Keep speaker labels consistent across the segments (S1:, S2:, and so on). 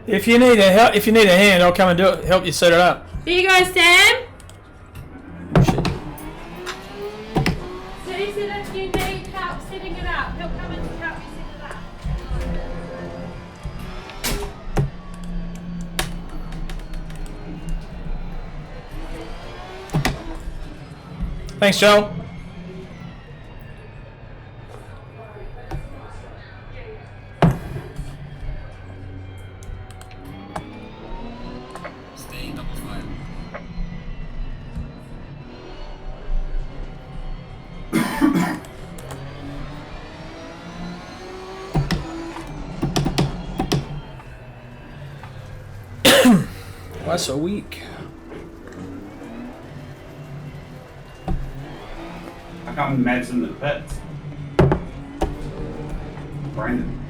S1: If you need a hand, I'll come and do it. Help you set it up.
S2: Here you go, Sam.
S1: Shit.
S2: So he said if you need help setting it up, he'll come in to help you set it up.
S1: Thanks, Joel. Why so weak?
S3: I come Mads in the pit. Brandon.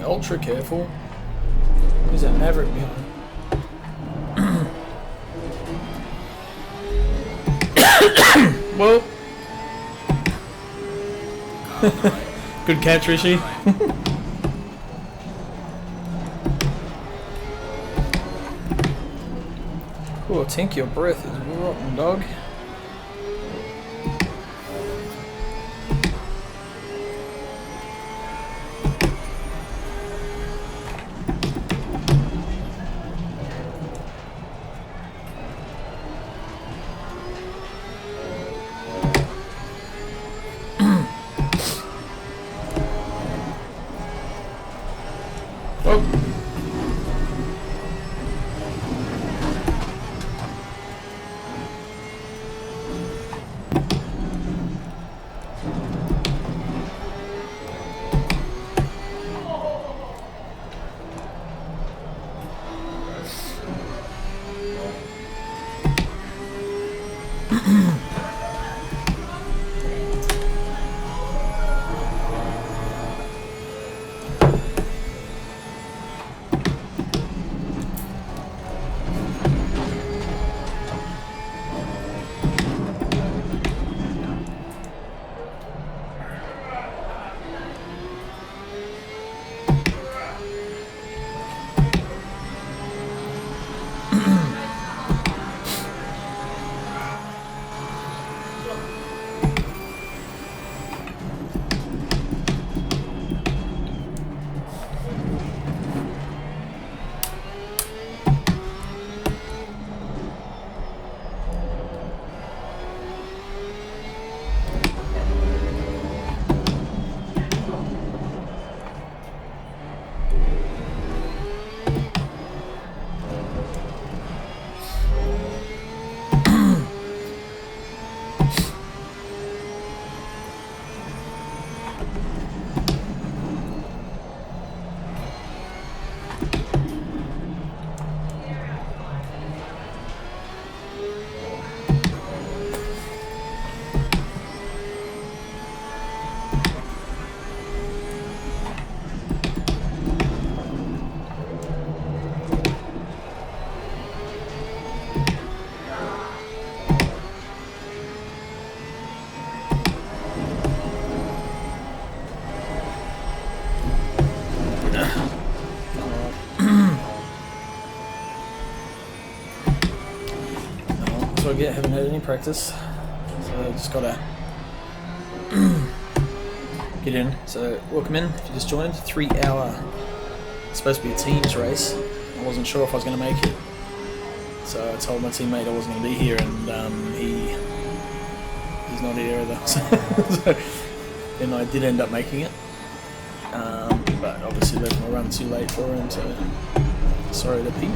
S3: Ultra careful. Who's that Maverick behind? Well, good catch, Rishi. Oh, I think your breath is rotten, dog. Haven't had any practice, so I just gotta get in. So welcome in if you just joined. 3 hour, it's supposed to be a teams race. I wasn't sure if I was going to make it. So I told my teammate I wasn't going to be here, and he's not here either. So, and I did end up making it, but obviously left my run too late for him. So sorry to Pete.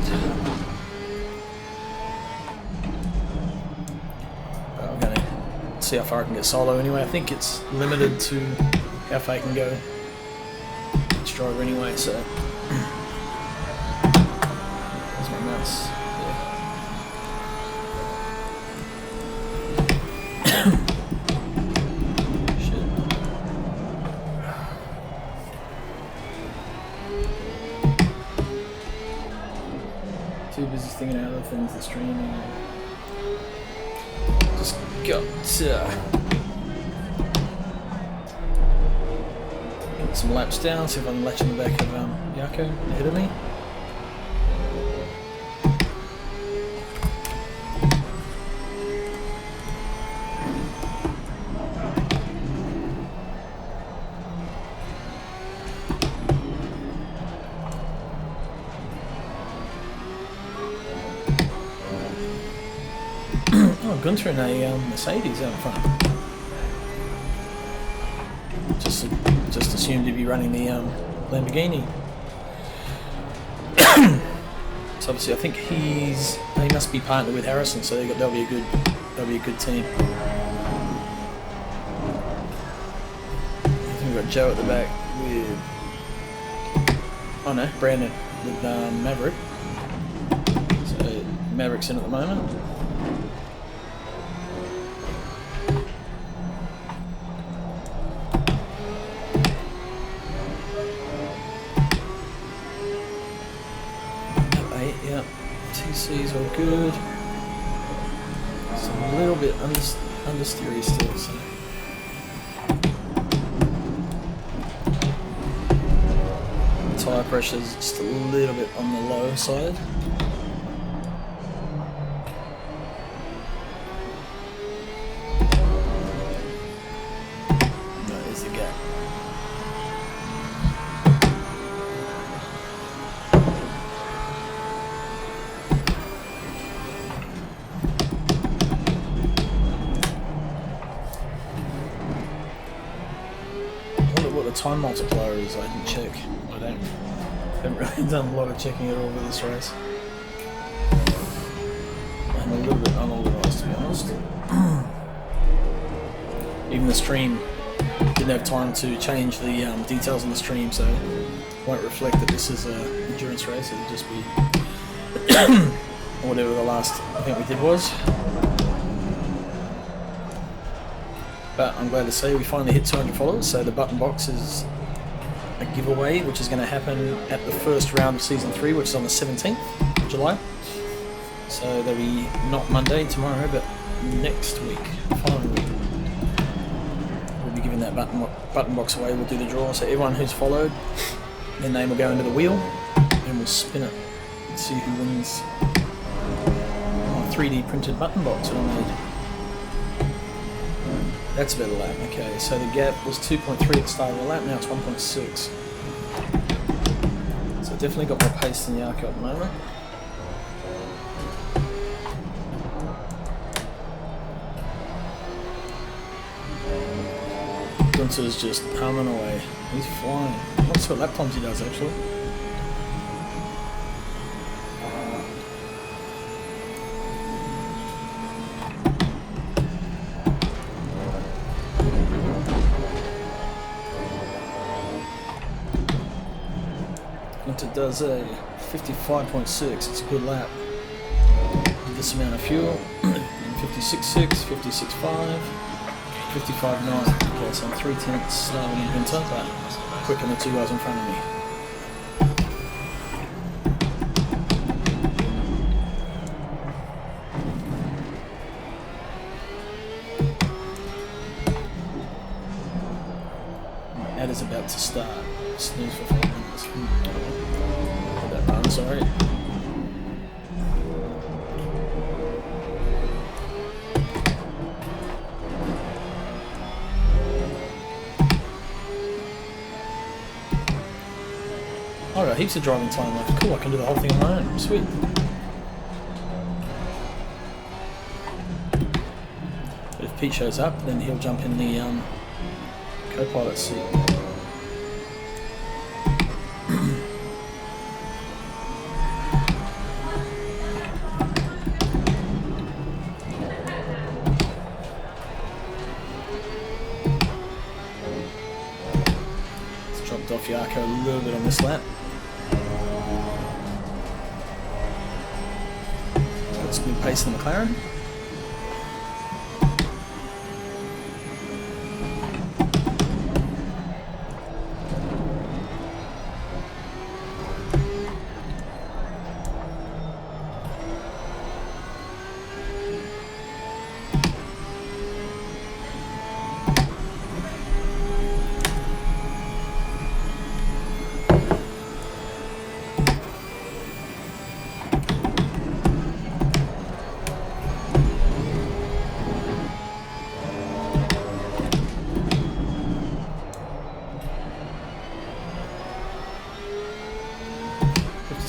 S3: I'm going to see how far I can get solo anyway. I think it's limited to how far I can go each driver anyway. So there's my mouse. Too busy thinking out of things, the streaming. Just got get some laps down, see if I can latch in the back of Yako ahead of me. Gunther in a Mercedes out front. Just assumed he'd be running the Lamborghini. So obviously, I think he must be partnered with Harrison, so they'll be a good team. I think we've got Joe at the back with Brandon with Maverick. So Maverick's in at the moment. Yeah, TC's all good. It's a little bit understeery still, so. Tyre pressure's just a little bit on the low side. No, there's the gap. The time multiplier is, I didn't check. I haven't really done a lot of checking at all with this race. I'm a little bit unorganised, to be honest. Even the stream didn't have time to change the details on the stream, so it won't reflect that this is an endurance race. It'll just be whatever the last event we did was. But I'm glad to say we finally hit 200 followers, so the button box is a giveaway, which is going to happen at the first round of Season 3, which is on the 17th of July. So that'll be not Monday, tomorrow, but next week, following week. We'll be giving that button box away, we'll do the draw, so everyone who's followed, their name will go into the wheel, and we'll spin it and see who wins my 3D printed button box that I made. That's a better lap, okay, so the gap was 2.3 at the start of the lap, now it's 1.6. So definitely got more pace than Yako at the moment. Gunther's just humming away, he's flying. I'm not sure what lap times he does actually. It does a 55.6, it's a good lap. With this amount of fuel, 56.6, 56.5, 55.9. Okay, so I'm 3/10 slower than Gunther, but quicker than the two guys in front of me. My ad is about to start. Snooze for 5 minutes. That run, sorry. Alright, heaps of driving time left. Cool, I can do the whole thing on my own. Sweet. Pete shows up, then he'll jump in the co-pilot seat. It's dropped off Yarko a little bit on this lap. Got some good pace in the McLaren.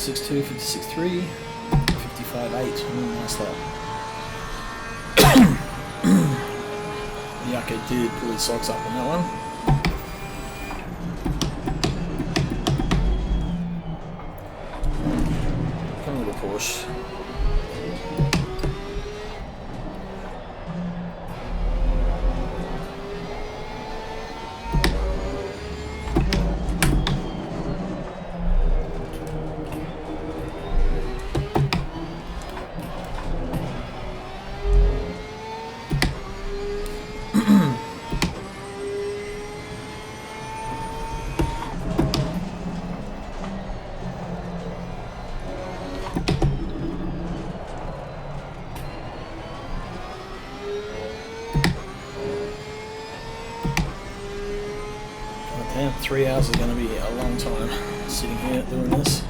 S3: .56.2, 56.3, 55.8. Nice lap. Yarko did pull his socks up on that one. Come on, little Porsche. Damn, 3 hours is going to be a long time sitting here doing this.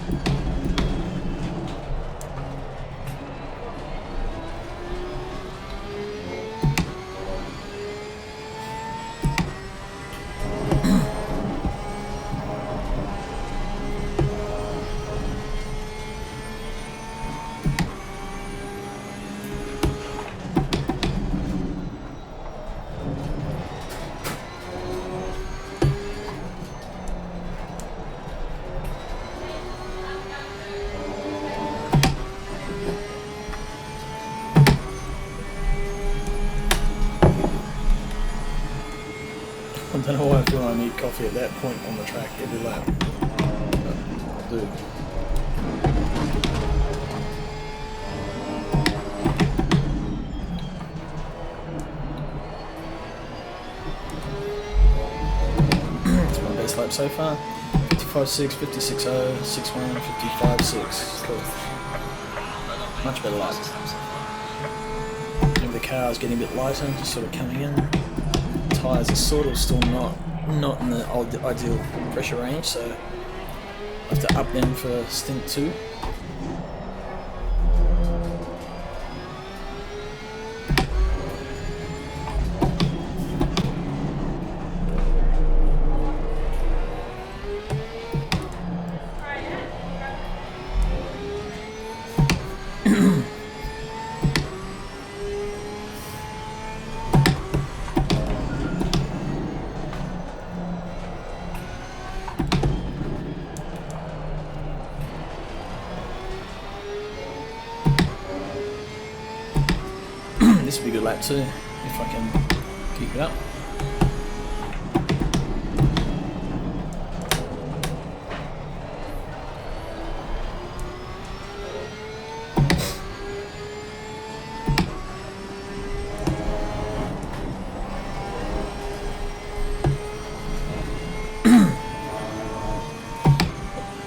S3: I don't know why I feel I need coffee at that point on the track every lap. But I'll do. It's my best lap so far. 55.6, 56.0, 6.1, 55.6. Cool. Much better lap. Maybe the car's getting a bit lighter, just sort of coming in. Tyres are sort of still not in the ideal pressure range, so I have to up them for stint 2. This will be a good lap too, if I can keep it up.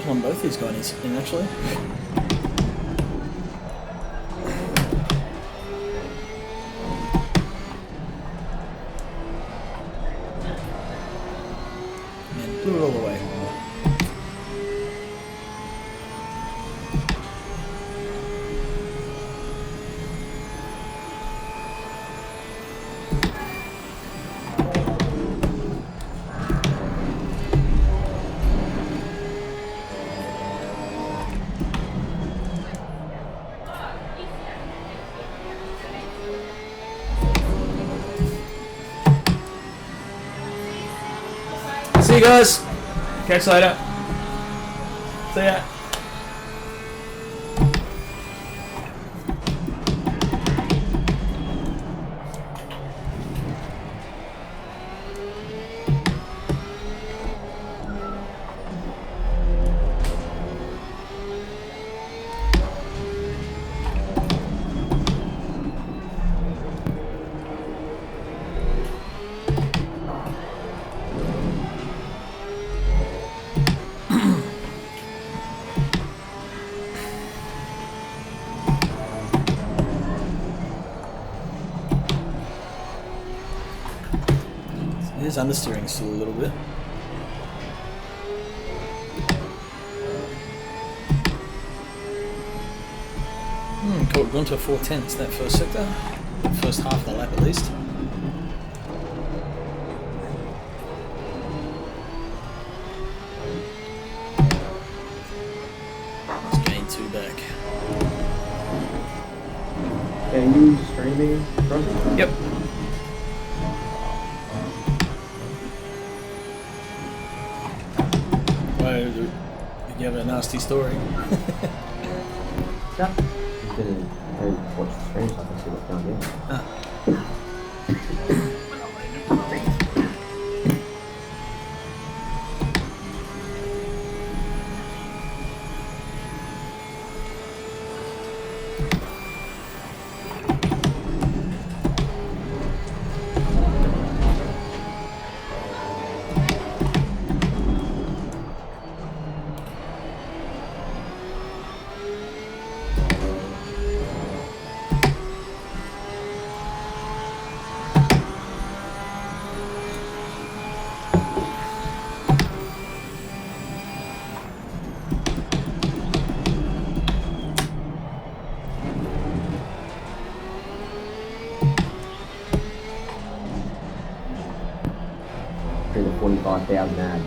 S3: Come on, both these guys in actually. Blew it all the way.
S1: See you guys. Catch you later. See ya.
S3: His understeering still a little bit. Caught Gunter 4/10 that first sector, first half of the lap at least. Let's gain 2 back.
S4: Are you streaming? Crossynz?
S3: Yep. You have a nasty story.
S4: Yeah. I'm gonna go watch the stream so I can see what's going on. Through the 45,000 ads.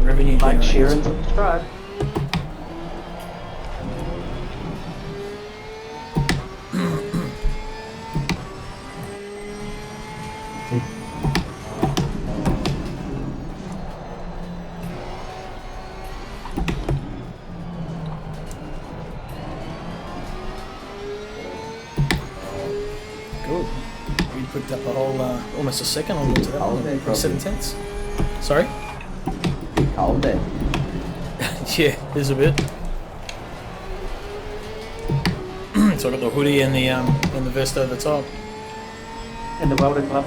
S3: Revenue
S4: Like, share,
S3: generated.
S4: and subscribe.
S3: Good. We picked up a whole, almost a second on to that one, 7/10. Sorry?
S4: Bit cold there.
S3: Yeah, there's a bit. So I got the hoodie and the vest over the top.
S4: And the welded glove.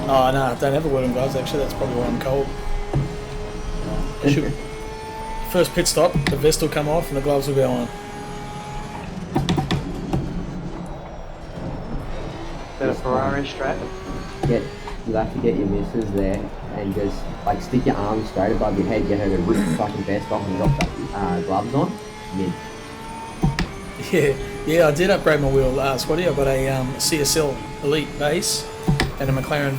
S3: Oh no, I don't have a wooden gloves actually. That's probably why I'm cold. I should- First pit stop, the vest will come off and the gloves will go on.
S4: Is that a Ferrari strap?
S5: You'll have to get your missus there and just like stick your arms straight above your head, get her to rip the fucking vest off and drop the gloves on. Mid.
S3: Yeah, I did upgrade my wheel, Squatty. I got a CSL Elite base and a McLaren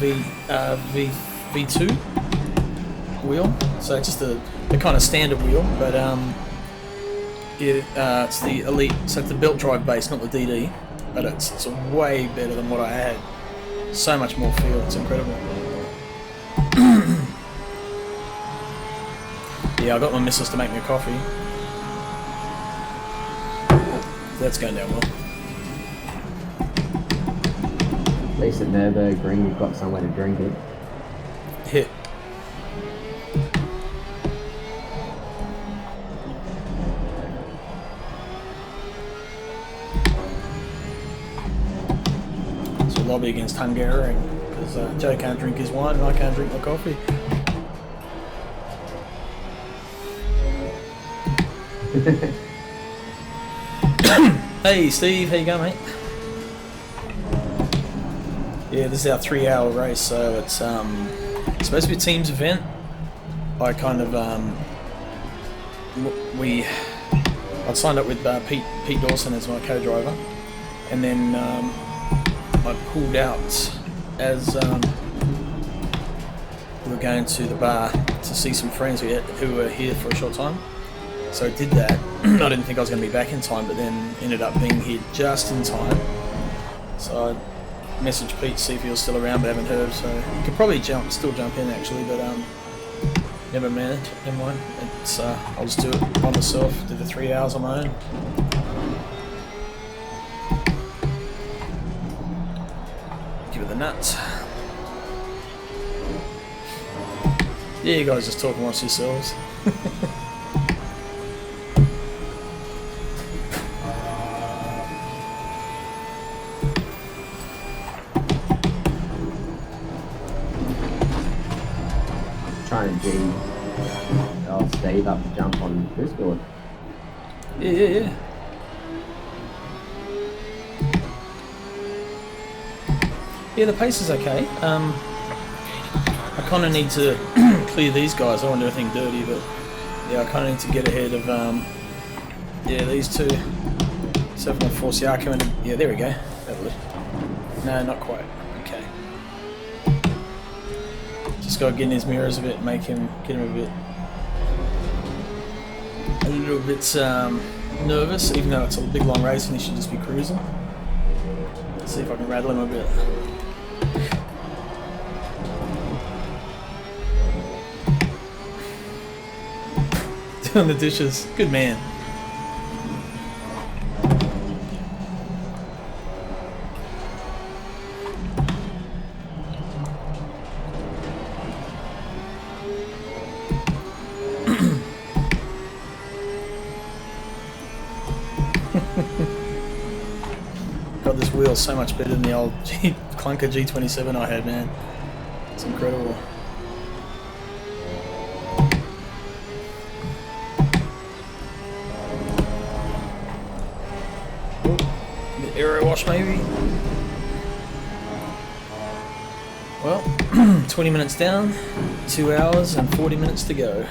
S3: V2 wheel. So just the kind of standard wheel, but it's the Elite. So it's the belt drive base, not the DD. But it's way better than what I had. So much more feel. It's incredible. Yeah, I got my missus to make me a coffee. That's going down well.
S5: At least at Nürburgring you've got somewhere to drink it.
S3: Yeah. So lobby against Hungary because Joe can't drink his wine and I can't drink my coffee. Hey Steve, how you going, mate? Yeah, this is our 3-hour race, so it's supposed to be a team's event. I kind of I signed up with Pete Dawson as my co-driver, and then I pulled out as we were going to the bar to see some friends who were here for a short time. So I did that. I didn't think I was going to be back in time, but then ended up being here just in time. So message Pete, see if he was still around, but haven't heard. So you could probably still jump in actually, but never mind. It's I'll just do it by myself. Do the 3 hours on my own. Give it the nuts. Yeah, you guys just talk amongst yourselves.
S5: Trying to G Steve up to jump on Discord.
S3: Yeah. Yeah, the pace is okay. I kind of need to clear these guys. I don't want to do anything dirty, but yeah, I kind of need to get ahead of these two. 714 CR coming in. Yeah, there we go. That'll it. No, not quite. Okay. Just got to get in his mirrors a bit, get him a little bit nervous, even though it's a big long race and he should just be cruising. Let's see if I can rattle him a bit. Doing the dishes. Good man. God, this wheel's so much better than the old clunker G27 I had, man. It's incredible. Aero wash maybe. Well, 20 minutes down, 2 hours and 40 minutes to go.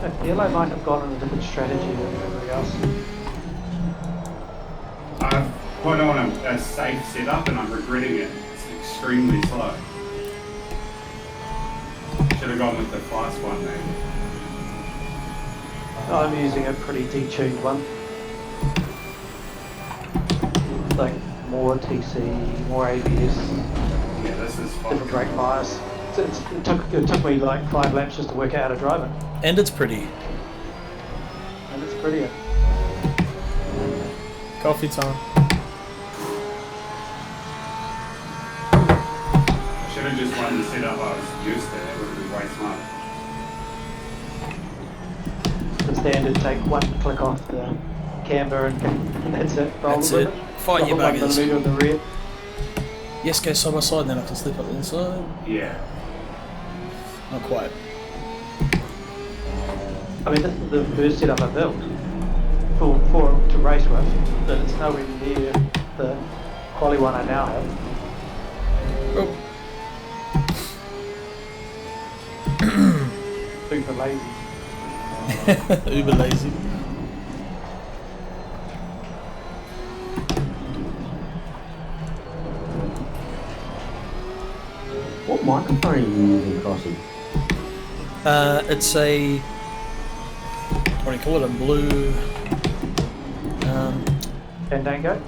S6: I feel I might have gone on a different strategy than everybody else.
S7: I've put on a safe setup and I'm regretting it. It's extremely slow. Should have gone with the fast one then.
S6: I'm using a pretty detuned one. Like more TC, more ABS,
S7: Yeah, this is fun.
S6: different brake bias. It took me like 5 laps just to work out how to drive it.
S3: And it's pretty.
S6: And it's prettier.
S3: Coffee time.
S7: I should have just run the setup I was used to. It would have been way smart.
S6: The standard take one click off the camber and that's it. Roll
S3: That's
S6: with
S3: it. Fight your
S6: Couple
S3: buggers.
S6: 1 millimeter on the rear.
S3: Yes, go side by side and then I can slip up the inside.
S7: Yeah.
S3: Not quite.
S6: I mean, this is the first setup I built for to race with, but it's nowhere near the quality one I now have.
S3: Oh.
S6: Super lazy.
S3: Uber lazy.
S5: What microphone are you using, Crossy?
S3: It's a, what do you call it, a blue,
S6: Fandango?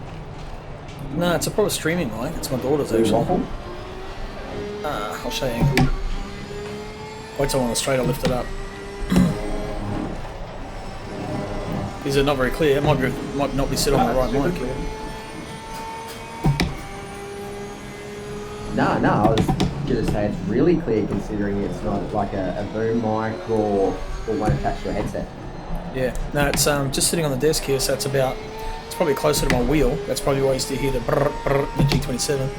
S3: no, it's a proper streaming mic. It's my daughter's
S5: Blue
S3: actually.
S5: waffle?
S3: I'll show you. Wait till I'm on the straight, I'll lift it up. Is it not very clear? It might not be set on the right
S6: super
S3: mic.
S6: clear.
S5: No, I was gonna say it's really clear considering it's not like a boom mic or one attached to a headset.
S3: Yeah, no, it's just sitting on the desk here, so it's probably closer to my wheel. That's probably why you still hear the brr, brr, the G27.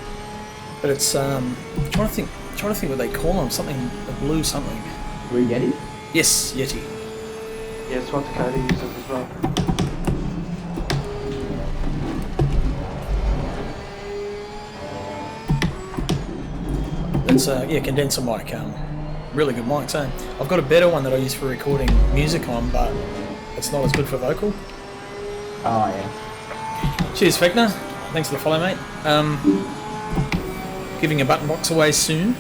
S3: But it's I'm trying to think what they call them. Something, a blue something.
S5: Blue Yeti?
S3: Yes, Yeti.
S6: Yeah, it's what Dakota uses as well.
S3: It's condenser mic. Really good mic. So I've got a better one that I use for recording music on, but it's not as good for vocal.
S5: Oh yeah.
S3: Cheers, Fechner. Thanks for the follow, mate. Giving a button box away soon.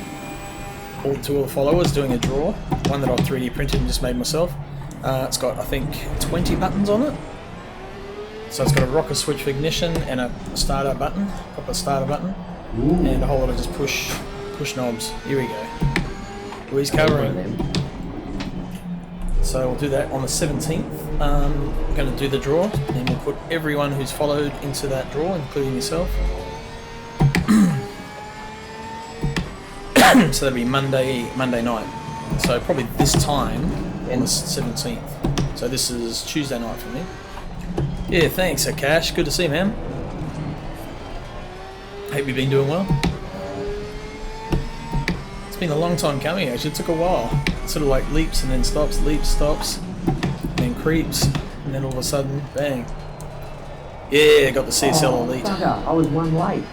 S3: To all the followers, doing a draw. One that I've 3D printed and just made myself. It's got, I think, 20 buttons on it. So it's got a rocker switch for ignition and a starter button, proper starter button. and a whole lot of just push knobs. Here we go. Well, he's covering. So we'll do that on the 17th. We're going to do the draw, and we'll put everyone who's followed into that draw, including yourself. So that'll be Monday night. So probably this time on the 17th. So this is Tuesday night for me. Yeah, thanks, Akash. Good to see you, man. Hope you've been doing well. It's been a long time coming, actually. It took a while. It sort of like leaps and then stops, leaps, stops, and then creeps, and then all of a sudden, bang. Yeah, got the CSL Elite.
S5: Bugger, I was one late.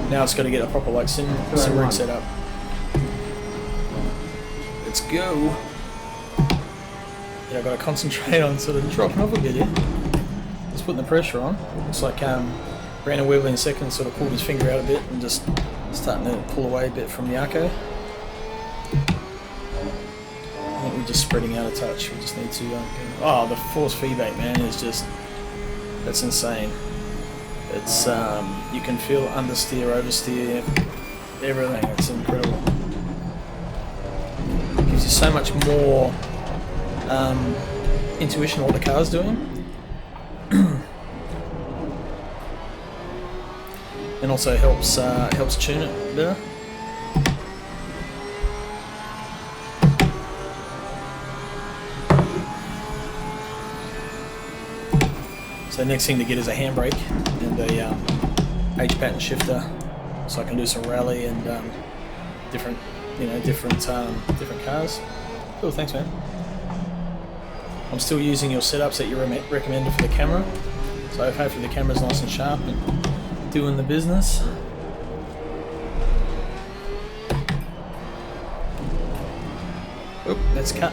S3: Now it's got to get a proper like sim rig set up. Let's go. Yeah, I've got to concentrate on sort of dropping off a bit here. Just putting the pressure on. Looks like Brandon Webley in second sort of pulled his finger out a bit and just starting to pull away a bit from Yako. I think we're just spreading out of touch. We just need to oh, the force feedback, man, is just, that's insane. It's you can feel understeer, oversteer, everything. It's incredible. It gives you so much more intuition of what the car's doing, and also helps tune it better. So the next thing to get is a handbrake and a H-pattern shifter, so I can do some rally and different cars. Cool, thanks, man. I'm still using your setups that you recommended for the camera, so hopefully the camera's nice and sharp and doing the business. Oop, that's cut.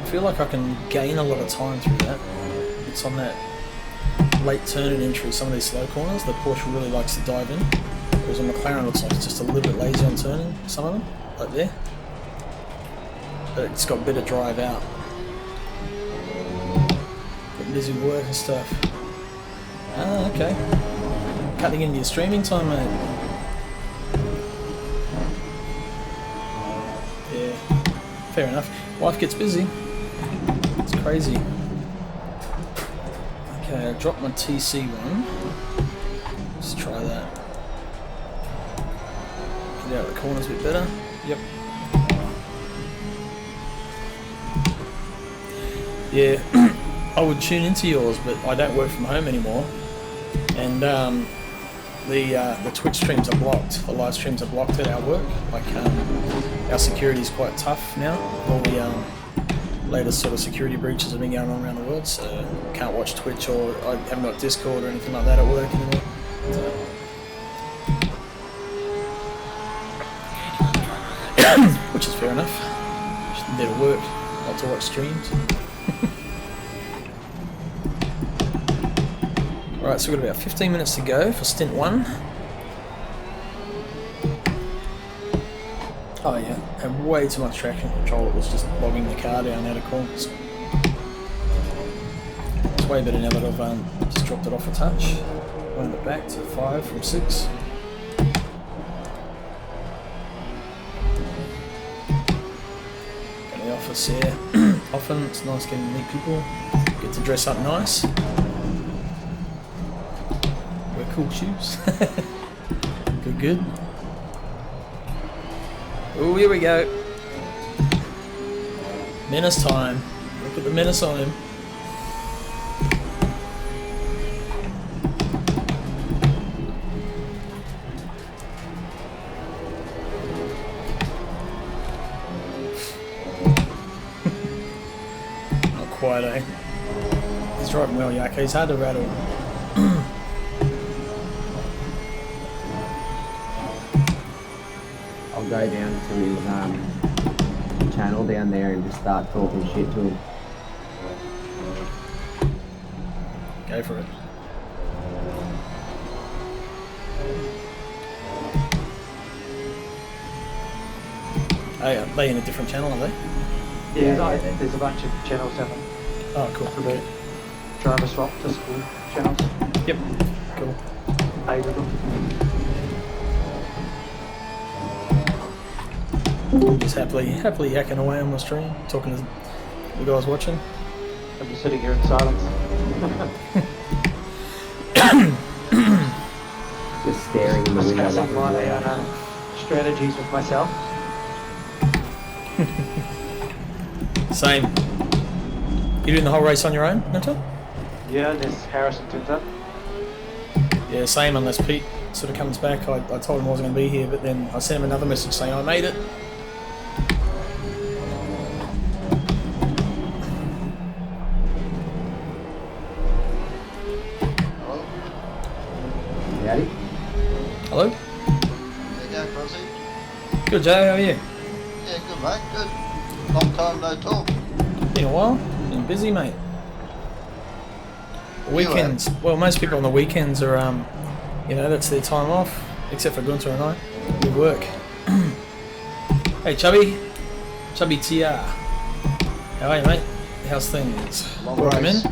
S3: I feel like I can gain a lot of time through that. It's on that late turn and entry, some of these slow corners, the Porsche really likes to dive in. Whereas on McLaren it looks like it's just a little bit lazy on turning, some of them, like there. But it's got better drive out. Getting busy with work and stuff. Ah, okay. Cutting into your streaming time, mate. Yeah, fair enough. Life gets busy. It's crazy. Okay, I dropped my TC one. Let's try that. Get out of the corners a bit better. Yep. Yeah, I would tune into yours, but I don't work from home anymore. And the Twitch streams are blocked. The live streams are blocked at our work. Like our security is quite tough now. All the latest sort of security breaches have been going on around the world, so I can't watch Twitch, or I haven't got Discord or anything like that at work anymore. So. Which is fair enough. Just there to work, not to watch streams. Alright, so we've got about 15 minutes to go for stint 1. Oh yeah, had way too much traction control. It was just bogging the car down out of corners. It's way better now that I've just dropped it off a touch. Wound it back to 5 from 6. Got the office here. Often it's nice getting to meet people. Get to dress up nice. Wear cool shoes. Good. Oh, here we go. Menace time. Look at the menace on him. Not quite, eh? He's driving well, Yaka. He's hard to rattle.
S5: I'll go down to his channel down there and just start talking shit to him.
S3: Go for it. Are they in a different channel, are they?
S6: Yeah, there's a bunch of channels down there.
S3: Oh, cool.
S6: For the driver swap to school channels.
S3: Yep. Cool.
S6: 8 of them.
S3: Just happily yakking away on my stream, talking to the guys watching.
S6: I'm just sitting here in silence.
S5: Just staring in the window like
S6: Discussing my strategies with myself.
S3: Same. You doing the whole race on your own, Nathan?
S6: Yeah, unless Harrison turns up.
S3: Yeah, same, unless Pete sort of comes back. I told him I wasn't going to be here, but then I sent him another message saying I made it.
S5: Howdy.
S3: Hello?
S8: There you go, Crossy.
S3: Good, Joe, how are you?
S8: Yeah, good, mate. Good. Long time no talk.
S3: Been a while? Been busy, mate. Weekends. Well, most people on the weekends are, you know, that's their time off, except for Gunter and I. We work. Hey, Chubby. Chubby TR. How are you, mate? How's things?
S8: Long
S3: Welcome
S8: race.
S3: in.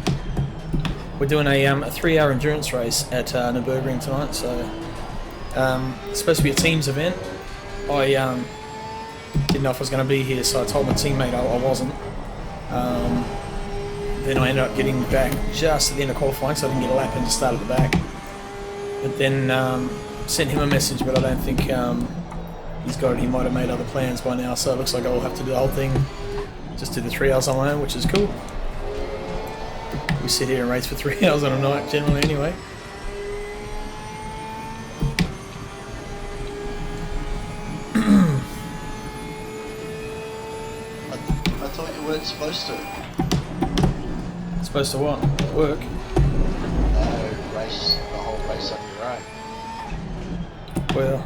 S3: We're doing a 3-hour endurance race at Nürburgring tonight, so it's supposed to be a teams event. I didn't know if I was going to be here, so I told my teammate I wasn't. Then I ended up getting back just at the end of qualifying, so I didn't get a lap and just started at the back. But then sent him a message, but I don't think he's got it. He might have made other plans by now, so it looks like I'll have to do the whole thing. Just do the 3 hours on my own, which is cool. We sit here and race for 3 hours on a night, generally, anyway.
S8: I thought you weren't supposed to.
S3: Supposed to what? Work?
S8: No, race the whole race on your own.
S3: Well,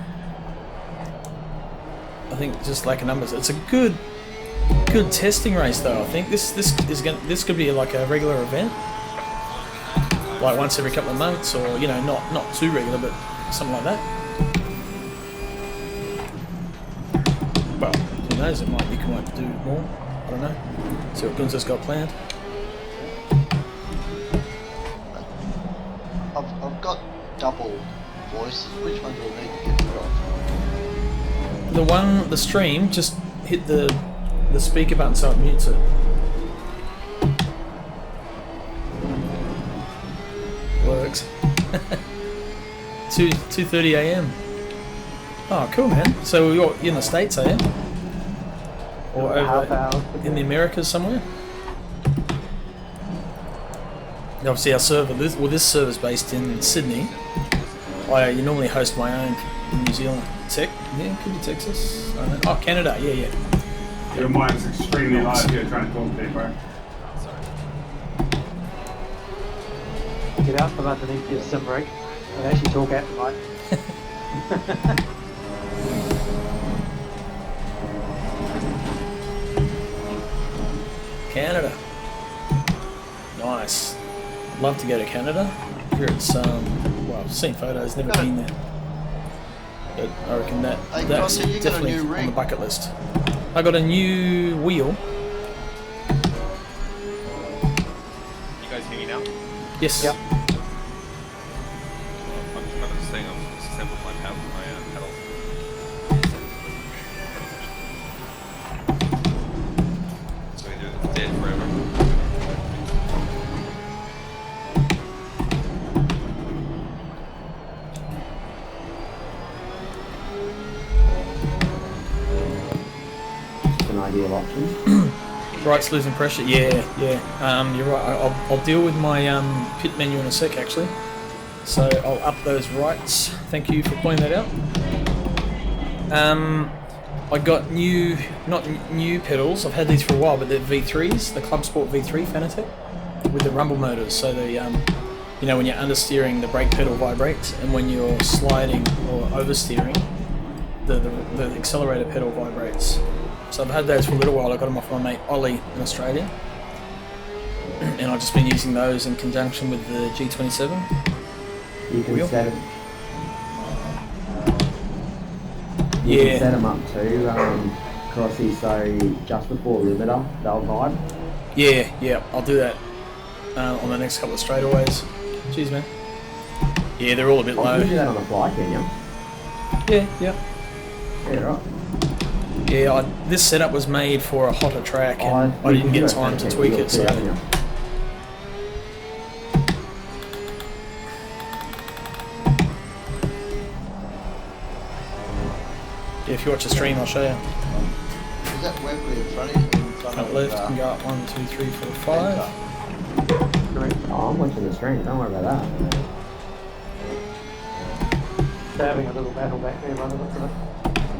S3: I think just lack of numbers. It's a good testing race, though. I think this could be like a regular event, like once every couple of months, or you know, not too regular, but something like that. Well, who knows? It might be come to do more. I don't know. See what Gunter's got planned.
S8: I've got double voices. Which one do I need to get rid of?
S3: The stream, just hit the speaker button so it mutes it. Works. 2:30 a.m. Oh, cool, man. So you're in the States, are you? Or over in the Americas somewhere? Obviously, our server, this server's based in Sydney. You normally host my own in New Zealand. Yeah, could be Texas. I don't know. Oh, Canada. Yeah.
S7: Your mic's extremely high if you're trying to talk to me, bro.
S6: Get out from underneath your sim rig and actually talk at the mic.
S3: Canada. Nice. Love to go to Canada. Here it's well, I've seen photos, never been there. But I reckon
S8: Hey,
S3: that's
S8: Crossy, you got a
S3: definitely
S8: new
S3: on
S8: rig.
S3: the bucket list. I got a new wheel.
S9: You guys hear me now?
S3: Yes.
S6: Yep.
S9: I'm just kind of saying I've assembled my pedals. So we do it dead forever.
S5: An ideal option.
S3: Brakes losing pressure. Yeah. You're right. I'll deal with my pit menu in a sec, actually. So I'll up those rights. Thank you for pointing that out. I got not new pedals. I've had these for a while, but they're V3s, the Club Sport V3 Fanatec, with the rumble motors. So the you know, when you're understeering, the brake pedal vibrates, and when you're sliding or oversteering, the accelerator pedal vibrates. So I've had those for a little while. I got them off my mate Ollie in Australia, and I've just been using those in conjunction with the G27.
S5: You can
S3: Wheel?
S5: set them. You
S3: Yeah.
S5: can set them up too. Crossy, so just before limiter, they'll vibe.
S3: Yeah, I'll do that on the next couple of straightaways. Cheers, man. Yeah, they're all a bit
S5: You
S3: low.
S5: can do that on the fly, can you?
S3: Yeah.
S5: Yeah, right.
S3: Yeah, this setup was made for a hotter track, and I didn't get time to tweak it, so...
S5: Yeah,
S3: Yeah, if you watch the stream, I'll show you.
S8: Is that Webley in front of you? In front
S3: Front
S8: of,
S3: left, can go up 1, 2, 3, 4, 5.
S5: Oh, I'm watching the stream, don't worry about that.
S6: They're having a little battle back there, running up to them.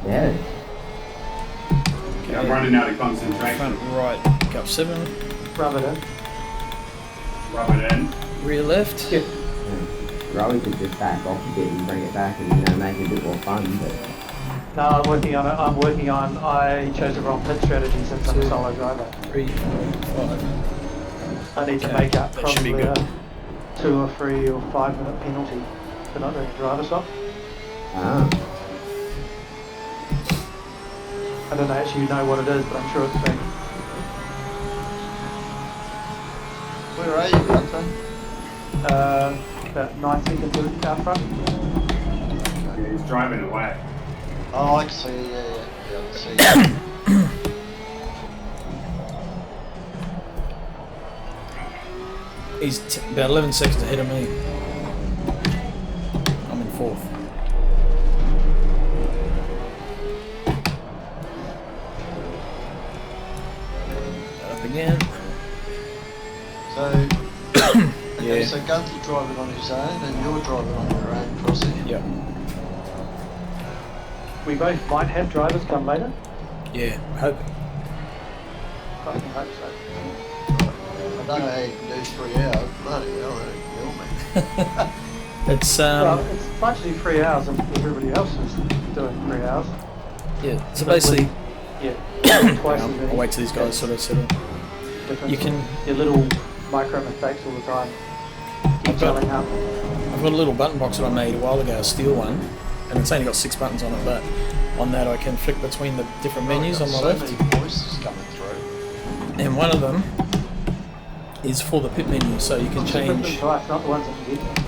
S5: Yeah.
S7: Yeah, I'm running out of concentration.
S3: Front right, go up 7.
S6: Rub it in.
S7: Rub it in.
S3: Rear left.
S6: Yeah.
S5: Rowie could just back off a bit and bring it back and, make it a bit more fun, but...
S6: No, I'm working on it. I chose the wrong pit strategy since I'm a solo driver.
S3: 3, 4, 5.
S6: I need to
S3: Okay,
S6: make up
S3: that should be
S6: probably a
S3: good.
S6: 2 or 3 or 5 minute penalty for not doing a driver stop.
S5: Ah.
S6: I don't actually know what it is, but I'm sure it's been.
S8: Where are you, Gunther?
S6: About 9 seconds out front.
S7: Yeah, he's driving away.
S8: Oh, I can see, yeah, I can see.
S3: He's about 11 seconds ahead of me. I'm in 4th. Up again.
S8: So, okay,
S3: Yeah.
S8: so Gunther's driving on his own and you're driving on your own, Crossy.
S3: Yep.
S6: We both might have drivers come later.
S3: Yeah, I hope.
S6: I can hope so.
S8: I don't know how you can do 3 hours. Bloody hell, that'd kill me.
S3: It's
S6: Well, it's largely 3 hours and everybody else is doing 3 hours.
S3: yeah. So basically,
S6: Yeah, twice as
S3: I'll
S6: many.
S3: wait till these guys sort of settle.
S6: Difference.
S3: You can.
S6: Your little micro mistakes all the time. Keep telling up.
S3: I've got a little button box that I made a while ago, a steel one, and it's only got 6 buttons on it. But on that, I can flick between the different menus on my
S8: so
S3: left,
S8: many voices coming through.
S3: and one of them is for the pit menu, so you can change
S6: Right, not the ones that you get.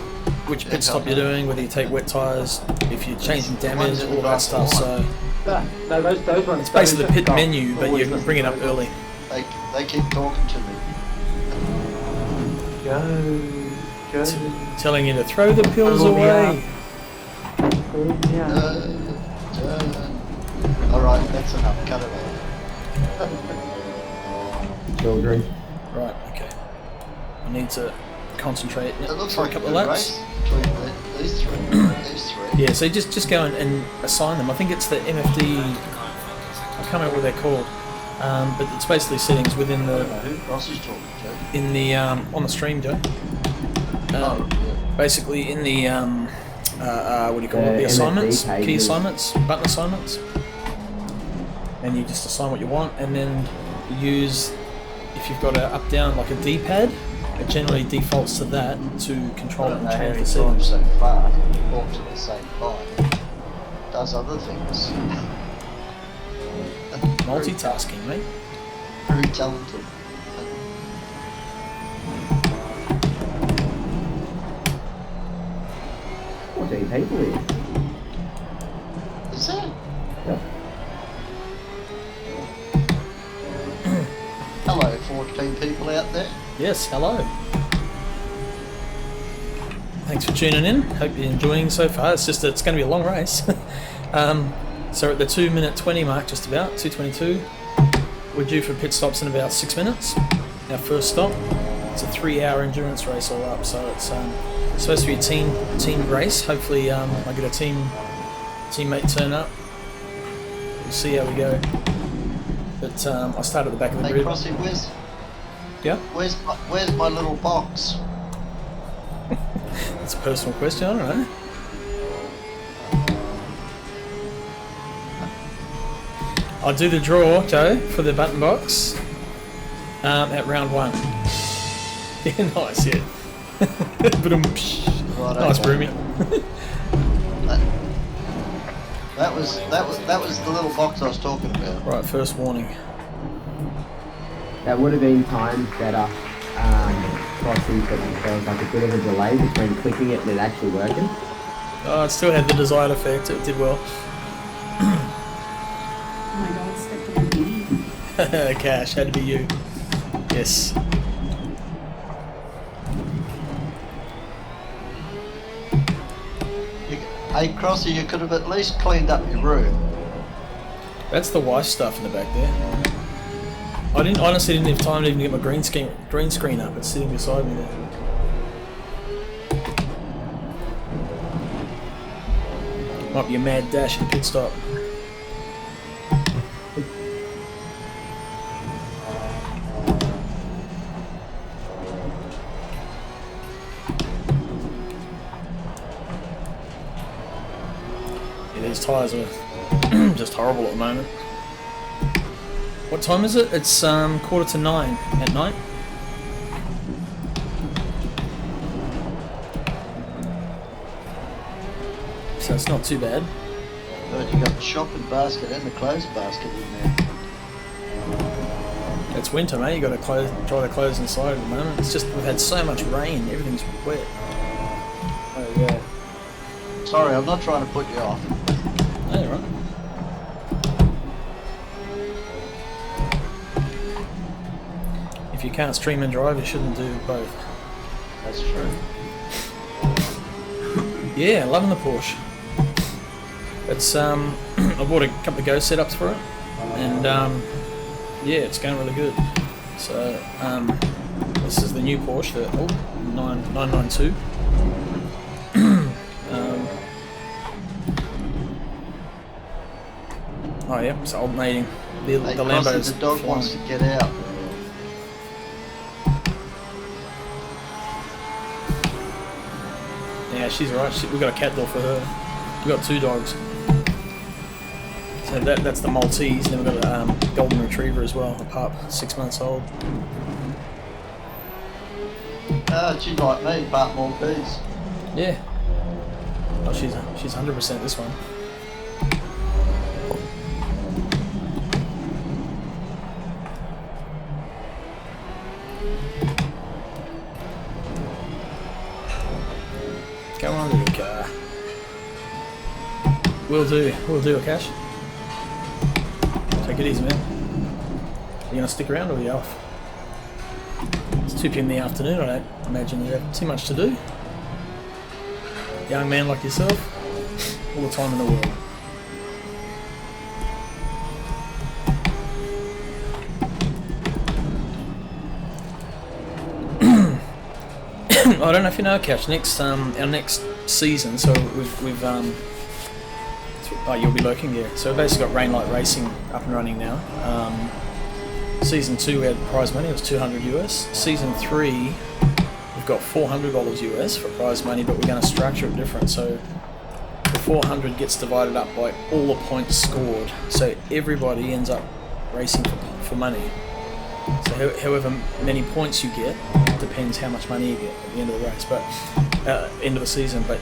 S3: which pit stop you're doing, whether you take wet tyres, if you're changing damage, all that stuff. So
S6: No, those ones.
S3: it's basically the pit
S6: those
S3: menu, but you bring it up early.
S8: They keep talking to me.
S6: Go.
S3: Telling you to throw the pills
S6: Oh,
S3: away.
S6: Yeah.
S8: Alright, that's enough. Cut it out.
S5: Children.
S3: Right, okay. I need to concentrate
S8: It looks
S3: for a
S8: like a
S3: couple of
S8: good
S3: laps.
S8: race between these three. These three.
S3: Yeah, so just go and assign them. I think it's the MFD. I can't remember what they're called, but it's basically settings within
S8: I don't
S3: the
S8: know who Ross is talking to.
S3: in the on the stream, Joe.
S8: Oh, yeah.
S3: Basically in the what do you call it? The
S5: MFD
S3: assignments, key
S5: pages.
S3: assignments, button assignments, and you just assign what you want, and then use if you've got a up down like a D-pad. It generally defaults to that to control
S8: I
S3: it
S8: don't
S3: and
S8: know how
S3: change
S8: he
S3: the
S8: drives
S3: settings.
S8: so fast and walks at the same time. Does other things.
S3: Multitasking, mate.
S8: Very talented.
S5: 14 people here.
S8: Is it?
S5: Yep.
S8: Hello, 14 people out there.
S3: Yes, hello. Thanks for tuning in. Hope you're enjoying so far. It's going to be a long race. So we're at the 2:20 mark, just about 2:22. We're due for pit stops in about 6 minutes. Our first stop. It's a 3-hour endurance race all up, so it's supposed to be a team race. Hopefully, I get a teammate turn up. We'll see how we go. But I start at the back of the
S8: Hey,
S3: grid.
S8: Crossy,
S3: Yeah,
S8: where's my little box?
S3: that's a personal question. I don't know. I'll do the draw, Joe, for the button box at round 1. Yeah, nice, yeah.
S8: Right,
S3: Nice,
S8: okay.
S3: Broomy.
S8: That was the little box I was talking about.
S3: Right, first warning.
S5: That would have been timed better. Crossynz, but there was like a bit of a delay between clicking it and it actually working.
S3: Oh, it still had the desired effect. It did well.
S2: Oh my god, stepped on my knee.
S3: Cash, had to be you. Yes.
S8: Hey, Crossy, you could have at least cleaned up your room.
S3: That's the wife stuff in the back there. I honestly didn't have time to even get my green screen up. It's sitting beside me there. Might be a mad dash and pit stop. Yeah, these tyres are just horrible at the moment. What time is it? It's 9:15 at night. So it's not too bad.
S8: But you got the shopping basket and the clothes basket in there.
S3: It's winter, mate. You got to dry the clothes inside at the moment. It's just we've had so much rain. Everything's wet.
S5: Oh yeah.
S8: Sorry, I'm not trying to put you off.
S3: No, you're right. If you can't stream and drive, you shouldn't do both.
S8: That's true.
S3: Yeah, loving the Porsche. It's I bought a couple of Go setups for it, and yeah, it's going really good. So this is the new Porsche, the 992. Oh yeah, it's alternating. The
S8: Hey,
S3: Lambo's
S8: the dog wants to get out.
S3: Yeah, she's alright. We've got a cat dog for her. We've got two dogs. So that's the Maltese, and then we've got a Golden Retriever as well, a pup, 6 months old.
S8: She's like me, but Maltese.
S3: Yeah. Oh, she's 100% this one. Come on, little car. We'll do, Akash. Take it easy, man. You gonna stick around or are you off? It's 2 p.m. in the afternoon. I don't imagine you have too much to do. Young man like yourself, all the time in the world. I don't know if you know, Cash. Our next season. So we've oh, you'll be lurking, yeah. So we've basically got Rainlight Racing up and running now. Season 2 we had prize money. It was $200 US. Season 3 we've got $400 US for prize money, but we're going to structure it different. So the 400 gets divided up by all the points scored. So everybody ends up racing for money. So however many points you get depends how much money you get at the end of the race, but end of the season. But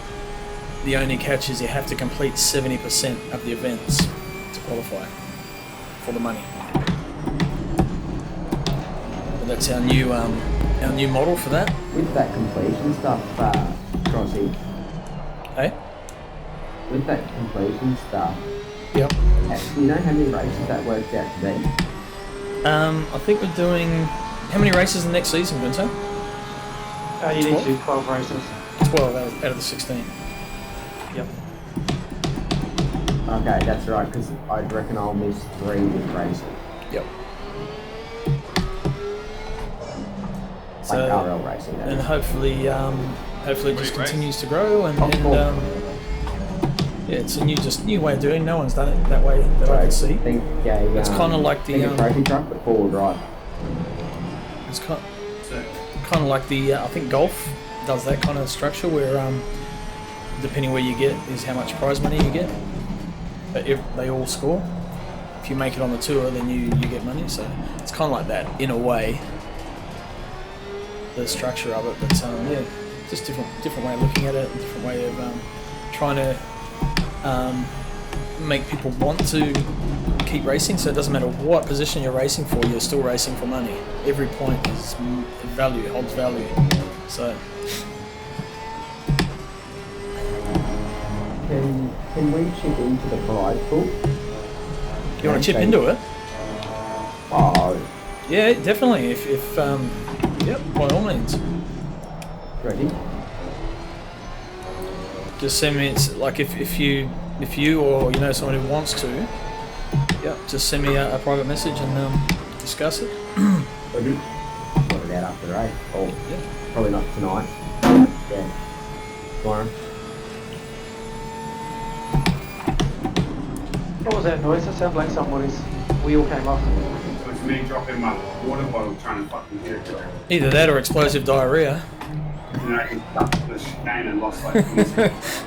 S3: the only catch is you have to complete 70% of the events to qualify for the money. But that's our new model for that.
S5: With that completion stuff, Crossy.
S3: Hey?
S5: With that completion stuff,
S3: Yep.
S5: do you know how many races that works out to be?
S3: I think we're doing... How many races in the next season, Vincent?
S6: You need to do 12 races.
S3: 12 out of the 16.
S6: Yep.
S5: Okay, that's right, because I reckon I'll miss 3 with racing.
S3: Yep.
S5: Like RL racing, that
S3: and
S5: is.
S3: hopefully it just continues to grow, and yeah, it's a new way of doing it. No one's done it that way that I can see.
S5: I think
S3: it's kind of like the
S5: trophy truck, but forward drive.
S3: It's kind of like the I think golf does that kind of structure where depending where you get is how much prize money you get. But if they all score, if you make it on the tour, then you get money. So it's kind of like that in a way. The structure of it, but yeah, just different way of looking at it, different way of trying to make people want to keep racing. So it doesn't matter what position you're racing for, you're still racing for money. Every point is value, holds value. So
S5: Can we chip into the prize pool?
S3: you want to chip into it?
S5: Oh,
S3: Yeah, definitely. If yep, by all means.
S5: ready?
S3: Just send me. It's like if you or you know someone who wants to, yeah, just send me a private message and discuss it.
S5: Ready? Sort it out after the race. Oh,
S3: Yeah.
S5: probably not tonight. Yeah, tomorrow.
S6: What was that noise? That sounds like somebody's wheel came off.
S7: It was me dropping my water bottle trying to fucking get it to
S3: Either that or explosive diarrhea.
S7: and I can duck the chicane and lost like 20 seconds.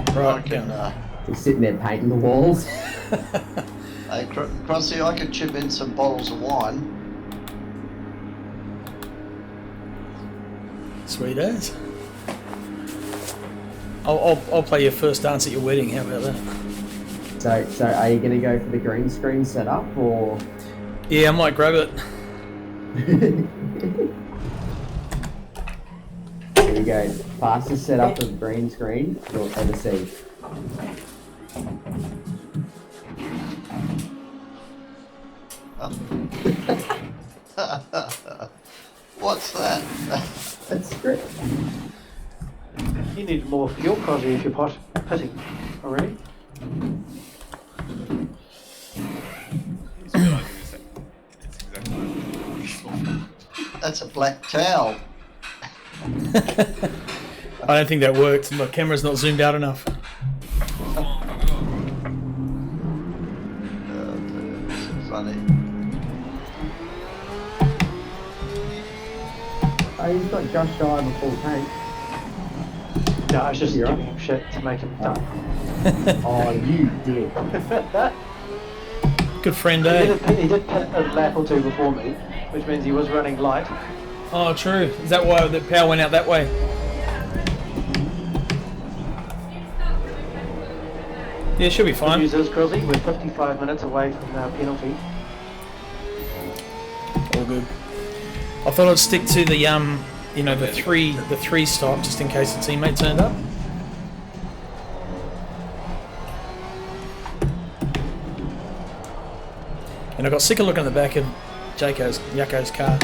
S8: I
S3: Right,
S8: can,
S5: He's sitting there painting the walls.
S8: hey, Crossy, I could chip in some bottles of wine.
S3: Sweet as. I'll play your first dance at your wedding. How about that?
S5: So are you gonna go for the green screen setup or?
S3: Yeah, I might grab it.
S5: Here we go. Fastest setup of green screen you'll ever see.
S8: What's that?
S5: That's great.
S6: You need more fuel, Crosby, if you're pitting already.
S9: It's realising this. It's exactly like
S8: That's a black towel.
S3: I don't think that worked. My camera's not zoomed out enough.
S8: This is funny.
S5: Oh, he's got just shy of a full tank.
S6: No, I was just
S5: You're
S6: giving
S5: up.
S6: him shit to make him dumb.
S5: Oh, you did.
S3: Good friend,
S6: He
S3: eh?
S6: did pit a lap or two before me, which means he was running light.
S3: Oh, true. Is that why the power went out that way? Yeah, should be
S6: The
S3: fine.
S6: news is, Crosby, we're 55 minutes away from our penalty.
S3: All good. I thought I'd stick to the you know, the three stop just in case the teammate turned up. And I got sick of looking at the back of Yako's car.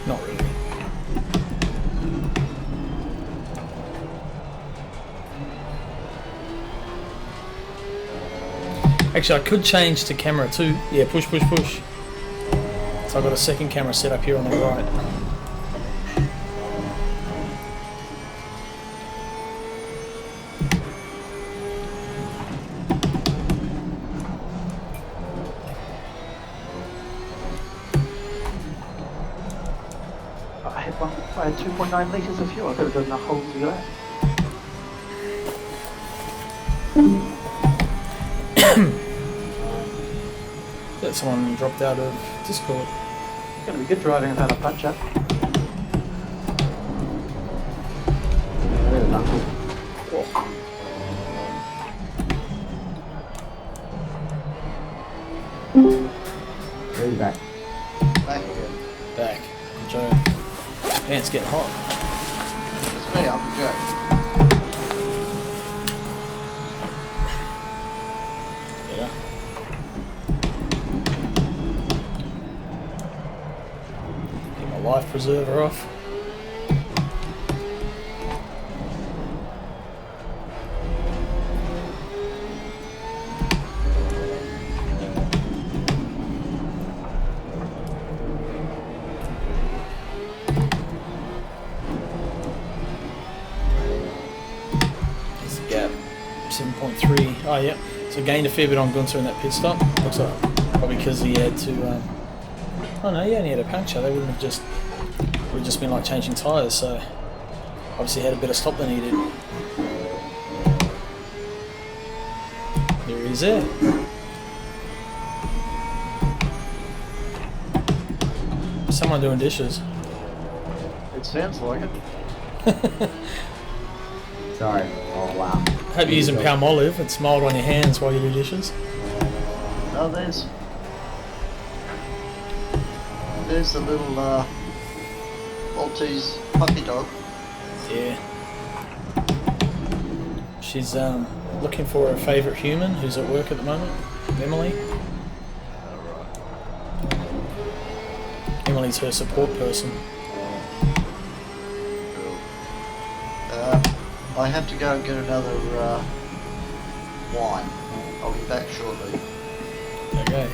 S3: Not really. Actually, I could change to camera 2. Yeah, push, push, push. So I've got a second camera set up here on the right.
S6: I had 2.9 litres of fuel. I could have done the whole lap.
S3: That someone dropped out of Discord.
S6: It's going to be good driving without a punch up.
S5: There's Uncle. Where you back?
S8: Back again.
S3: Back. Joe. Pants getting hot.
S8: It's me, Uncle Joe.
S3: Yeah. Get my life preserver off. There's the gap. 7.3. Oh, yeah. So gained a fair bit on Gunther in that pit stop. Looks like probably because he had to. Oh no, he only had a puncture. They wouldn't have just. Would have just been like changing tyres. So obviously had a better stop than he did. There he is there. Someone doing dishes.
S8: It sounds like it.
S5: Sorry. Oh, wow.
S3: Hope you're using Palmolive. It's mild on your hands while you do dishes.
S8: Oh, there's the little Maltese puppy dog.
S3: Yeah. She's looking for her favourite human who's at work at the moment, Emily. Emily's her support person.
S8: I have to go and get another wine. I'll be back shortly.
S3: Okay.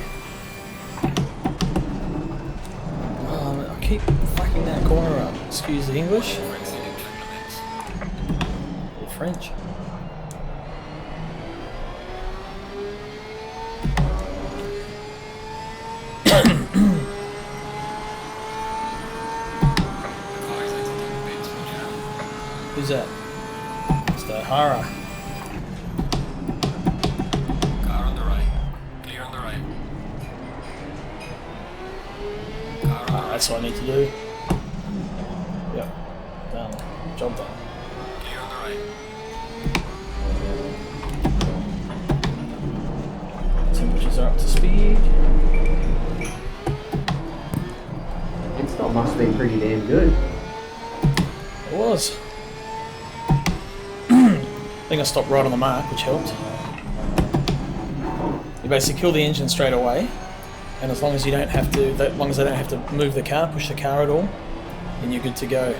S3: I keep fucking that corner up. Excuse the English. Or French. Who's that? It's the Hara.
S10: Car on the right. Clear on the right. Car on the right.
S3: That's what I need to do. Yep. Done. Job done.
S10: Clear on the right.
S3: Temperatures are up to speed.
S5: It still must have been pretty damn good.
S3: It was. I think I stopped right on the mark, which helped. You basically kill the engine straight away, and as long as you don't have to, as long as they don't have to move the car, push the car at all, then you're good to go.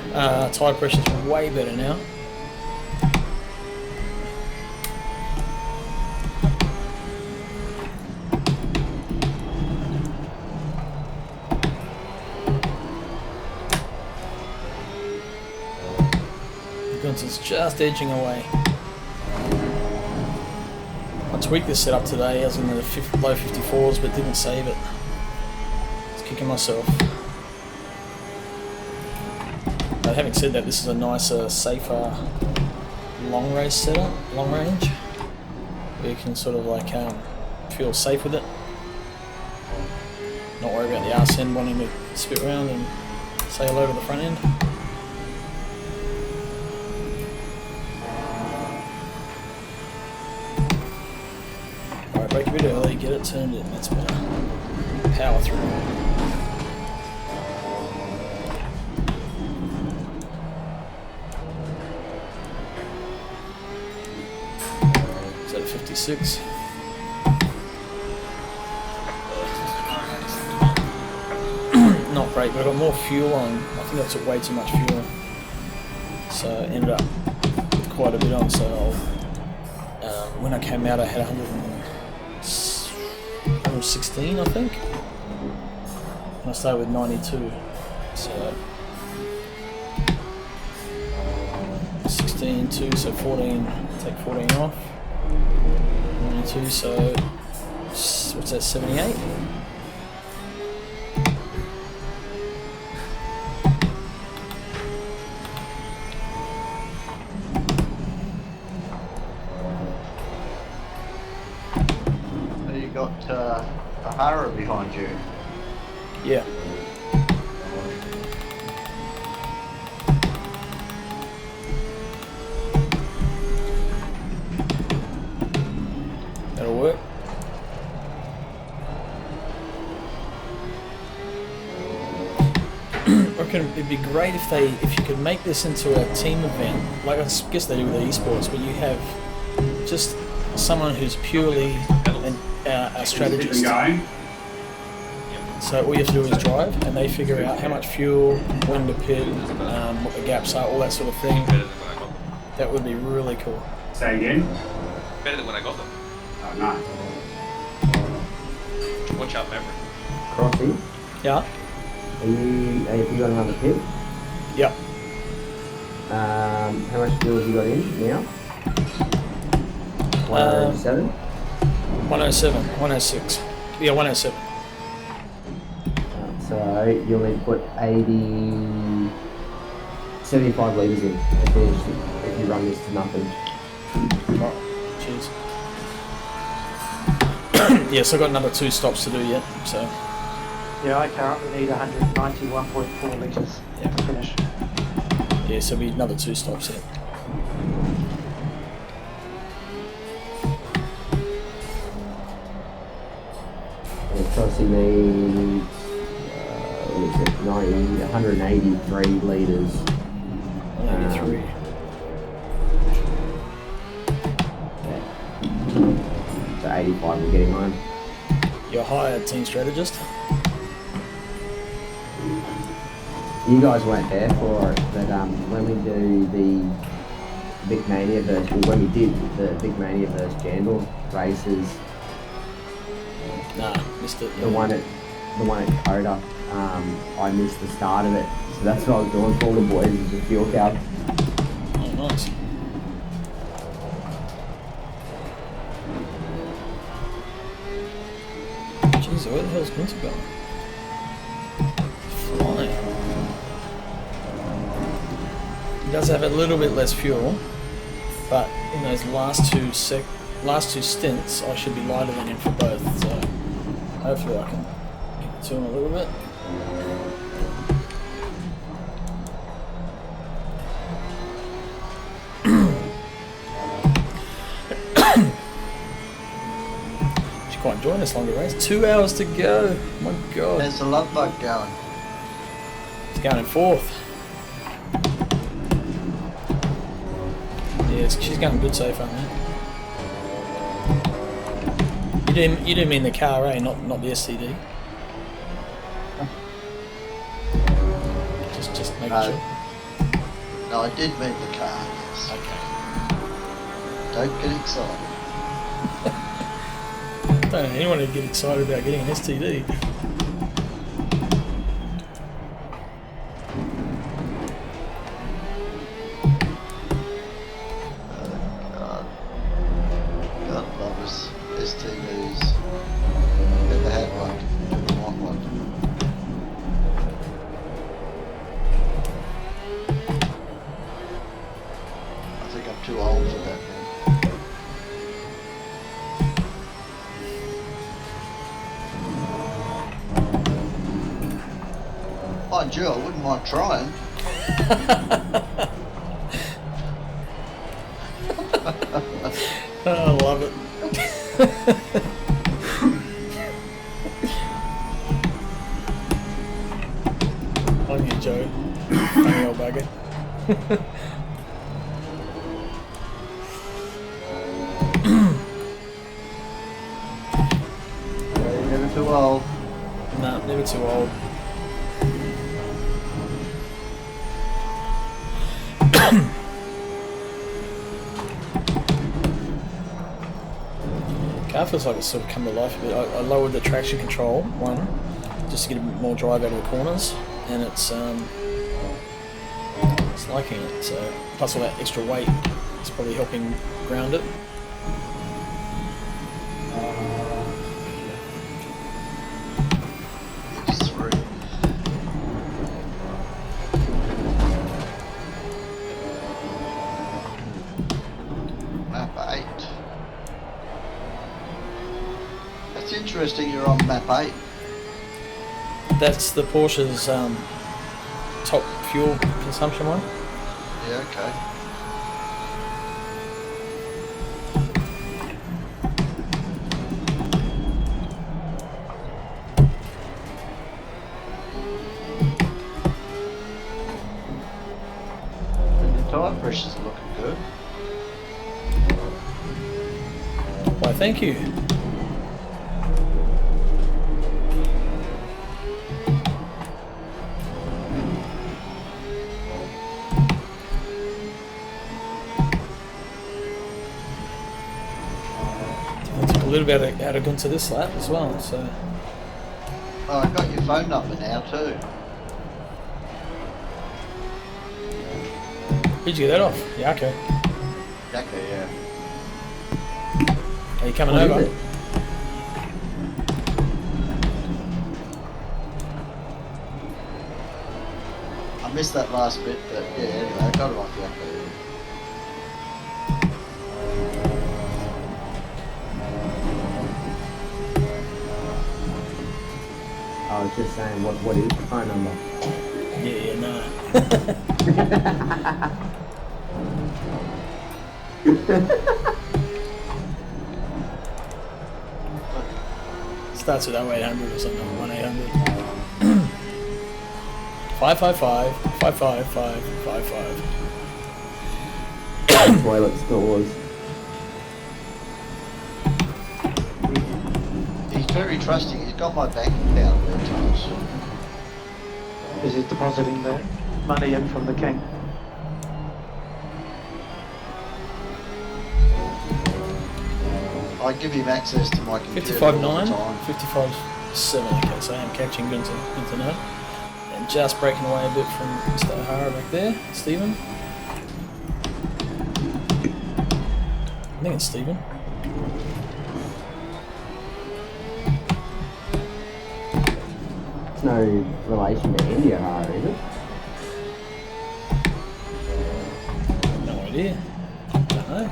S3: Tyre pressure's way better now. Gunson's just edging away. I tweaked this setup today as in the low 54s but didn't save it. It's kicking myself. But having said that, this is a nicer, safer long race setup, long range, where you can sort of like feel safe with it. Not worry about the arse end wanting to spit around and say hello to the front end. Break a bit early, get it turned in, that's better. Power through. Is that a 56? Not great, but I got more fuel on. I think I took way too much fuel. So I ended up with quite a bit on, so when I came out I had 116, I think. And I started with 92. So 16, 2, so 14, take 14 off. 92, so what's that, 78?
S8: Got a Hara behind you.
S3: Yeah. That'll work. I reckon it'd be great if you could make this into a team event, like I guess they do with the esports, but you have just someone who's purely a strategist. So all you have to do is drive, and they figure out how much fuel, when to pit, what the gaps are, all that sort of thing. That would be really cool.
S7: Say again?
S9: Better than when I got them.
S7: Oh, nice.
S9: Watch out, memory.
S5: Crossy,
S3: Yeah?
S5: have you got another pit?
S3: Yep.
S5: How much fuel have you got in now? 107?
S3: 107, 106. Yeah, 107.
S5: So you'll need to put 75 litres in if you run this to nothing.
S3: Right, cheers. Yeah, so I've got another 2 stops to do yet, so.
S6: Yeah, I currently need 191.4 litres to finish.
S3: Yeah, so it'll be another 2 stops here.
S5: Crossy needs, what is it, 183 litres.
S3: 93.
S5: So 85 will get him home.
S3: You're hired team strategist.
S5: You guys weren't there for it, but when we do the Big Mania versus, well, when we did the Big Mania versus Jandal races,
S3: Nah, missed it.
S5: the one at Coda, I missed the start of it, so that's what I was doing for all the boys, is the fuel cab.
S3: Oh, nice. Jeez, where the hell's Gunther going? Flying. He does have a little bit less fuel, but in those last two stints, I should be lighter than him for both. So hopefully I can get to him a little bit. Quite enjoying this longer race. 2 hours to go. Oh my god.
S8: There's a love bug going.
S3: It's going in 4th. Yeah, she's going good so far, man. You do mean the car, eh? Not the SCD. Just making sure.
S8: No, I did mean the car, yes.
S3: Okay.
S8: Don't get excited.
S3: I don't know anyone would get excited about getting an STD.
S8: God love us. STDs. Never had one. Never want one. I think I'm too old for that now. Mind you, I wouldn't mind trying.
S3: Oh, I love it. On you, Joe. Funny old bugger.
S8: Never too old.
S3: No, never too old. Car feels like it's sort of come to life a bit. I lowered the traction control one just to get a bit more drive out of the corners, and it's liking it. So plus all that extra weight, it's probably helping ground it.
S8: It's 3. Map 8. That's interesting you're on map 8.
S3: That's the Porsche's top fuel consumption one.
S8: Yeah, okay. And the tyre pressures are looking good.
S3: Why, thank you. A little bit out of Gunther this lap as well, so
S8: Oh, I got your phone number now too.
S3: where'd you get that off? Yako.
S8: Exactly, yeah.
S3: Are you coming
S5: What
S3: over?
S5: is it?
S8: I missed that last bit, but yeah, anyway, I got it off you.
S5: I was just saying, what is the phone number?
S3: Yeah, nah. Starts with 0800 or something, 1-800. 555 555 55.
S5: Toilet stores.
S8: He's very trusting. He's got my bank account details.
S6: Is he depositing the money in from the king?
S8: I give him access to my computer
S3: 55.9,
S8: all the time.
S3: 55.7. Okay, so I am catching good to know. And just breaking away a bit from Mr. O'Hara back there. Stephen. I think it's Stephen.
S5: It's no relation to India, O'Hara, is it?
S3: No idea. Don't know.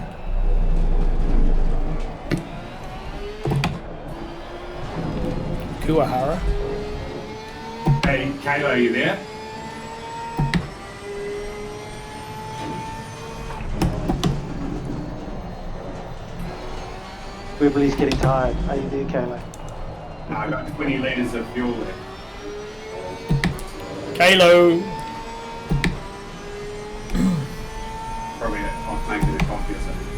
S3: Kuahara.
S7: Hey, Kayla, are you there?
S6: Wibbly's getting tired. Are you there, Kayla?
S7: No, I got 20 litres of fuel left.
S3: Kalo.
S7: Probably off making a coffee or something.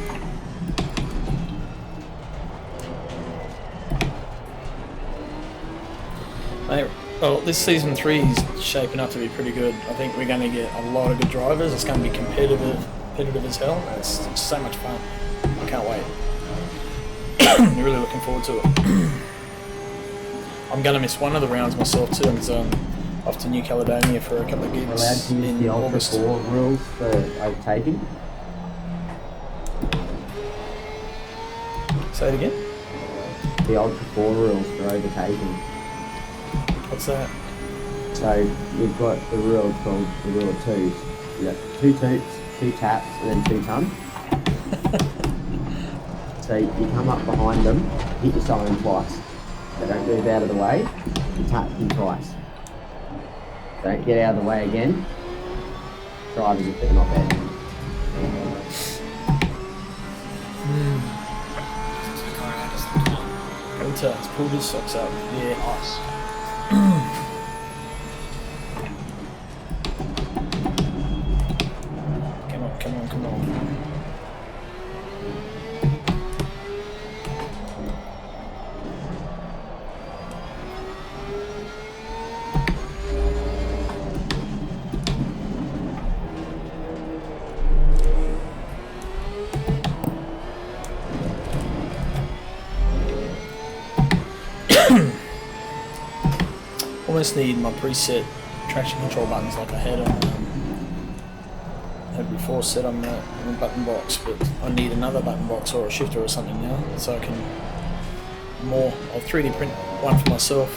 S3: Mate, well, this season 3 is shaping up to be pretty good. I think we're going to get a lot of good drivers. It's going to be competitive as hell. It's so much fun. I can't wait. I'm really looking forward to it. I'm going to miss one of the rounds myself too, because I'm off to New Caledonia for a couple of
S5: We're allowed
S3: gigs
S5: to use
S3: in
S5: the Ultra
S3: August.
S5: 4 rules for overtaking.
S3: Say it again.
S5: The Ultra 4 rules for overtaking.
S3: What's that?
S5: So we've got the rule called the rule of twos. You got 2 toots, 2 taps, and then 2 ton. So you come up behind them, hit your siren twice. They don't move out of the way, you tap them twice. Don't get out of the way again. Drivers if they're not bad.
S10: To the car ahead is the one.
S3: Kota, he's pulled his socks up. Yeah.
S8: Nice.
S3: Come on, come on, come on. Almost need my preset traction control buttons like I had before set on the button box, but I need another button box or a shifter or something now, so I can I'll 3D print one for myself.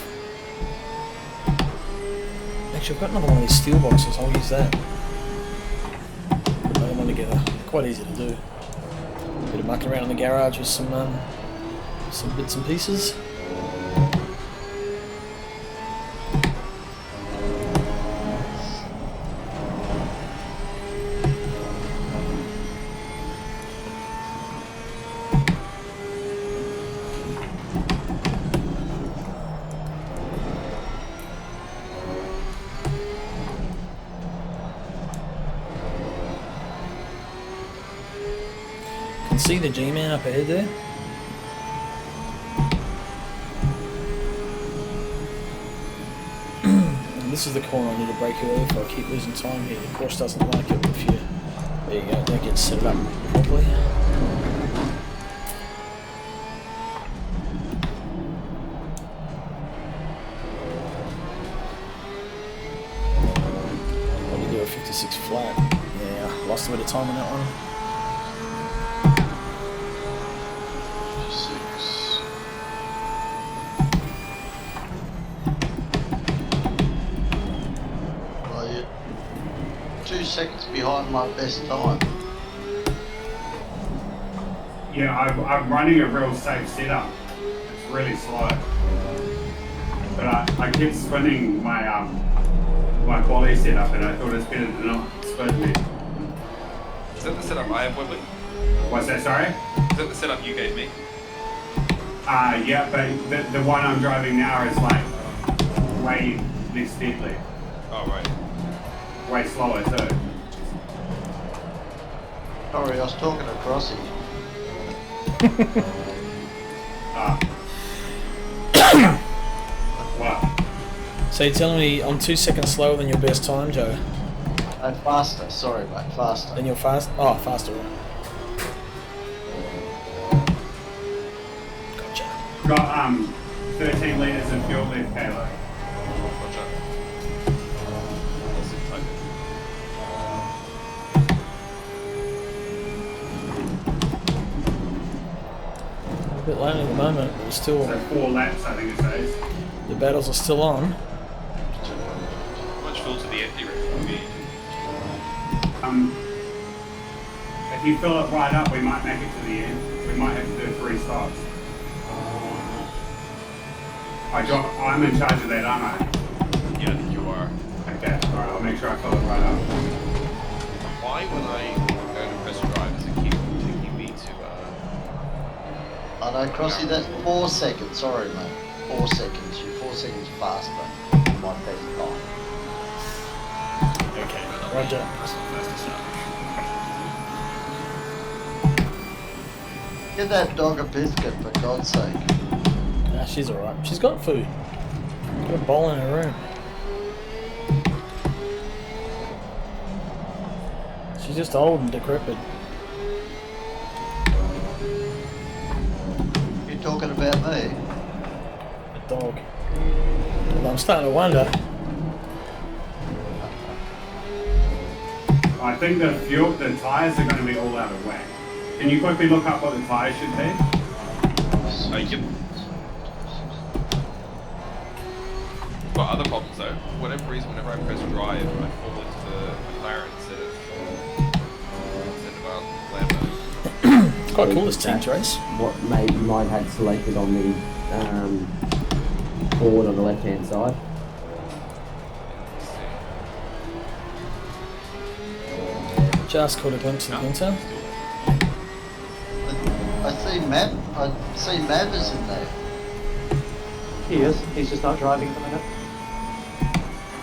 S3: Actually, I've got another one of these steel boxes. I'll use that. Put another one together. Quite easy to do. A bit of mucking around in the garage with some bits and pieces. See the G-Man up ahead there? And this is the corner I need to brake early if I keep losing time here. The course doesn't like it if you... There you go, that gets set up properly. Probably do a 56 flat. Yeah, lost a bit of time on that one.
S8: 6. Well, you're 2 seconds behind my best time.
S7: Yeah, I'm running a real safe setup. It's really slow. But I keep spinning my my quality setup, and I thought it's better than not supposed to be.
S9: Is that the setup I have, Webley?
S7: What's that? Sorry.
S9: Is that the setup you gave me?
S7: Yeah, but the one I'm driving now is like way less deadly,
S9: Oh, right.
S7: way slower too.
S8: Sorry, I was talking to Crossy.
S7: What?
S3: So you're telling me I'm 2 seconds slower than your best time, Joe?
S8: Faster, sorry mate, faster.
S3: Then you're fast? Oh, faster. Gotcha.
S7: Got 13 litres of fuel left, Kayla.
S9: Roger. That's it, type it.
S3: A bit lonely at the moment, but it's still,
S7: So 4 laps, I think it says.
S3: the battles are still on.
S9: How much full to the empty rig would be?
S7: If you fill it right up, we might make it to the end. We might have to do 3 stops. I'm in charge of that, aren't I?
S9: Yeah, I think you are.
S7: Okay, alright, I'll make sure I fill it right up.
S9: Why, when I go to press drive, does it keep taking me to,
S8: I know, Crossy, that's 4 seconds, sorry mate. 4 seconds, you're 4 seconds faster than my best time.
S3: Okay, Roger.
S9: That's not fast enough.
S8: Give that dog a biscuit, for God's sake.
S3: Nah, she's alright. She's got food. Got a bowl in her room. She's just old and decrepit.
S8: You talking about me?
S3: The dog. Well, I'm starting to wonder.
S7: I think the tyres are going to be all out of whack. Can you quickly look up what the tyres should be?
S9: Yep. Got other problems though. For whatever reason, whenever I press drive, I fall into the McLaren instead of Lambo.
S3: It's quite cool this team's race.
S5: What maybe you might have had selected on the board on the left hand side.
S3: Just caught a glimpse of the winter.
S8: I see Mav is in there.
S6: He is. He's just not driving at the minute.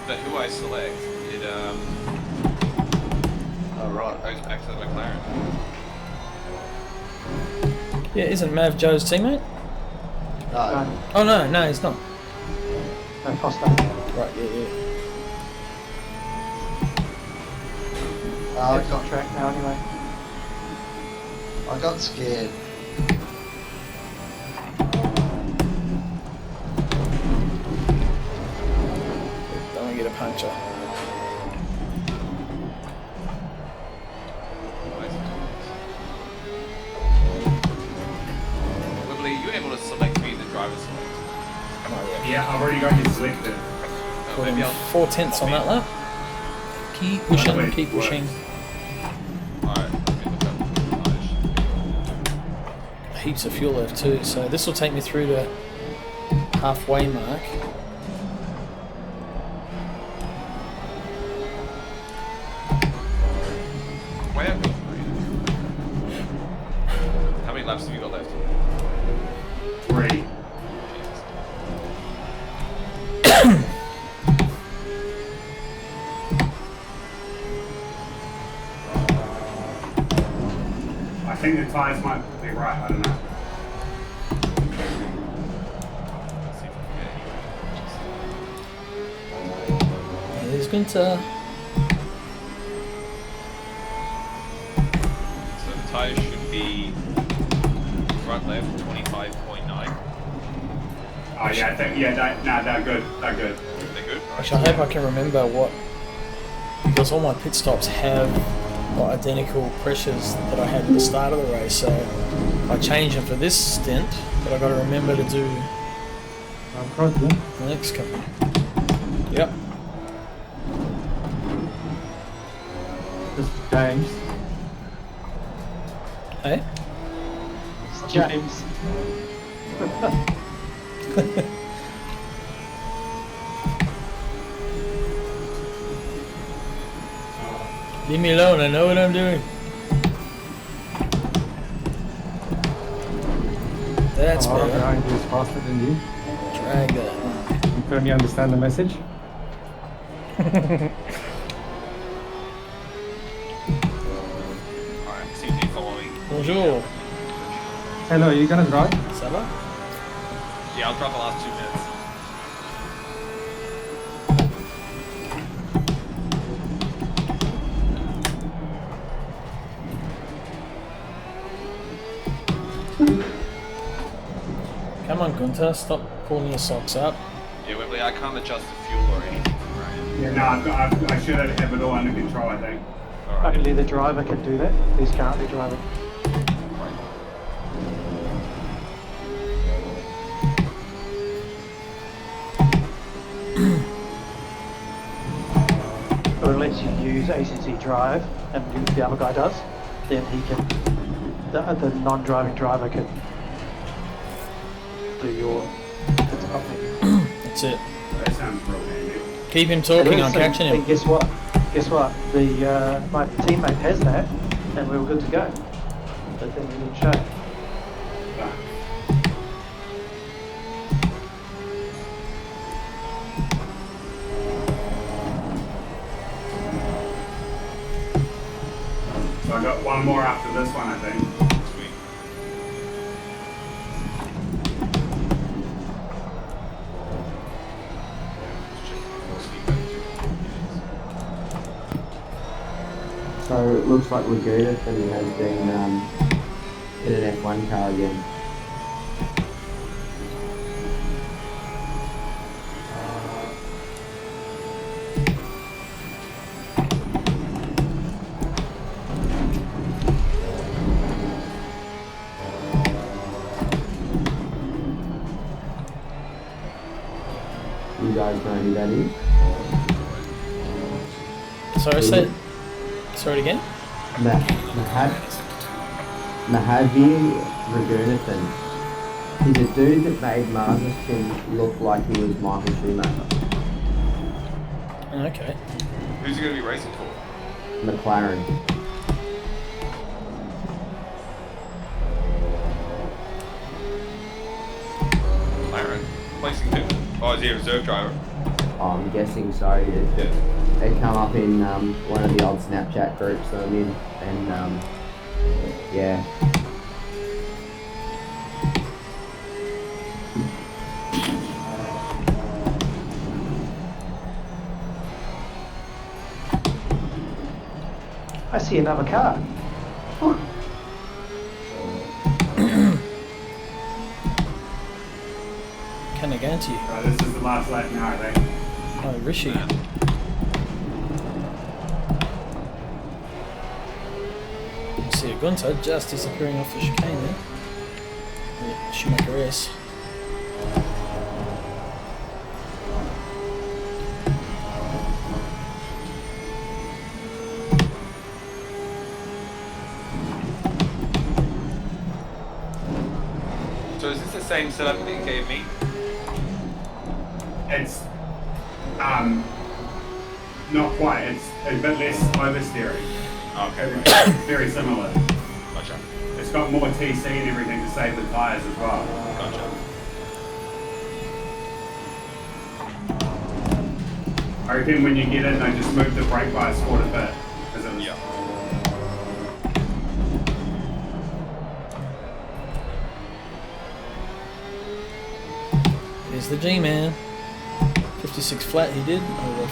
S9: But who I select, it
S8: Oh right.
S9: goes back to the McLaren.
S3: Yeah, isn't Mav Joe's teammate?
S8: No.
S3: Oh no, he's not.
S6: No, Costa.
S3: Right, yeah.
S8: I
S6: It's on track now anyway.
S8: got scared.
S3: Don't want to get a puncture.
S9: Wibbly, are you able to select me the driver's select?
S7: Yeah, I've already got you selected.
S3: Put
S9: Maybe
S3: in
S9: I'll
S3: 4/10 on that lap. Keep pushing,
S7: Wait,
S3: keep pushing.
S9: Alright, let me look up mileage.
S3: Heaps of fuel left too, so this will take me through the halfway mark.
S9: Way out. How many laps have you got left?
S7: 3. I think the tyres might be right, I don't know.
S9: Let's see if I can get any.
S3: Here's Günther.
S9: So the tyres should be front left 25.9.
S7: Oh yeah, I think, they're good. They're good.
S9: They're good?
S3: Actually, I hope I can remember what, because all my pit stops have identical pressures that I had at the start of the race, so I changed them for this stint, but I've got to remember to do the next couple. Yep.
S6: This is James.
S3: Hey?
S6: James.
S1: Leave me alone, I know what I'm doing. That's
S11: Our
S1: better.
S11: behind you is faster than you.
S1: Drag that.
S11: You currently understand the message?
S9: Alright, seems to be following.
S1: Bonjour.
S11: Hello, you gonna drive?
S1: Ça va?
S9: Yeah, I'll drive the last 2 minutes.
S1: Come on, Gunter, stop pulling your socks up.
S9: Yeah, Wembley, I can't adjust the fuel or anything from Ryan.
S7: No, I should have it all under control, I think.
S9: Alright.
S6: Only the driver can do that. He's currently driving. Or unless you use ACC drive and the other guy does, then he can, the non-driving driver can do your.
S1: That's it.
S7: That sounds real handy.
S1: Keep him talking, I'm
S6: So-
S1: catching him.
S6: and guess what? Guess what? My teammate has that, and we were good to go. But then he didn't show.
S7: So I got one more after this one, I think.
S9: Sweet. Just checking the fuel speed back to
S5: So it looks like Laguna has been in an F1 car again. You guys know who that is?
S1: Sorry, say it again?
S5: Mahavir Raghunathan. He's a dude that made Marsden look like he was Michael Schumacher.
S1: Okay.
S9: Who's he going to be racing for?
S5: McLaren.
S9: McLaren. Placing who? Oh, is he a reserve driver?
S5: Oh, I'm guessing so. Yeah. They come up in one of the old Snapchat groups that I'm in, and yeah.
S6: I see another car.
S1: Can I guarantee you?
S7: Right, this is the last lap now, I think.
S1: Oh, Rishi. See a Gunter just disappearing off the chicane there. Yeah, Schumacher S.
S9: So is this the same setup that you gave me?
S7: It's not quite. It's a bit less oversteering.
S9: Okay, right.
S7: It's very similar.
S9: Gotcha.
S7: It's got more TC and everything to save the tires as well.
S9: Gotcha.
S7: I reckon when you get in, they just move the brake bias forward a bit. Because it was
S9: Yeah.
S1: Here's the G-Man. 56 flat he did. Oh,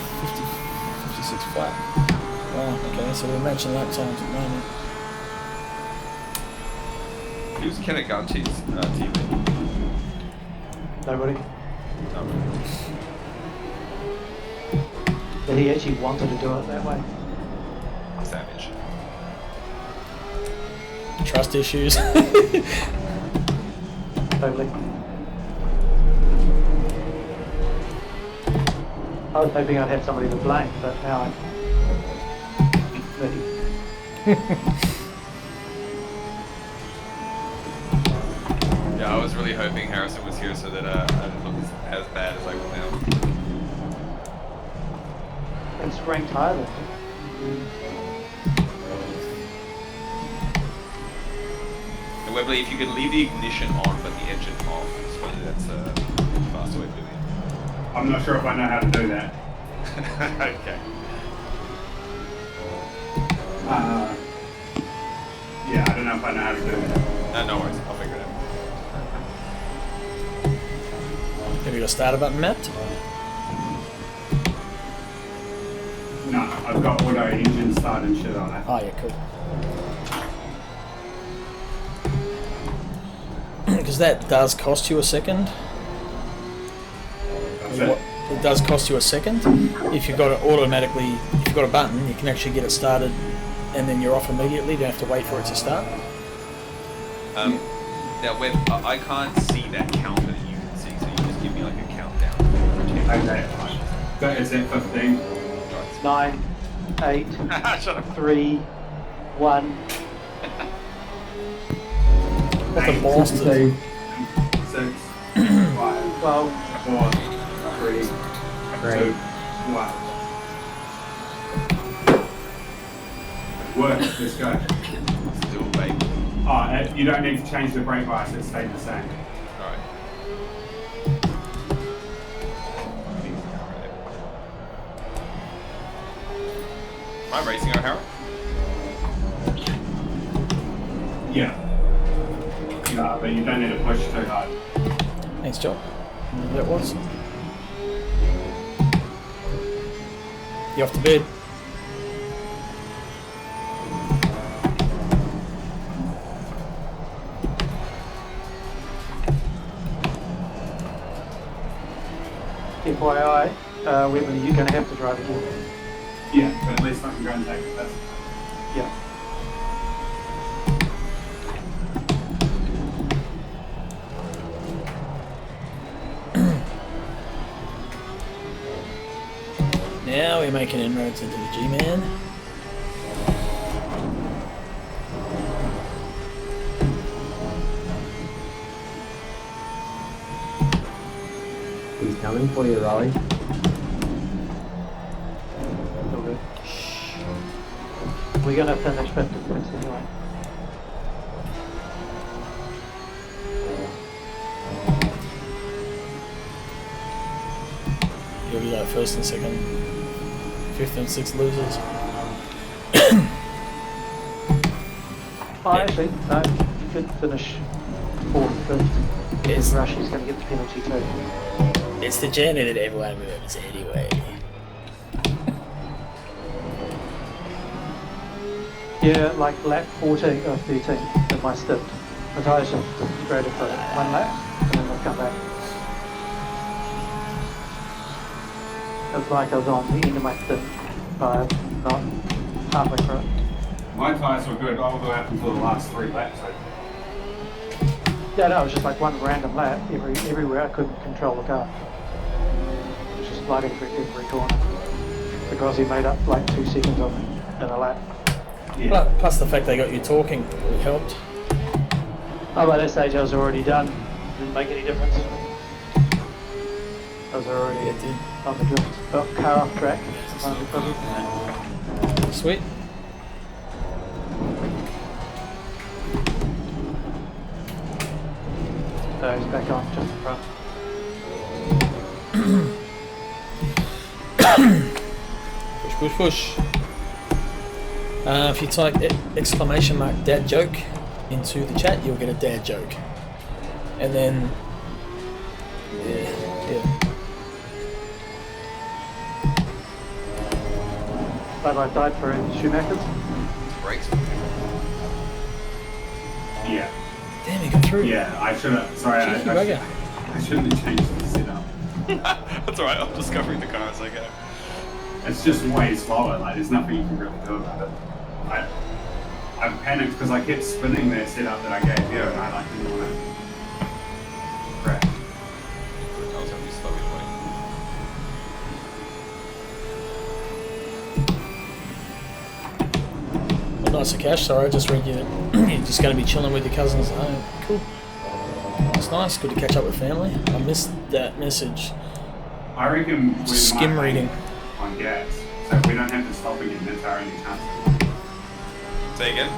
S1: 56 flat. Wow, okay, so we're matching lap times at the moment.
S9: Who's Kenneganti's teammate?
S6: Nobody.
S9: No.
S6: But he actually wanted to do it that way.
S9: Savage.
S1: Trust issues.
S6: Totally. I was hoping I'd have somebody to blame, but now I'm.
S9: Yeah, I was really hoping Harrison was here so that I didn't look as bad as I will now.
S6: It's ranked higher than
S9: So Webley, if you could leave the ignition on but the engine off, supposedly that's a faster way of doing it.
S7: I'm not sure if I know how to do that.
S9: Okay.
S7: Yeah, I don't know if I know how to do that.
S9: No worries, I'll figure it out.
S3: Have you got a starter button mapped?
S7: No, I've got auto engine start and shit on it.
S3: Oh yeah, cool. Because that does cost you a second.
S7: That's it.
S3: It does cost you a second. If you've got it automatically, if you've got a button, you can actually get it started and then you're off immediately. You don't have to wait for it to start.
S9: Now, Web, I can't see that counter that you can see, so you just give me like a countdown.
S7: Okay, so it's at 15.
S6: 9, 8,
S9: Shut up.
S6: 3, 1.
S3: What the balls do?
S7: 6, 5,
S6: 12.
S7: 4, 3, 2, 1. Work, let's go.
S9: Still baby.
S7: Oh, you don't need to change the brake bias, it stayed the same.
S9: Alright. Am I racing O'Hara?
S7: Yeah. No, but you don't need to push too hard.
S3: Thanks, John. That was. You off to bed?
S6: FYI, Webley, you're going to have to drive again.
S7: Yeah, but at least I can go and take it. That's
S6: Yeah.
S3: Now we're making inroads into the G-Man.
S5: He's coming for you, Rolly.
S6: All good. We're going to finish 51st anyway.
S3: You'll be like first and second, fifth and sixth losers.
S6: Oh, actually, no, you could finish 4th, 5th.
S3: Yes.
S6: Rush is going to get the penalty too.
S3: It's the journey that everyone remembers anyway.
S6: Yeah, like lap 14 or 13 in my stint. The tyres shift straight for 1 lap and then they'll come back. It's like I was on the end of my stint by not halfway through it.
S7: my tyres were good all the way up until the last 3 laps.
S6: Yeah, no, it was just like one random lap everywhere I couldn't control the car. It was just sliding through every corner. Because he made up like 2 seconds on me in a lap.
S7: Yeah.
S3: Plus the fact they got you talking helped.
S6: Oh, by that stage I was already done. Didn't make any difference. I was already on the drift. Oh, car off track.
S3: Sweet.
S6: So he's back on just in front.
S3: Push, push, push. If you type exclamation mark dad joke into the chat, you'll get a dad joke. And then, yeah.
S6: But I died for Schumacher's.
S9: Brakes.
S7: Yeah.
S3: Damn, he got through.
S7: Yeah, I should have. Sorry,
S3: Cheeky bugger.
S7: I shouldn't have changed the setup.
S9: That's alright, I'm discovering the car as I go.
S7: It's just way slower. Like, there's nothing you can really do about it. I panicked because I kept spinning their setup that I gave you, and I like didn't want to crash.
S9: I was going to be slow anyway.
S3: Well, nice of Cash, sorry, I just read you that you're just going to be chilling with your cousins at home. Cool. That's nice, good to catch up with family. I missed that message.
S7: I reckon we
S3: Skim
S7: might
S3: reading.
S7: on gas, so we don't have to stop again. That's our only chance.
S9: Say again?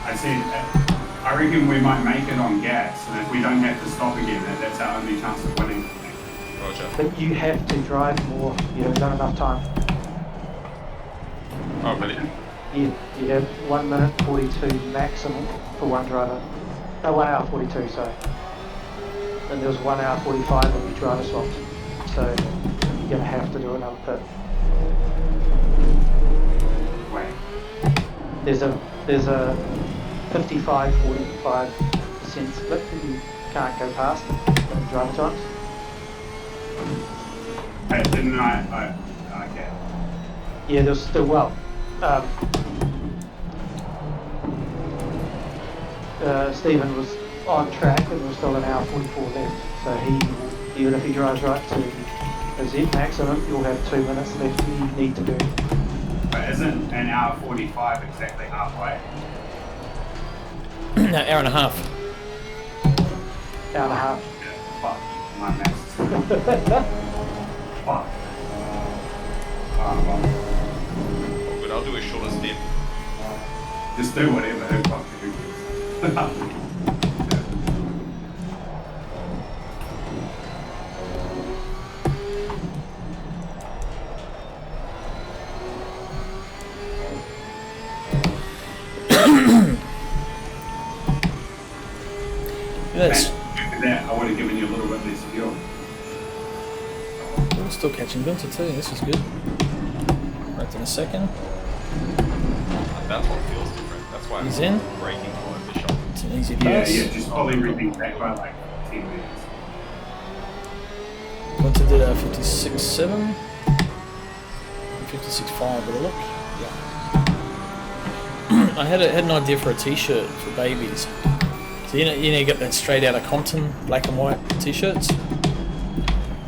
S7: I I reckon we might make it on gas, and if we don't have to stop again, that's our only chance of winning.
S9: Roger.
S6: But you have to drive more. You haven't done enough time.
S9: Oh, really?
S6: You have 1 minute 42 maximum for one driver. No, 1 hour 42, sorry. And there was 1 hour 45 when you driver swapped. So you're going to have to do another pit.
S7: Wait.
S6: There's a 55-45% split that you can't go past in driver times.
S7: Hey, didn't I? Okay.
S6: Yeah, there's still, well, Stephen was on track and there was still 1 hour 44 left. So even if he drives right to a Z maximum, you'll have 2 minutes left you need to do.
S7: But isn't 1 hour 45 exactly halfway?
S3: No, hour and a half.
S6: Hour and a half.
S7: Yeah, fuck. My maths. Fuck. Well.
S9: But I'll do a shorter step.
S7: Just do whatever. Who cares?
S3: Yes.
S7: That I would have given you a little bit less fuel.
S3: We're still catching Gunter too. This is good. Right in a second.
S9: That's what feels different. That's why
S3: He's
S9: I'm
S3: in.
S9: braking all over the shop.
S3: It's an easy
S7: Yeah,
S3: pass.
S7: just pull everything back by like 10 minutes.
S3: Gunter did a 56.7. 56.5 with a look. Yeah. I had an idea for a t-shirt for babies. So you get that straight out of Compton black and white t-shirts. I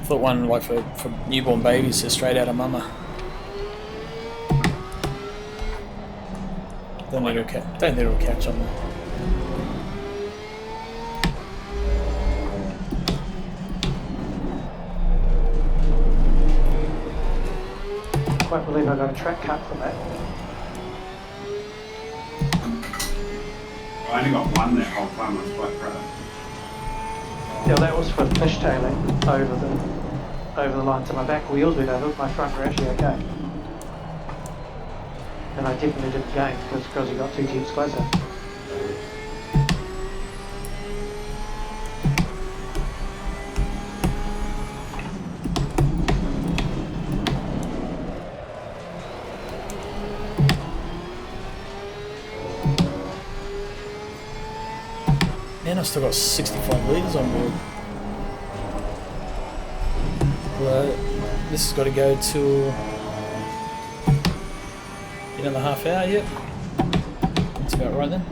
S3: thought one like for newborn babies says straight out of mama. Don't think it'll catch on there.
S6: I can't believe I got a track cut from that.
S7: I only got one that whole time. I was quite proud.
S6: Yeah, that was for fishtailing over the line. So my back wheels went over, my front were actually okay. And I definitely didn't gain because he got 2 tenths closer.
S3: Man, I've still got 65 litres on board. Well, this has got to go till another half hour yet. That's about right then.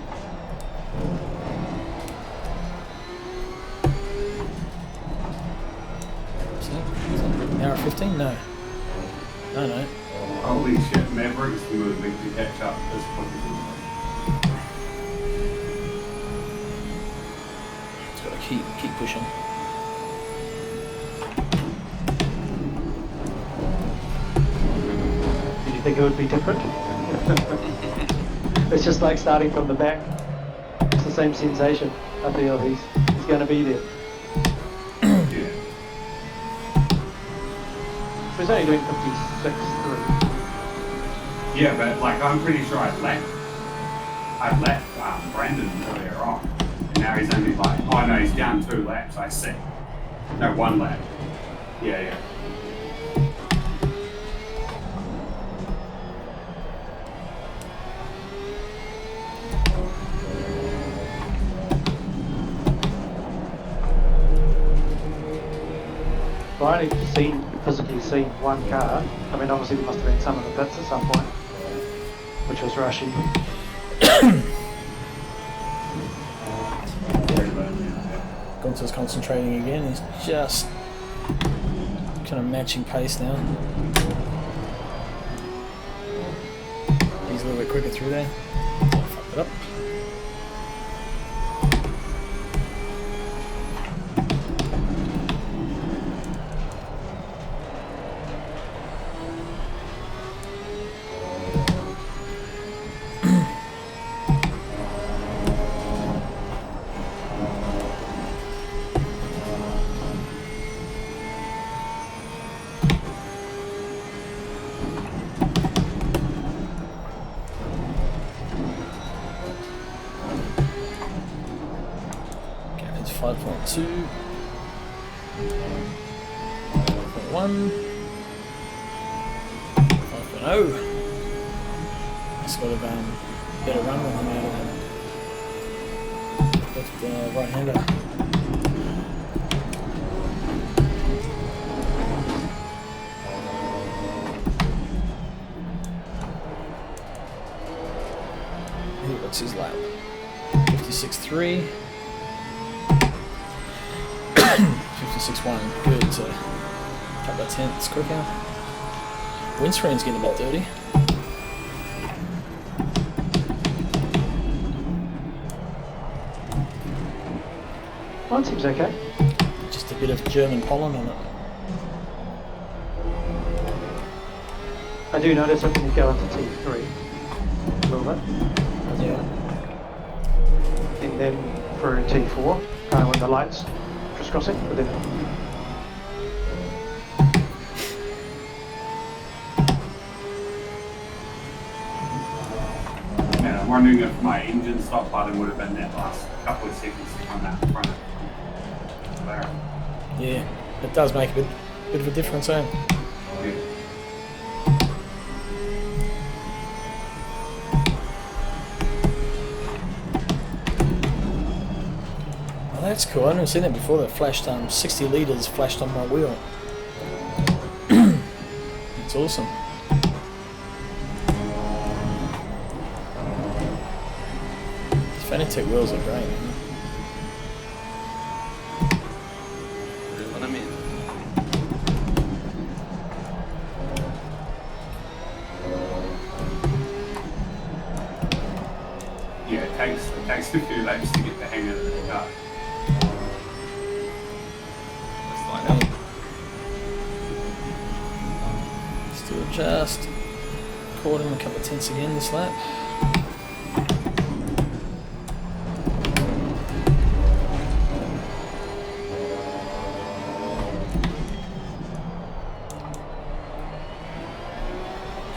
S3: Is that an hour 15? No. No.
S7: Holy shit, Mavericks moving to catch up at this point.
S3: Just got to keep pushing.
S6: Did you think it would be different? It's just like starting from the back. It's the same sensation. I feel he's going to be there.
S7: Yeah.
S6: He's only doing 56.3.
S7: Yeah, but like I'm pretty sure I left Brandon earlier on, and now he's only like, oh no, he's down 2 laps. I see. No, 1 lap. Yeah.
S6: Well, I only physically seen 1 car. I mean, obviously there must have been some of the pits at some point, which was Rushy.
S3: Gunter's concentrating again. He's just kind of matching pace now. He's a little bit quicker through there. Fucked it up. 5.2. 5.1. 5.0. It's got a better run than him out of that left right-hander. What's his lap? 56.3. 56.1. Good. So, couple of tenths quicker. Windscreen's getting a bit dirty.
S6: Mine seems okay.
S3: Just a bit of German pollen on it.
S6: I do notice I think go into T3 a little bit.
S3: Yeah.
S6: And then for T4, kind of when the lights just crossing, but then
S7: Yeah, I'm wondering if my engine stop button would have been that last couple of seconds on that front of there.
S3: Yeah, it does make a bit of a difference, eh?
S7: Yeah.
S3: Oh, that's cool. I've never seen that before. That flashed 60 litres flashed on my wheel. It's awesome. These Fanatec wheels are great, man.
S9: What I mean.
S7: Yeah, it takes a few laps to get the hang of the car.
S9: Let's line up.
S3: Still just caught him a couple of tenths again this lap.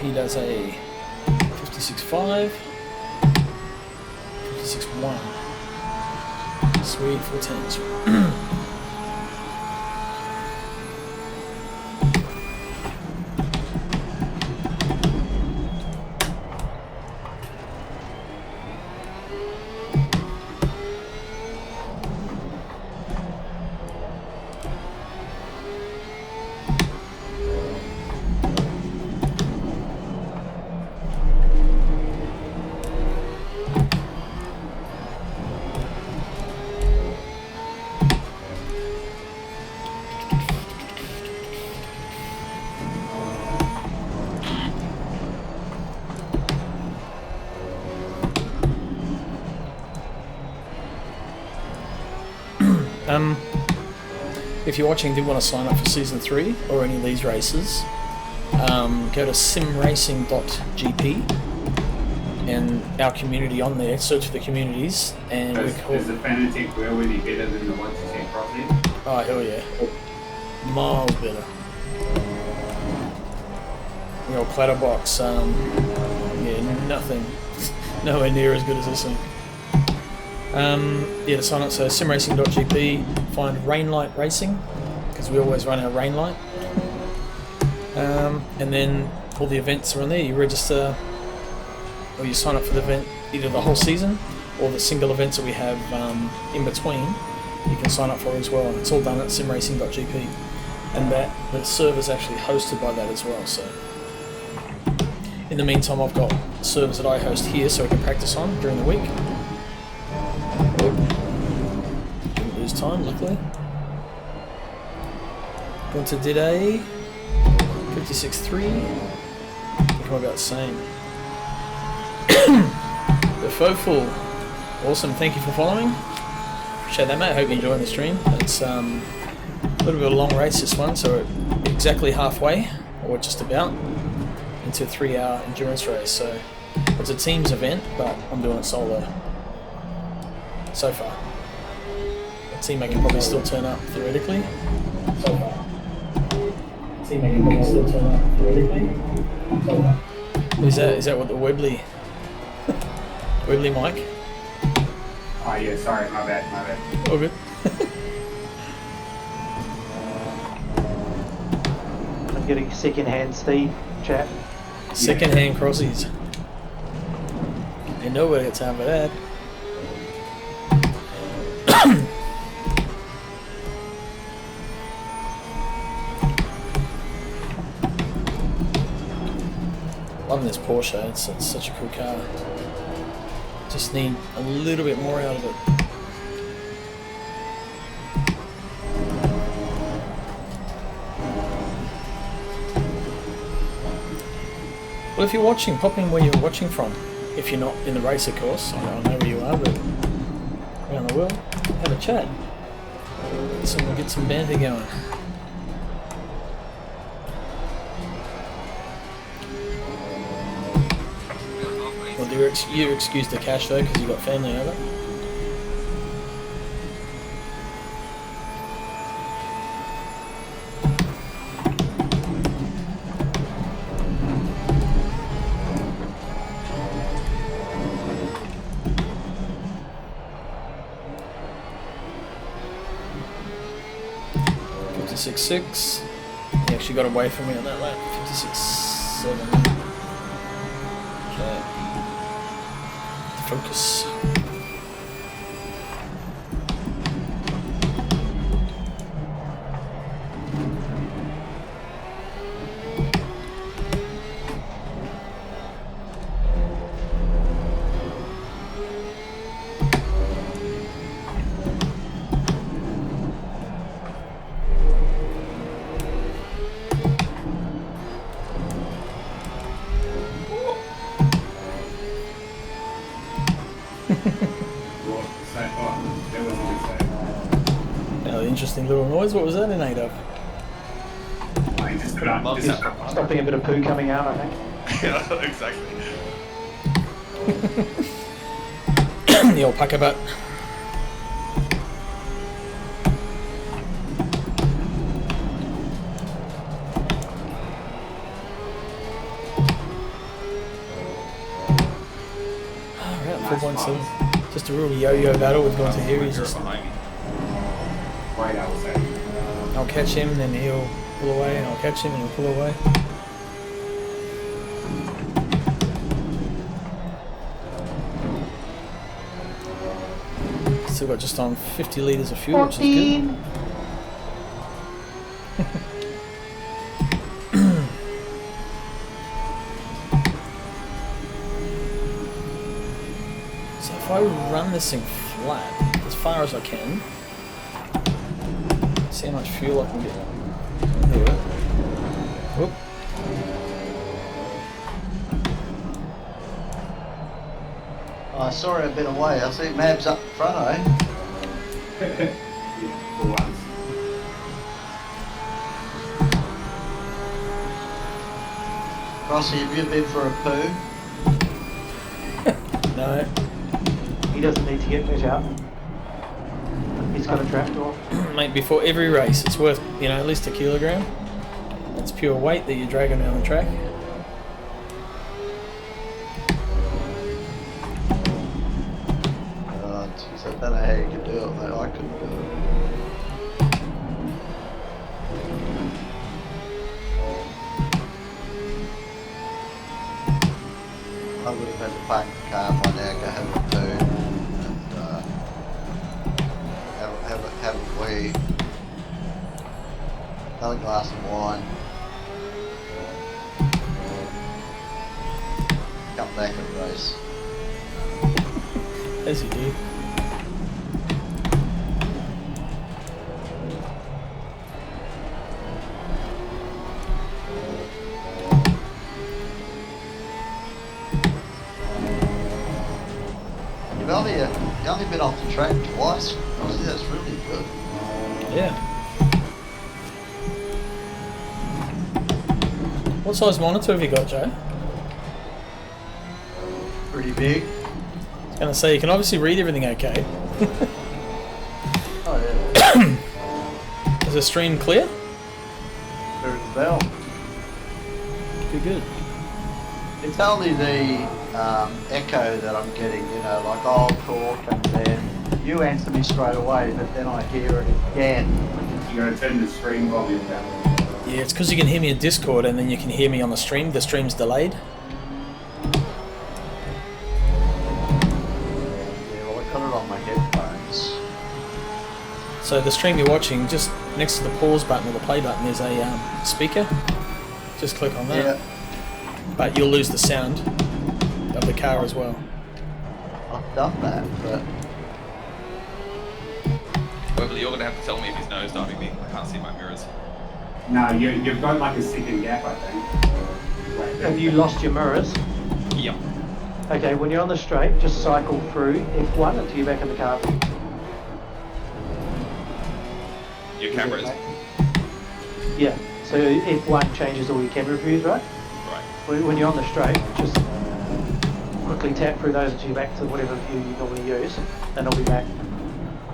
S3: He does a 56.5, 56.1. Sweet, 4 tenths. If you're watching and do want to sign up for Season 3 or any of these races, go to simracing.gp and our community on there, search for the communities, and we call...
S7: Is the Fanatec really better than the ones you see Crossynz?
S3: Oh, hell yeah. Miles better. The old clatterbox, yeah, nothing. Nowhere near as good as this thing. Yeah, to sign up, so simracing.gp, find Rainlight Racing, because we always run our Rainlight. And then all the events are on there. You register, or you sign up for the event, either the whole season, or the single events that we have in between, you can sign up for as well. It's all done at simracing.gp. And the server's actually hosted by that as well, so... In the meantime, I've got servers that I host here so I can practice on during the week. Didn't lose time, luckily. Going to did a 56.3. I think I'm about the same. The Foful. Awesome, thank you for following. Appreciate that, mate. I hope you're enjoying the stream. It's a little bit of a long race, this one, so we're exactly halfway, or just about, into a 3-hour endurance race. So it's a team's event, but I'm doing it solo so far. A teammate can probably still turn up theoretically. So far. A teammate can probably still turn up theoretically. So far. Is that what the Webley mic?
S7: Oh yeah, sorry, my bad.
S3: All good.
S6: getting second-hand Steve chat.
S3: Second-hand Crossynz. Ain't nobody got time for that. Loving this Porsche, it's such a cool car. Just need a little bit more out of it. Well, if you're watching, pop in where you're watching from. If you're not in the race, of course. I don't know where you are, but around the world, have a chat. Get some banter going. Well, you're excused the cash though, because you got family over. .56.6. He actually got away from me on that lap. 56.7. Okay. Focus. Interesting little noise. What was that in aid of?
S7: I just put on.
S6: Stopping a bit of poo coming out, I think.
S9: Yeah, exactly.
S3: The old pucker butt. Alright, 4.7. Just a real yo-yo battle with going to here. He's just
S9: behind me.
S7: Right, I will say.
S3: I'll catch him, and then he'll pull away, and I'll catch him, and he'll pull away. Still got just on 50 litres of fuel, which is good. So if I run this thing flat, as far as I can, see how much fuel I can get. There we go. Whoop.
S8: Oh, sorry I've been away. I see Mab's up front, eh?
S7: Yeah, for once.
S8: Crossy, have you been for a poo?
S3: No.
S6: He doesn't need to get let out. He's got a trapdoor.
S3: Mate, before every race, it's worth, at least a kilogram. That's pure weight that you're dragging down the track.
S8: Oh, jeez, I don't know how you can do it, mate. I couldn't do it. I would have had to park the car by now, go have a poo, and have a wee, another glass of wine, come back and race.
S3: As you do.
S8: You've only been off the track twice. Honestly, that's really good.
S3: Yeah. What size monitor have you got, Joe?
S8: Pretty big.
S3: I was going to say, you can obviously read everything okay.
S8: Oh yeah.
S3: Is the stream clear?
S8: Clear as a bell.
S3: Good.
S8: It's only the echo that I'm getting, like I'll talk and then you answer me straight away, but then I hear it again.
S7: You gotta turn the screen volume down.
S3: Yeah, it's because you can hear me in Discord and then you can hear me on the stream. The stream's delayed.
S8: Yeah, well, I got it on my headphones.
S3: So the stream you're watching, just next to the pause button or the play button, there's a speaker. Just click on that.
S8: Yeah.
S3: But you'll lose the sound of the car as well.
S8: I've done that, but
S9: Hopefully you're going to have to tell me if he's nose diving me. I can't see my mirrors.
S7: No, you've got like a second gap, I think. Wait,
S6: Have you lost your mirrors?
S9: Yep.
S6: Okay, when you're on the straight, just cycle through F1 until you're back in the car.
S9: Your cameras.
S6: Yeah, so F1 changes all your camera views, right?
S9: Right.
S6: When you're on the straight, just quickly tap through those until you're back to whatever view you normally use, and it'll be back.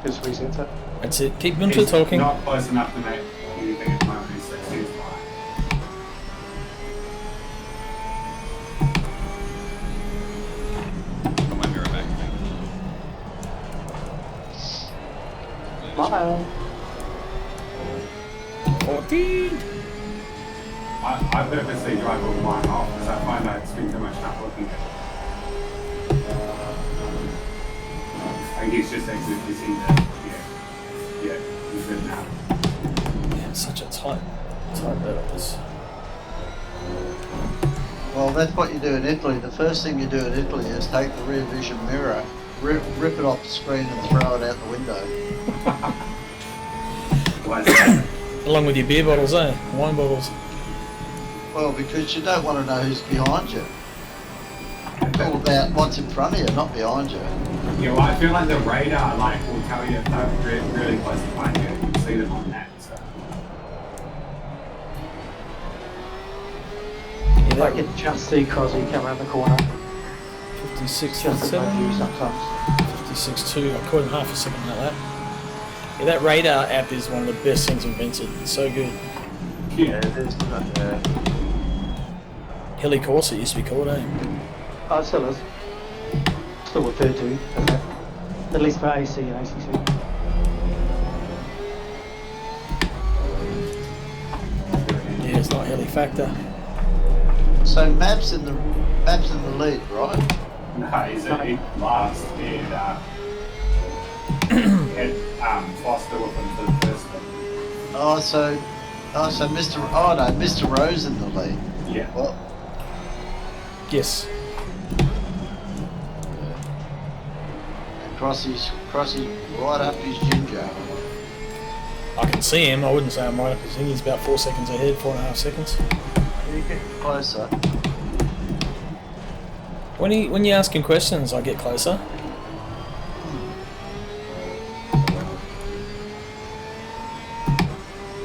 S6: Just resets it.
S3: That's it. Keep Winter
S7: It's
S3: talking.
S7: not close enough to make anything at the moment. It's like seems fine.
S9: Got my mirror back.
S6: Smile.
S3: 14.
S7: I purposely drive all mine off because I find I spend too much time looking at it. I think it's just accidentally seen that. Yeah, he's good now.
S3: Yeah, it's such a tight bit of this.
S8: well, that's what you do in Italy. The first thing you do in Italy is take the rear vision mirror, rip it off the screen and throw it out the window.
S7: Why is that?
S3: Along with your beer bottles, eh? Wine bottles.
S8: Well, because you don't want to know who's behind you. It's all about what's in front of you, not behind you.
S7: Yeah, well, I feel like the radar will tell you if they're really close behind you. You can see them on that. So.
S3: Yeah,
S6: I can just see Crosby come around the corner.
S3: 56,
S6: Just above you
S3: 57,
S6: sometimes.
S3: 56.2. I caught him half a second like that. Yeah, that radar app is one of the best things invented. It's so good.
S8: Yeah, there's not
S3: Heli Corsa used to be called, eh?
S6: Oh, it still is. Still referred to as that. At least for AC and ACC.
S3: Yeah, it's not Heli Factor.
S8: So Map's in the lead, right?
S7: No, he's last. Had Foster with him for the first one.
S8: So Mr. Rose in the lead.
S7: Yeah.
S8: Well,
S3: Yes.
S8: and Crossy's right up his ginger.
S3: I can see him. I wouldn't say I'm right up his thing. He's about 4 seconds ahead, 4.5 seconds.
S8: You get closer.
S3: When you ask him questions, I get closer.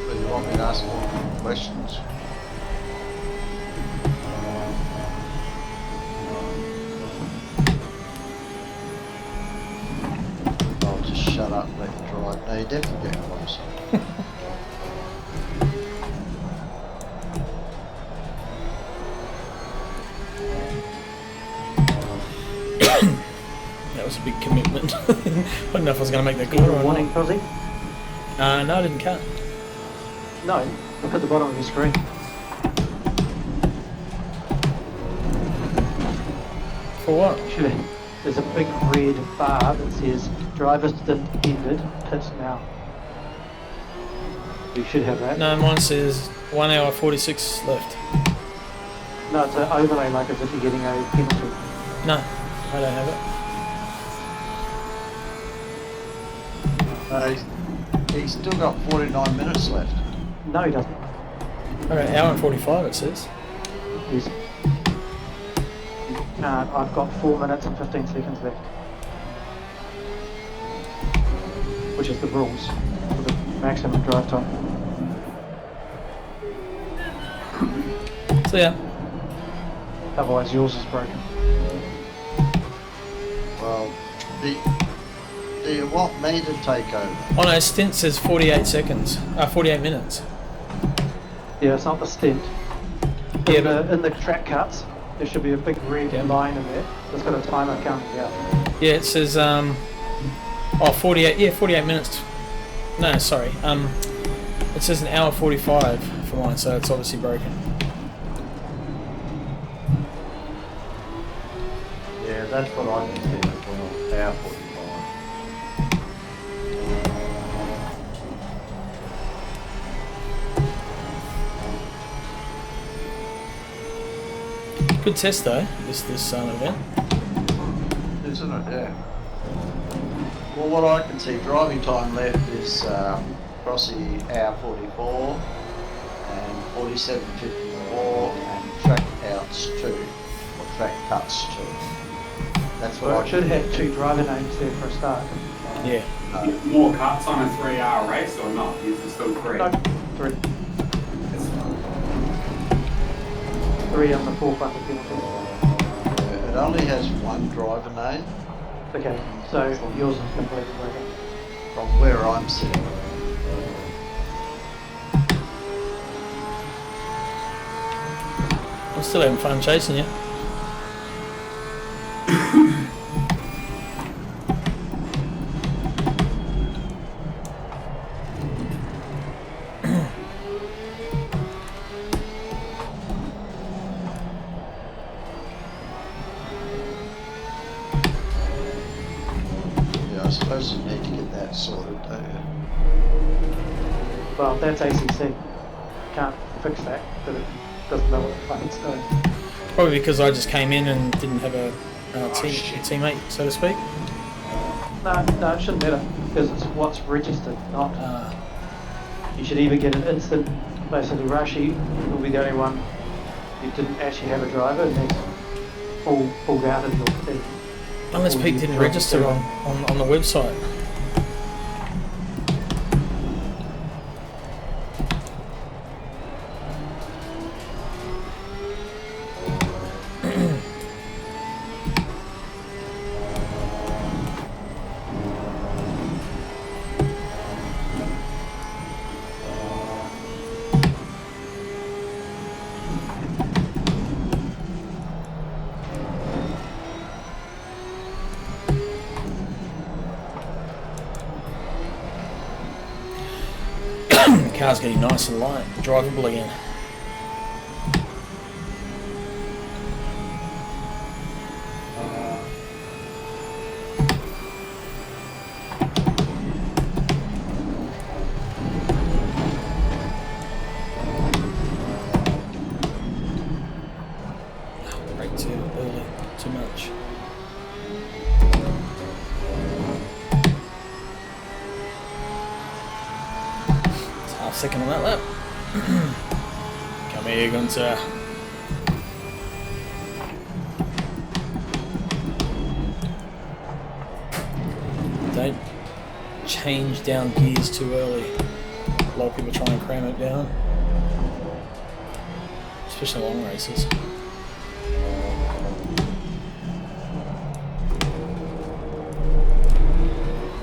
S8: But you want me to ask more questions? I'll just shut up and let you drive. No, you definitely get closer.
S3: That was a big commitment. I didn't know if I was going to make that
S6: Give you
S3: corner
S6: a
S3: or
S6: warning,
S3: not.
S6: Crosby?
S3: No, I didn't cut.
S6: No, look at the bottom of your screen.
S3: For what?
S6: There's a big red bar that says drivers didn't ended, pit now. You should have that.
S3: No, mine says 1 hour 46 left.
S6: No, it's an overlay like as if you're getting a penalty.
S3: No, I don't have it.
S8: He's still got 49 minutes left.
S6: No, he doesn't.
S3: Okay, hour and 45 it says.
S6: He's... You can't. I've got 4 minutes and 15 seconds left. Which is the rules for the maximum drive time.
S3: So yeah.
S6: Otherwise yours is broken.
S8: Well, do you want me to take over?
S3: Oh no, stint says 48 seconds. 48 minutes.
S6: Yeah, it's not the stint.
S3: Yeah,
S6: In the track cuts, there should be a big red line in there that's got a timer counting out.
S3: Yeah, it says 48. Yeah, 48 minutes. No, sorry. It says an hour 45 for mine, so it's obviously broken.
S6: Yeah, that's what I can see as well. Hour 45.
S3: Good test though, this event.
S8: Isn't it? Yeah. Well, what I can see, driving time left is Crossy hour 44 and 47.54 and track outs 2 or track cuts 2. That's what
S6: Well,
S8: I
S6: I should have 2 driver names there for a start.
S3: Yeah.
S7: More cuts on a 3-hour race or not? Is it still 3?
S6: No, 3.
S7: It's fine.
S6: 3 on the 4 button penalty.
S8: It only has 1 driver name
S6: Okay, so yours is completely broken.
S8: from where I'm sitting.
S3: I'm still having fun chasing you.
S8: Yeah, I suppose you need to get that sorted, don't you?
S6: Well, that's ACC. Can't fix that, but it doesn't know what the fuck it's doing.
S3: Probably because I just came in and didn't have a teammate, so to speak.
S6: No, it shouldn't matter, because it's what's registered, not... You should either get an instant, basically Rashi will be the only one who didn't actually have a driver, and that's pulled out of your team.
S3: Unless Pete didn't register on the website. Car's getting nice and light, drivable again. Brake too early, too much. Second on that lap. Come here, Gunter. Don't change down gears too early. A lot of people try and cram it down, especially long races.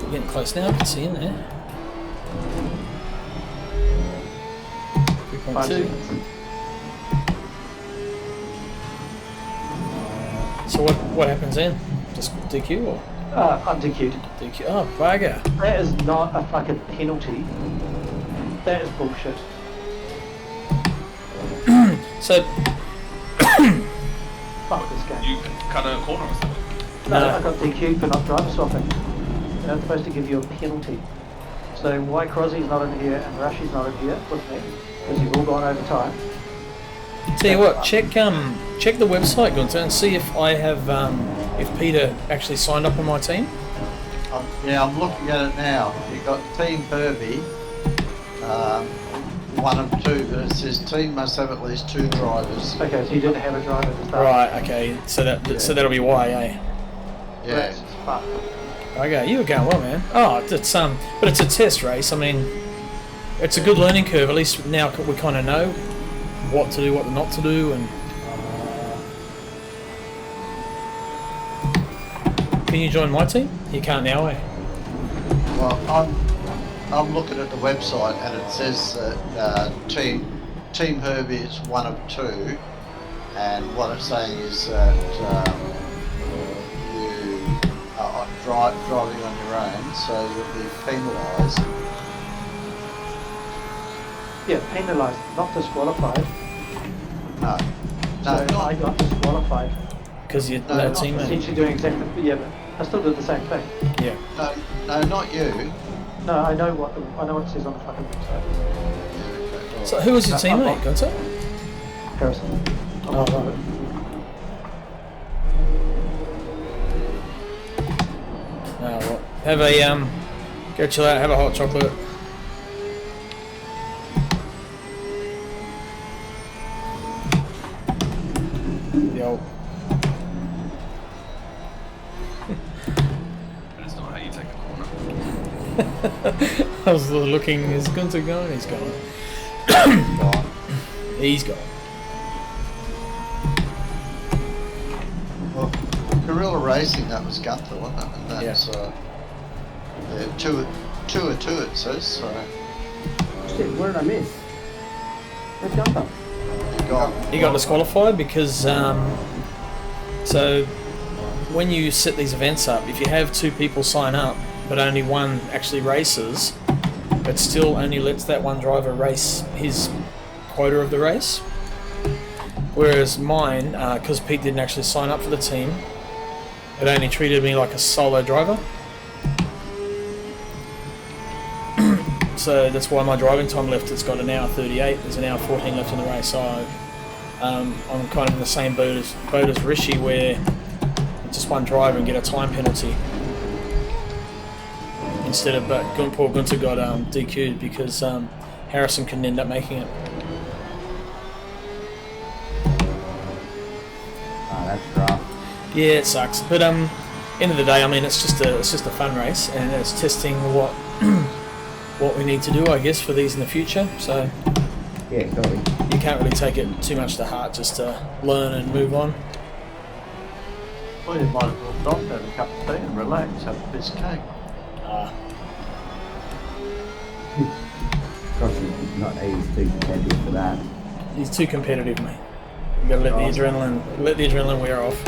S3: We're getting close now, I can see in there.
S6: 5
S3: 2.
S6: seconds.
S3: So what happens then? Just DQ or?
S6: I'm DQ'd.
S3: DQ. Oh, bugger.
S6: That is not a fucking penalty. That is bullshit.
S3: So
S6: Fuck this game.
S9: You cut a corner or something?
S6: No, I got DQ'd for not driver swapping. They're not supposed to give you a penalty. So why Crossy's not in here and Rashi's not in here with me? Because you've all gone over time.
S3: tell you what, check the website, Gunter, and see if I have if Peter actually signed up on my team.
S8: Yeah, I'm looking at it now. You've got Team Herbie, 1 of 2, but it says team must have at least 2 drivers.
S6: Okay, so you didn't have a driver to start.
S3: Right. Okay. So that'll be why, eh?
S8: Yeah.
S6: That's fuck.
S3: Okay, you were going well, man. Oh, it's but it's a test race. I mean, it's a good learning curve. At least now we kind of know what to do, what not to do, and can you join my team? You can't now, eh?
S8: Well, I'm looking at the website and it says that Team Herbie is 1 of 2, and what it's saying is that you are driving on your own, so you'll be penalised.
S6: Yeah, penalised, not disqualified.
S8: No.
S6: So
S8: No,
S6: I
S8: not.
S6: got disqualified.
S3: Because you're
S8: No,
S3: no
S8: not
S3: teammate.
S6: Essentially doing exactly, yeah, but I still did the same thing.
S3: Yeah.
S8: No, not you.
S6: No, I know what it says on the fucking website.
S8: Yeah, okay, all
S3: So
S8: right.
S3: who was your
S6: No,
S3: teammate, Gonzo?
S6: Harrison. I'm
S3: Oh,
S6: not
S3: right.
S6: with it.
S3: Oh, well. Have a go chill out. Have a hot chocolate. Yo.
S9: That's not how you take a corner.
S3: I was looking. Is Gunther gone? He's gone.
S8: Gone.
S3: He's gone.
S8: Well, Gorilla Racing, that was Gunther, wasn't it? And that's, yeah, two it says, so.
S5: Shit, what did I miss? Where's Gunther?
S3: He got disqualified because so when you set these events up, if you have 2 people sign up but only one actually races, it still only lets that one driver race his quota of the race. Whereas mine, because Pete didn't actually sign up for the team, it only treated me like a solo driver. So that's why my driving time left, it's got an hour 38, there's an hour 14 left in the race. So I'm kind of in the same boat as Rishi, where just one driver and get a time penalty. Instead of, but poor Gunther got DQ'd because Harrison couldn't end up making it.
S5: Oh, that's rough.
S3: Yeah, it sucks. But end of the day, I mean, it's just a fun race, and it's testing what what we need to do, I guess, for these in the future. So
S5: Yeah, totally.
S3: you can't really take it too much to heart, just to learn and move on.
S8: Well, you might as well stop, have a cup of tea and relax, have a piece of cake.
S5: Crossynz, not he's too competitive for that.
S3: He's too competitive, mate. You gotta let the adrenaline wear off.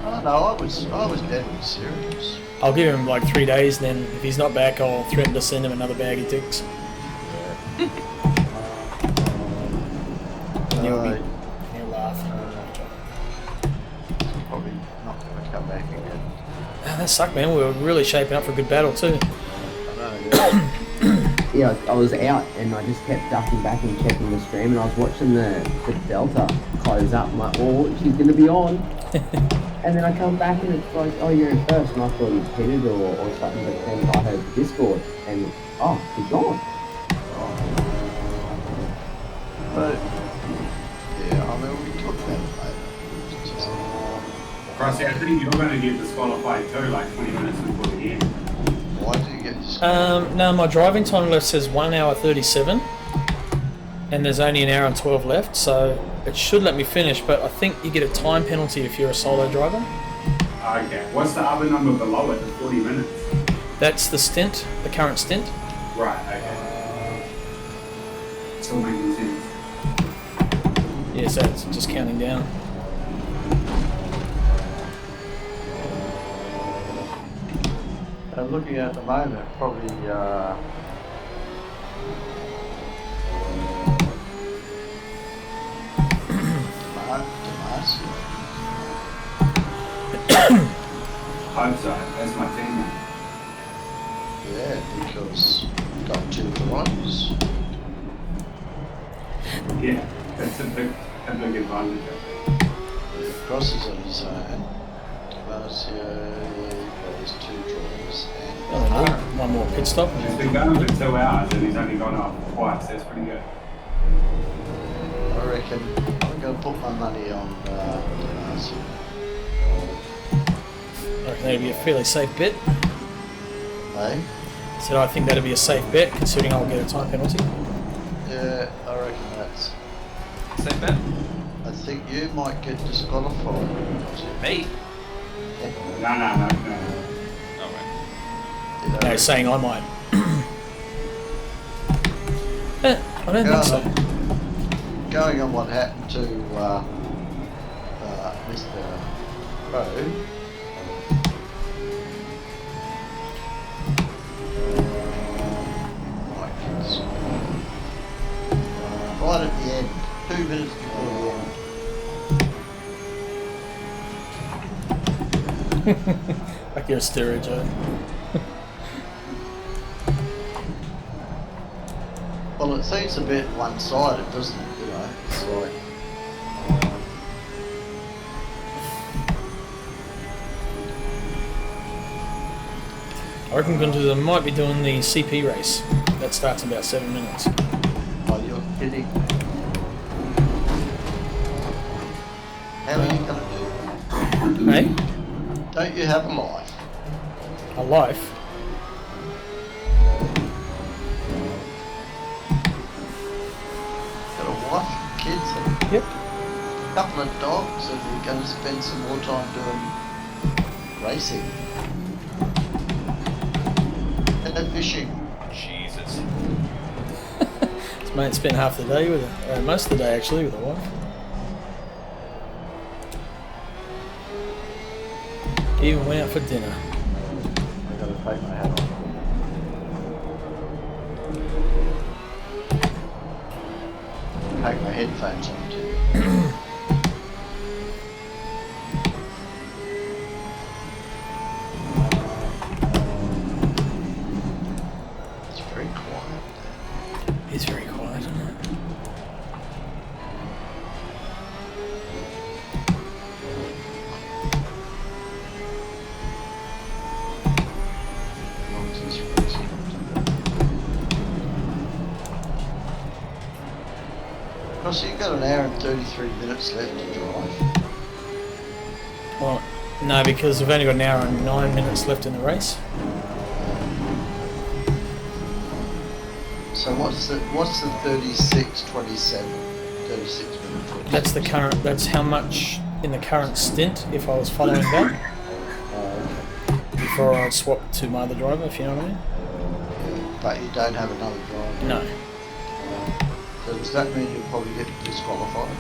S8: Oh no, I was deadly serious.
S3: I'll give him like 3 days, then if he's not back, I'll threaten to send him another bag of dicks. And he'll laugh.
S8: Probably not going to come back again.
S3: That sucked, man. We were really shaping up for a good battle too.
S8: I know, yeah.
S5: Yeah, I was out and I just kept ducking back and checking the stream, and I was watching the Delta close up. I'm like, oh, she's going to be on. And then I come back and it's like, oh, you're in first, and I thought he'd hit it or something, but then I heard Discord and, oh, he's gone.
S8: But, yeah, I mean, we talked about it later. It's just,
S7: Crossy, I think you're going to get disqualified too, like 20 minutes before the end.
S8: why do you get disqualified?
S3: No, my driving time left says 1 hour 37, and there's only an hour and 12 left, so it should let me finish, but I think you get a time penalty if you're a solo driver.
S7: Okay, what's the other number below it, the 40 minutes?
S3: That's the stint, the current stint.
S7: Right, okay. Still making sense.
S3: Yeah, so it's just counting down.
S8: I'm looking at the moment, probably, Tomas.
S7: Hope so, that's my team.
S8: Yeah, because we've got 2 drivers.
S7: Yeah, that's a big advantage, I think.
S8: Crossynz on his own. Tomas, there's 2 drivers. And
S3: One more pit stop.
S7: He's been going for 2 hours and he's only gone off twice, that's pretty good.
S8: I reckon I'm going to put my money on Tomas.
S3: I reckon that'd be a fairly safe bet.
S8: Hey?
S3: So I think that'd be a safe bet, considering I'll get a time penalty.
S8: Yeah, I reckon that's.
S9: Same bet.
S8: I think you might get disqualified.
S9: Me?
S7: No.
S9: Alright.
S3: No, saying I might. I don't think so.
S8: Going on what happened to Mr. Rowe.
S3: Like you're a steroid, Joe.
S8: Well, it seems a bit one-sided, doesn't it? You know, it's like...
S3: I reckon they might be doing the CP race. That starts in about 7 minutes.
S8: Oh, you're kidding. How are you going to do that?
S3: Hey?
S8: Don't you have a life?
S3: A life?
S8: Got a wife, kids, and
S3: Yep.
S8: a couple of dogs, and you're going to spend some more time doing racing. And fishing.
S9: Jesus.
S3: This mate spent half the day with her, most of the day actually, with the wife. Even went out for dinner.
S4: I've got to take my hat off.
S8: Take my headphones on too. It's very quiet.
S3: It's very quiet, isn't it?
S8: Nonsense racing. So you've got an hour and 33 minutes left to drive.
S3: Well, no, because we've only got an hour and 9 minutes left in the race.
S8: So what's the 36, 27, 36 minutes?
S3: That's the current. That's how much in the current stint. If I was following back before I swap to my other driver, if you know what I mean.
S8: But you don't have another driver.
S3: No,
S8: So does that mean you'll probably get
S3: no.
S8: disqualified?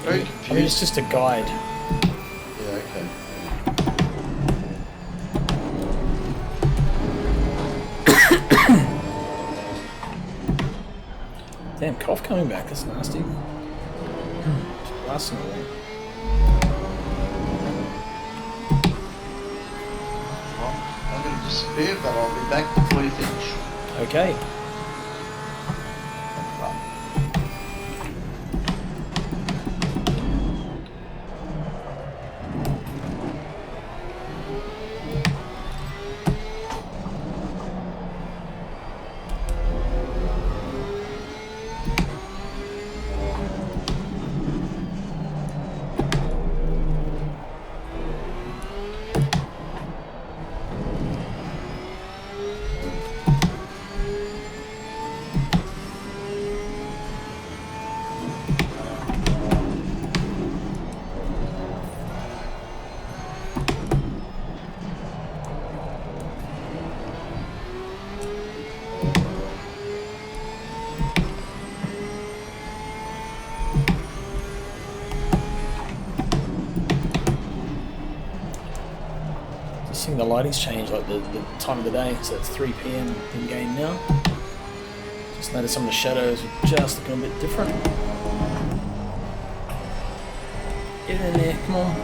S8: Very
S3: I mean,
S8: confused.
S3: it's just a guide.
S8: Yeah, okay.
S3: Damn, cough coming back. That's nasty. Lasting a while.
S8: Well, I'm going to disappear, but I'll be back before you finish.
S3: Okay. Just seeing the lighting's changed, like the time of the day, so it's 3 PM in game now. Just noticed some of the shadows are just looking a bit different. Get in there, come on.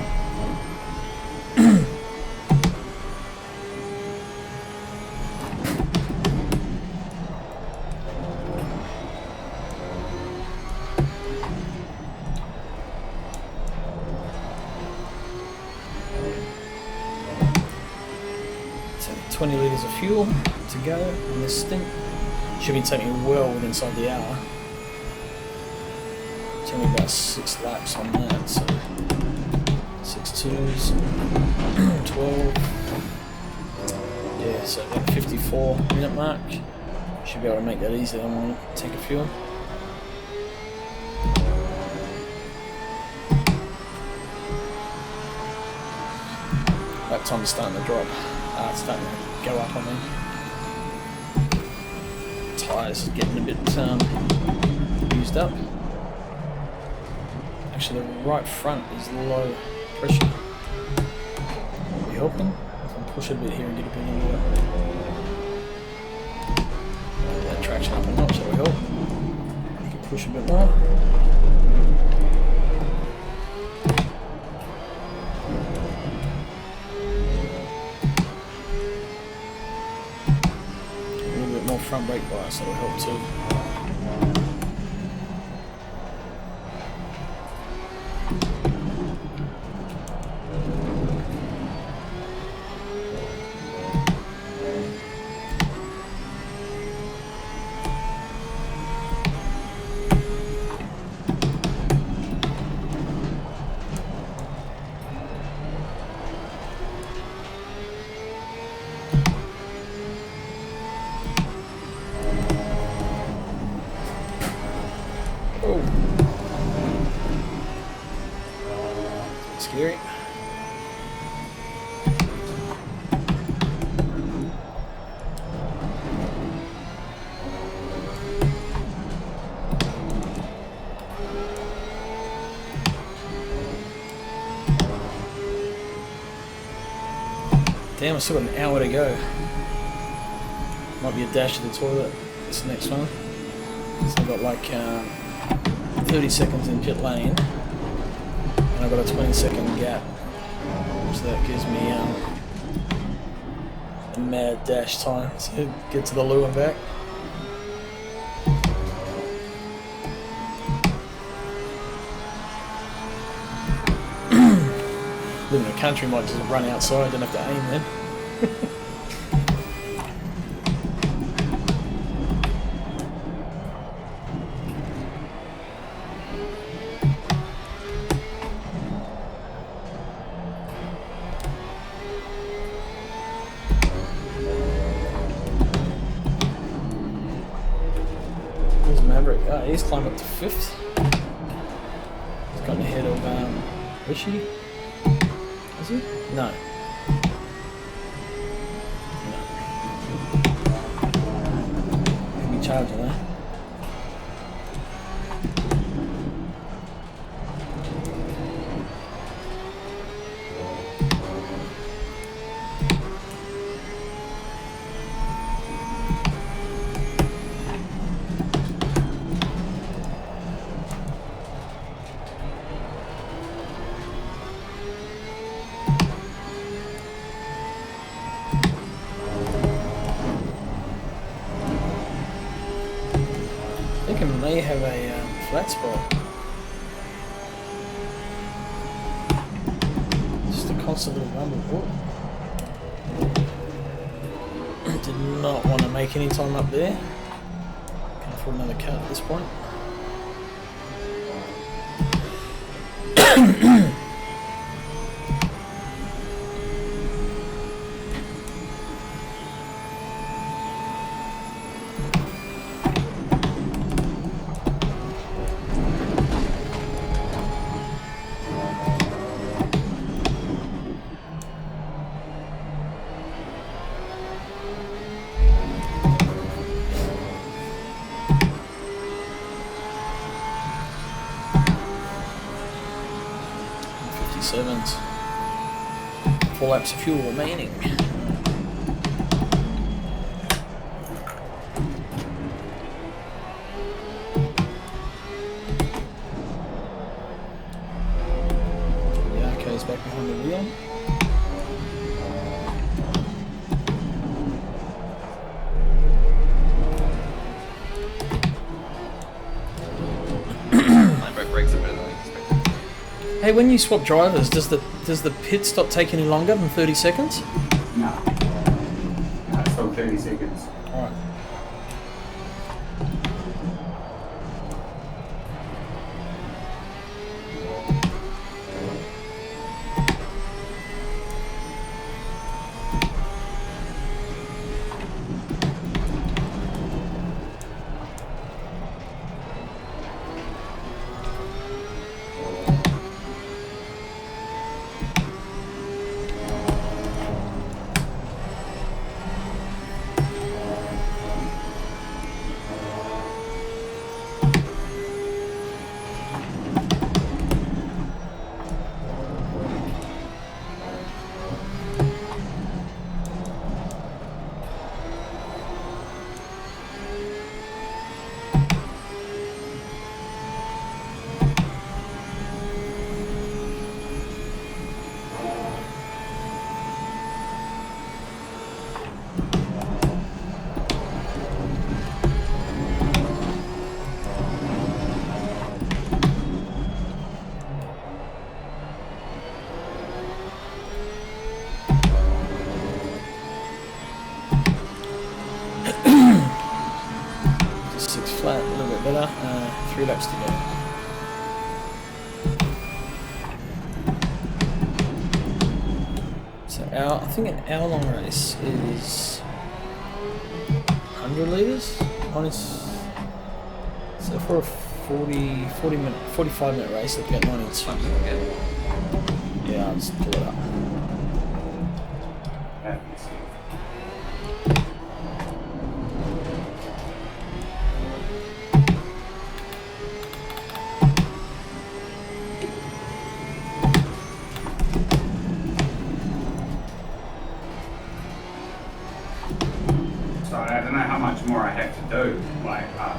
S3: So 20 litres of fuel to go on this stint. Should be taking me well within inside the hour. It's only about 6 laps on that, so 6 twos, 12. Yeah, so about 54-minute mark. Should be able to make that easy. I want to take a fuel. That time's starting to drop. It's starting to go up on me. Tyres are getting a bit used up. Actually, the right front is low pressure. Will be helping. If I push a bit here and get a bit of that traction up a notch, that will help. I can push a bit more. front brake bias, that'll help too. Scary. Damn, I still got an hour to go. Might be a dash to the toilet this next one. So I've got like 30 seconds in pit lane. And I've got a 20-second gap. So that gives me a mad dash time to get to the loo and back. Living in the country might just run outside, don't have to aim then. There's Maverick. Oh, he's climbed up to 5th. He's gotten ahead of Rishi. Is he? No. He'll be charging that. I think I may have a flat spot. Just a constant little rumble. Did not want to make any time up there. Can't afford another cut at this point. Sevens. 4 laps of fuel remaining. Yarko's back behind the wheel.
S9: Brakes are better than expected.
S3: Hey, when you swap drivers, does the pit stop taking any longer than 30 seconds?
S7: No. No, it's still 30 seconds.
S3: Alright. better. 3 laps to go. So I think an hour-long race is 100 litres. So for a 45-minute race, they've got 92. Yeah, I'll just pull it up.
S7: So I don't know how much more I have to do. Like, how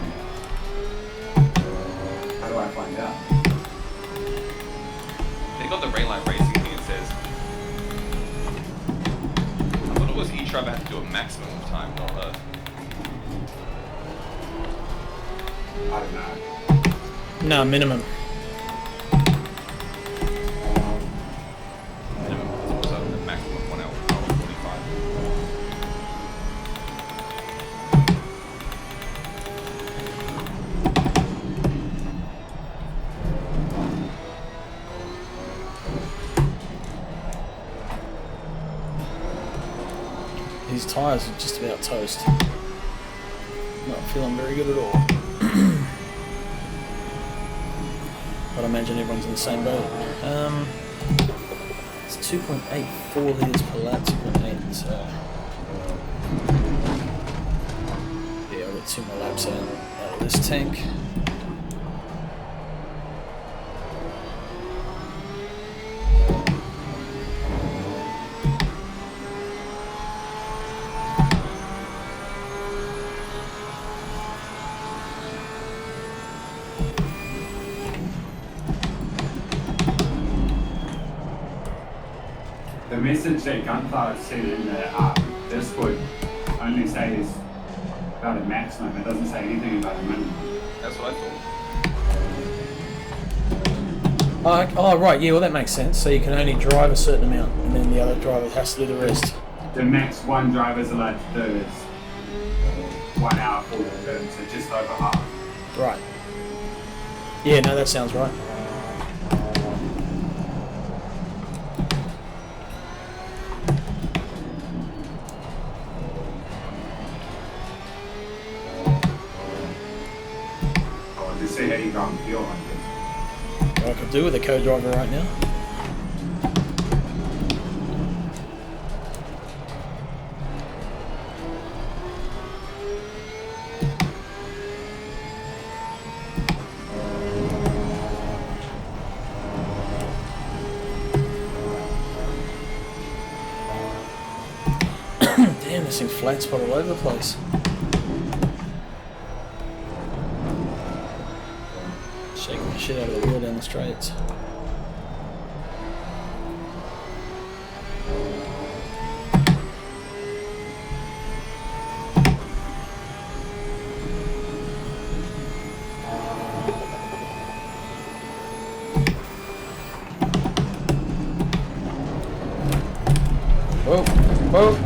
S7: do I find out?
S9: They got the rain line racing thing, it says. I thought it was each driver had to do a maximum of time, not a...
S7: I don't know.
S3: No, minimum.
S9: Minimum. So a maximum of 1 hour, 45.
S3: These tyres are just about toast. Not feeling very good at all. But I imagine everyone's in the same boat. It's 2.84 litres per lap, 2.8, so... Yeah, I've got 2 more laps out of this tank.
S7: The message that Gunther sent in the Discord only says about a maximum. It doesn't say anything about a minimum.
S9: That's what I thought.
S3: Oh, right, yeah, well that makes sense. So you can only drive a certain amount, and then the other driver has to do the rest.
S7: The max one driver is allowed to do is 1 hour 40 minutes, so just over half.
S3: Right. Yeah, no, that sounds right.
S7: Just see how you go and feel like this.
S3: What I could do with a co-driver right now. Damn, this thing's flat spot all over the place. Shaking the shit out of the wheel down the straights. Whoa, whoa.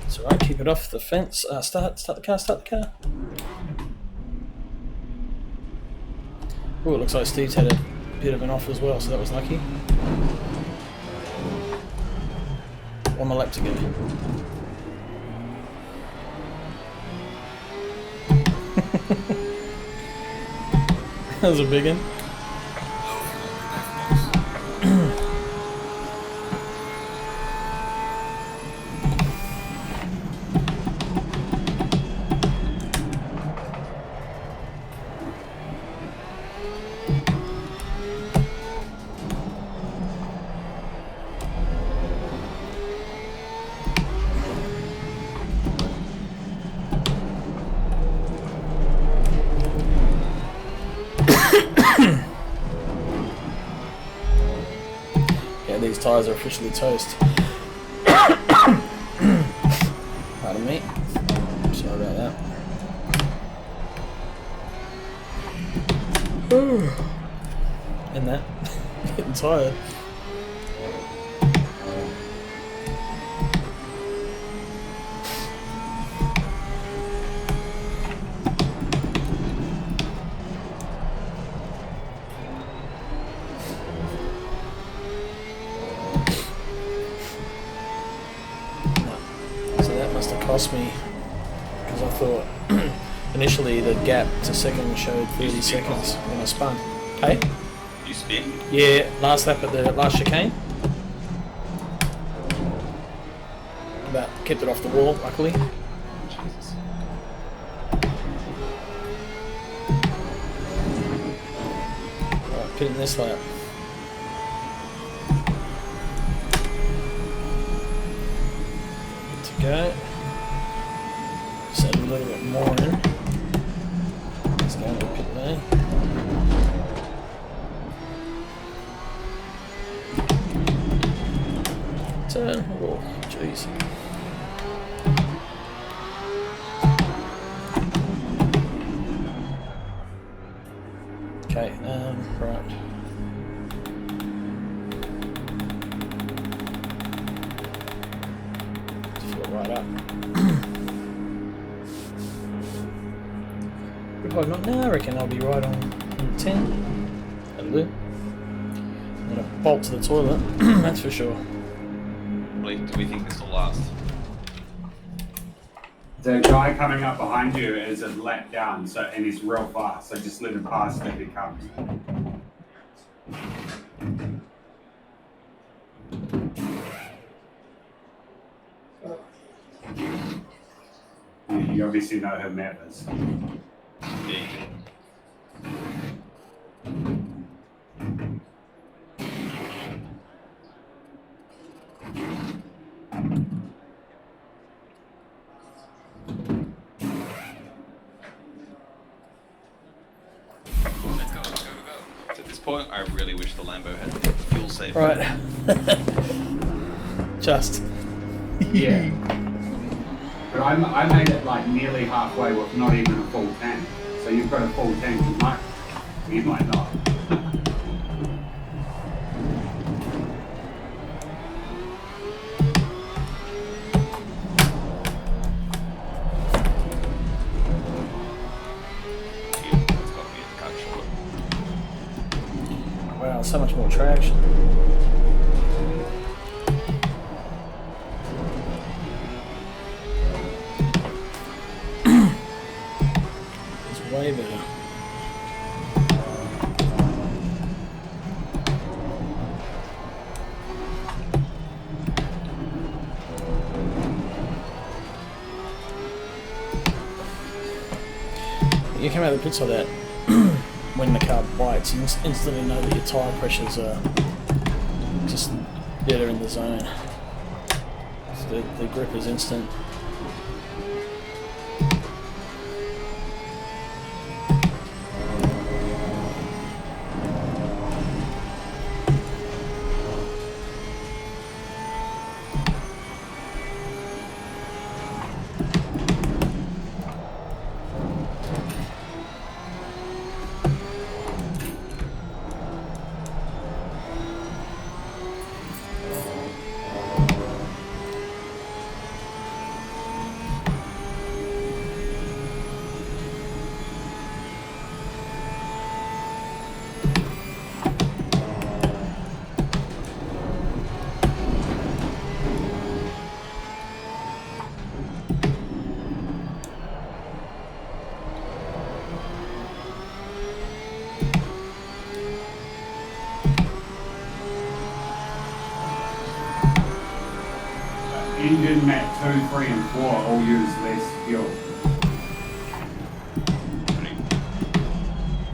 S3: It's alright, keep it off the fence. Start the car, start the car. Oh, it looks like Steve's had a bit of an off as well, so that was lucky. 1 more lap to go. That was a big one. Yeah, these tyres are officially toast. Pardon me. Sorry about that. And that. Getting tired. cost me because I thought initially the gap to second showed 30 seconds when I spun. Hey?
S9: You spin?
S3: Yeah, last lap at the last chicane. But kept it off the wall, luckily.
S9: Jesus.
S3: Right, pit in this lap. Good to go. Just add a little bit more in. Let's go into pit lane. Turn. Oh, jeez. Okay, right. Fill it right up. Probably not now, I reckon I'll be right on 10. That'll do. I'm gonna bolt to the toilet, that's for sure.
S9: Do we think this will last?
S7: The guy coming up behind you is a lap down, so and he's real fast. So just let him pass if he comes. You obviously know who Matt is.
S9: Yeah. At this point, I really wish the Lambo had fuel safe.
S3: Right. Just.
S7: Yeah. But I made it like nearly halfway with not even a full tank. So you've got a full tank, you might not.
S3: Wow, so much more traction. It's way better. You come out of the pits like that. When the car bites, you instantly know that your tyre pressures are just better in the zone. So the grip is instant.
S7: Engine mat 2, 3 and 4 all use less fuel.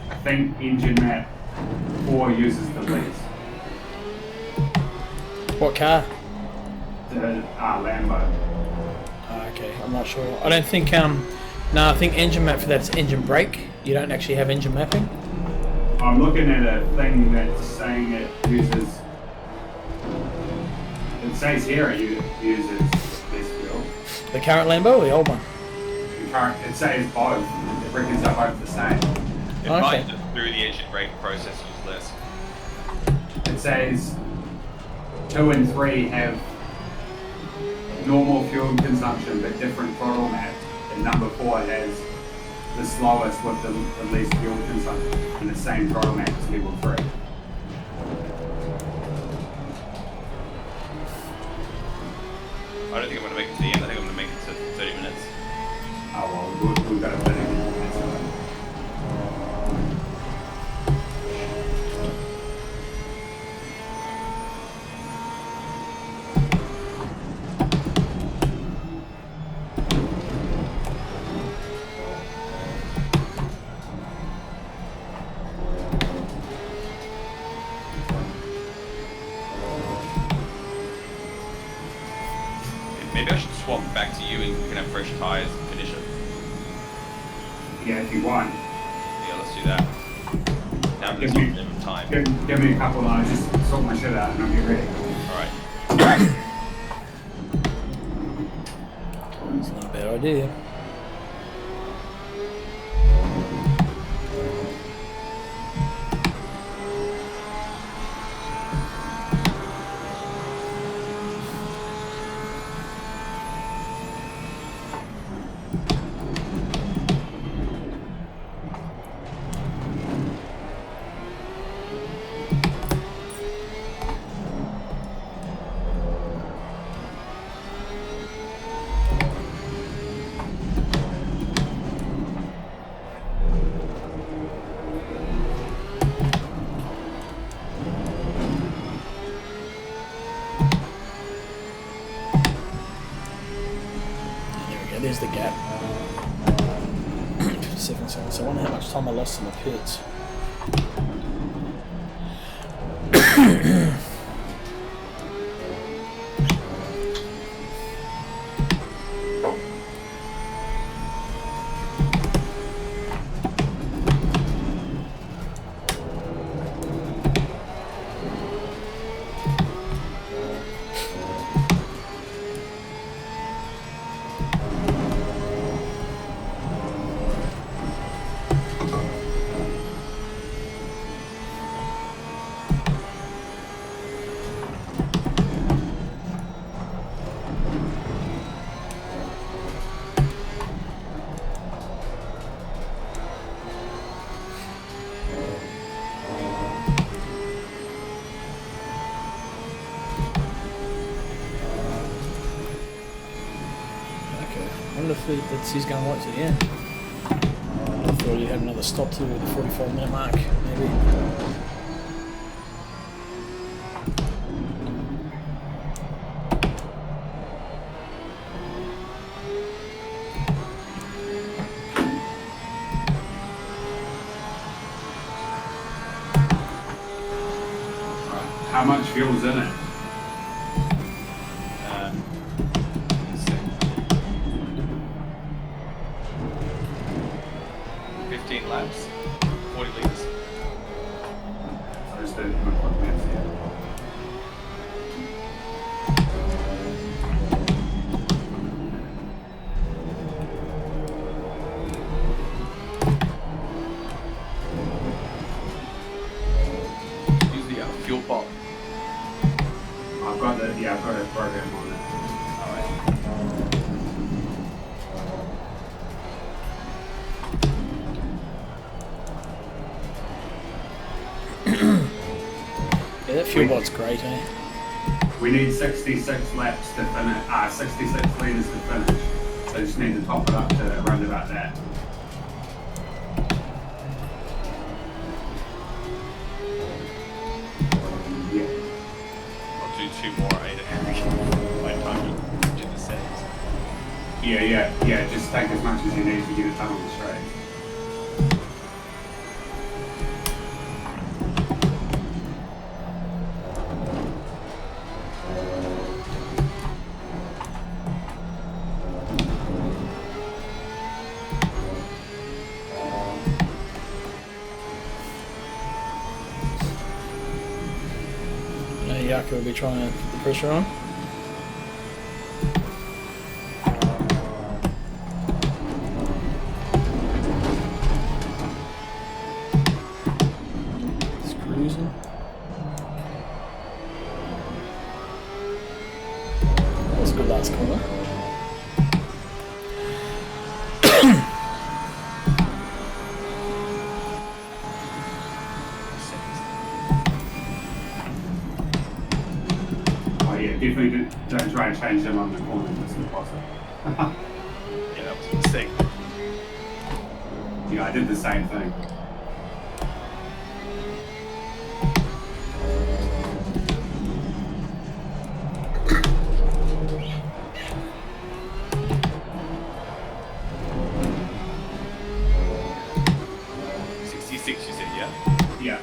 S7: I think engine mat 4 uses the least.
S3: What car?
S7: The Lambo.
S3: Okay, I'm not sure. I don't think, no, I think engine map for that is engine brake. You don't actually have engine mapping.
S7: I'm looking at a thing that's saying it uses. It says here it uses less fuel.
S3: The current Lambo or the old one?
S7: It says both. It reckons they're both the same.
S9: It might just through the engine brake process use less.
S7: It says 2 and 3 have normal fuel consumption but different throttle map, and number 4 has the slowest with the least fuel consumption and the same throttle map as level 3.
S9: I don't think I'm going to make it to the end. I think I'm going to make it to Maybe I should swap back to you and you can have fresh tyres and finish it.
S7: Yeah, if you want.
S9: Yeah, let's do that. Now
S7: Give
S9: there's
S7: me,
S9: some time.
S7: give me a couple and I'll just sort my shit out and I'll get ready.
S9: Alright.
S3: It's not a bad idea. There's the gap. 7 seconds. I wonder how much time I lost in the pits. He's going right to the end. I thought you had another stop to the 45-minute mark, maybe.
S7: How much fuel's in it?
S9: 15 laps, 40 litres.
S7: So just the quick maps here.
S9: Use the fuel bot.
S7: I've got a program on it.
S9: Alright.
S3: Yeah, that fuel bot's great, eh?
S7: We need 66 laps to finish, 66 litres to finish. So just need to top it up to around about that. Yeah.
S9: I'll do 2 more, my time to the settings.
S7: Yeah, just take as much as you need to get it done on the straight.
S3: Yaka will be trying to put the pressure on. It's cruising. That was a good last corner.
S7: Definitely don't try and change them on the corner, it's impossible.
S9: Yeah, that was a mistake.
S7: Yeah, I did the same thing. Yeah.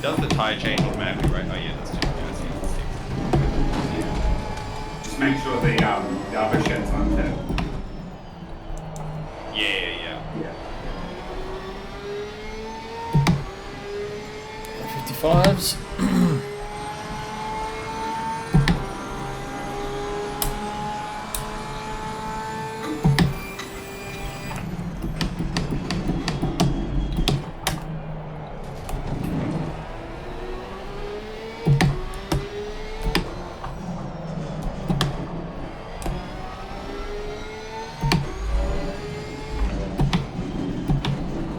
S9: does the tyre change automatically, right? Oh yeah, that's just
S7: Just make sure the other shed's untapped.
S9: Yeah.
S3: 55s.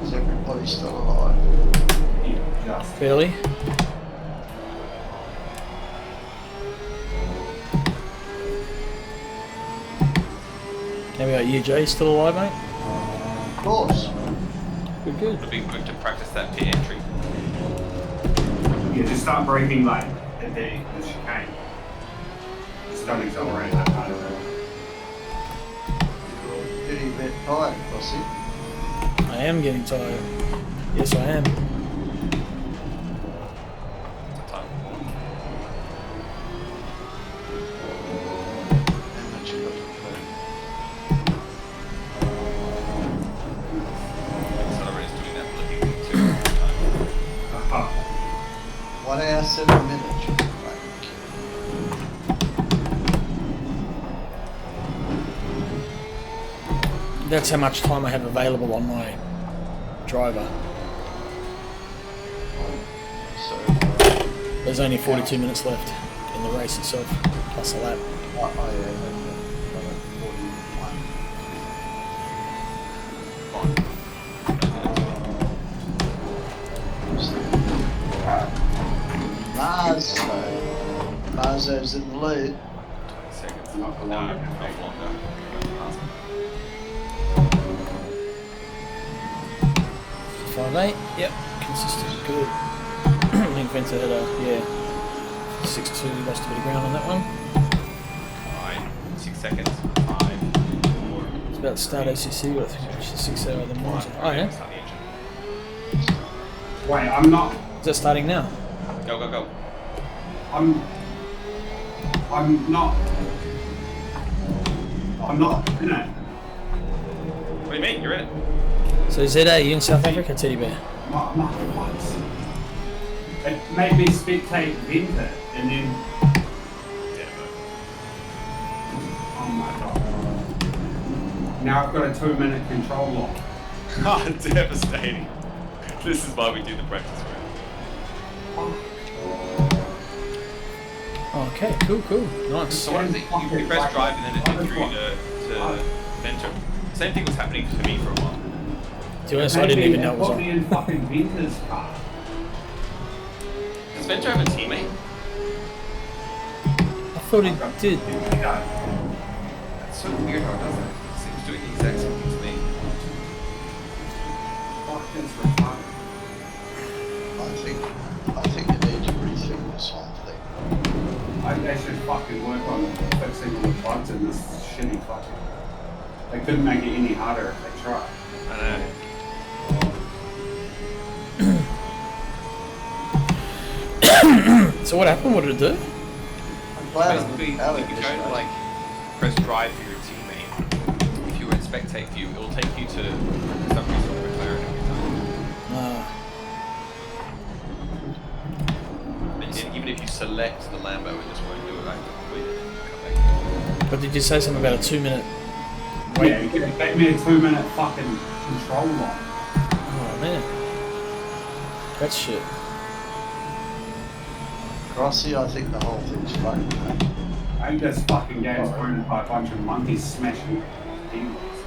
S8: Is everybody still alive?
S3: Fairly. How about you, Jay? Still alive, mate?
S8: Of course.
S3: Good.
S9: It'll be good to practice that pit entry.
S7: Yeah, just start braking like at the chicane. Just don't accelerate that part of it.
S8: Getting a bit tired, Crossy.
S3: I am getting tired. Yes, I am.
S9: What's the time?
S8: How much you got to
S9: Accelerator's doing that looking too.
S8: 1 hour, 7 minutes.
S3: That's how much time I have available on my driver.
S8: So,
S3: There's only 42 minutes left in the race itself, plus a lap.
S8: oh yeah, Marzo's in the lead.
S9: 20 seconds. Not longer.
S3: Five eight. Yep, consistent, good. Link Venter had a 6.2, lost a bit of ground on that one.
S9: 6 seconds. 5, 4.
S3: It's about to start ACC, but I think it's 6 hour than more. Oh yeah.
S9: Start the engine.
S7: Wait, I'm not.
S3: Is that starting now?
S9: Go.
S7: I'm not in it.
S9: What do you mean? You're in it.
S3: So ZA, you in South Africa, Teddy Bear?
S7: It made me spectate Venter and then. Oh my god. Now I've got a 2-minute control lock.
S9: Oh, devastating. This is why we do the practice round.
S3: Okay, cool. Nice.
S9: So what is it? You press drive and then it takes you to Venter. Same thing was happening to me for a while.
S3: To be honest, I didn't even know it was
S7: Put me
S3: on.
S7: in fucking Venter's car.
S9: Does Venter have a teammate?
S3: I thought he did.
S9: That's so weird how it does that. It seems doing the exact same thing to me.
S8: I think you need to rethink this whole thing.
S7: They should fucking work on fixing all the bugs in this shitty fucking. They couldn't make it any harder if they tried.
S9: I know.
S3: So what happened? What did it do?
S8: I'm glad
S9: Basically, you can go to like press drive for your teammate. If you were in spectate view, it will take you to some reason to McLaren every time. And even if you select the Lambo, it just won't do it. Like, come back.
S3: But did you say something about a 2-minute?
S7: Yeah, you could make me a 2-minute fucking control lock.
S3: Oh man, that's shit.
S8: Crossy, I think the whole thing's fake, mate.
S7: I think this fucking game's owned by a bunch of monkeys smashing keyboards.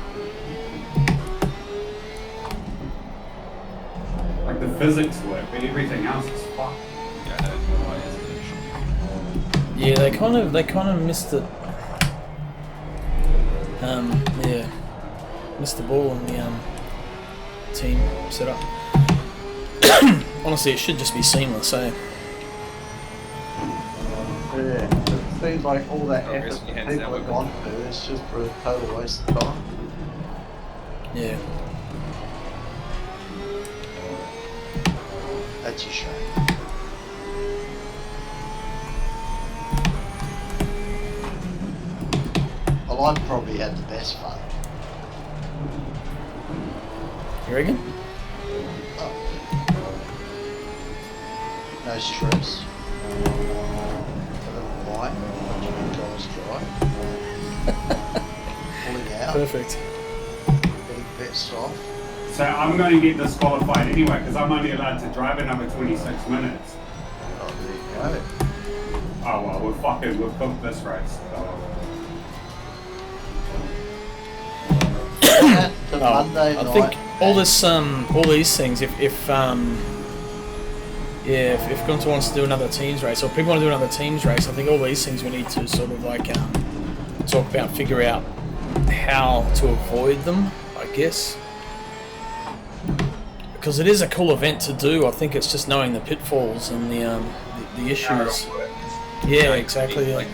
S7: Like the physics work, but everything else is fucked.
S9: Yeah, I know. Why is it?
S3: Yeah, they kind of missed it. Missed the ball on the team setup. Honestly, it should just be seamless. So
S8: Yeah, it seems like all that
S9: Oh,
S8: effort
S9: raising your
S8: that
S9: hands
S8: people
S9: now,
S8: have gone to is just for a total waste of time.
S3: yeah,
S8: That's a shame. Well, I've probably had the best fun.
S3: You reckon?
S8: Oh. No stress. A little light, watching you guys drive. Pulling out,
S3: Perfect.
S8: getting pissed off.
S7: So I'm going to get disqualified anyway because I'm only allowed to drive another 26 minutes.
S8: Oh, there you go.
S7: Oh well, we've booked this race. So.
S8: To
S3: Oh,
S8: Monday
S3: I
S8: night.
S3: think all these things, if Gunther wants to do another teams race, or people want to do another teams race, I think all these things we need to sort of like talk about, figure out how to avoid them, I guess. Because it is a cool event to do. I think it's just knowing the pitfalls and the issues. Yeah, exactly. Yeah.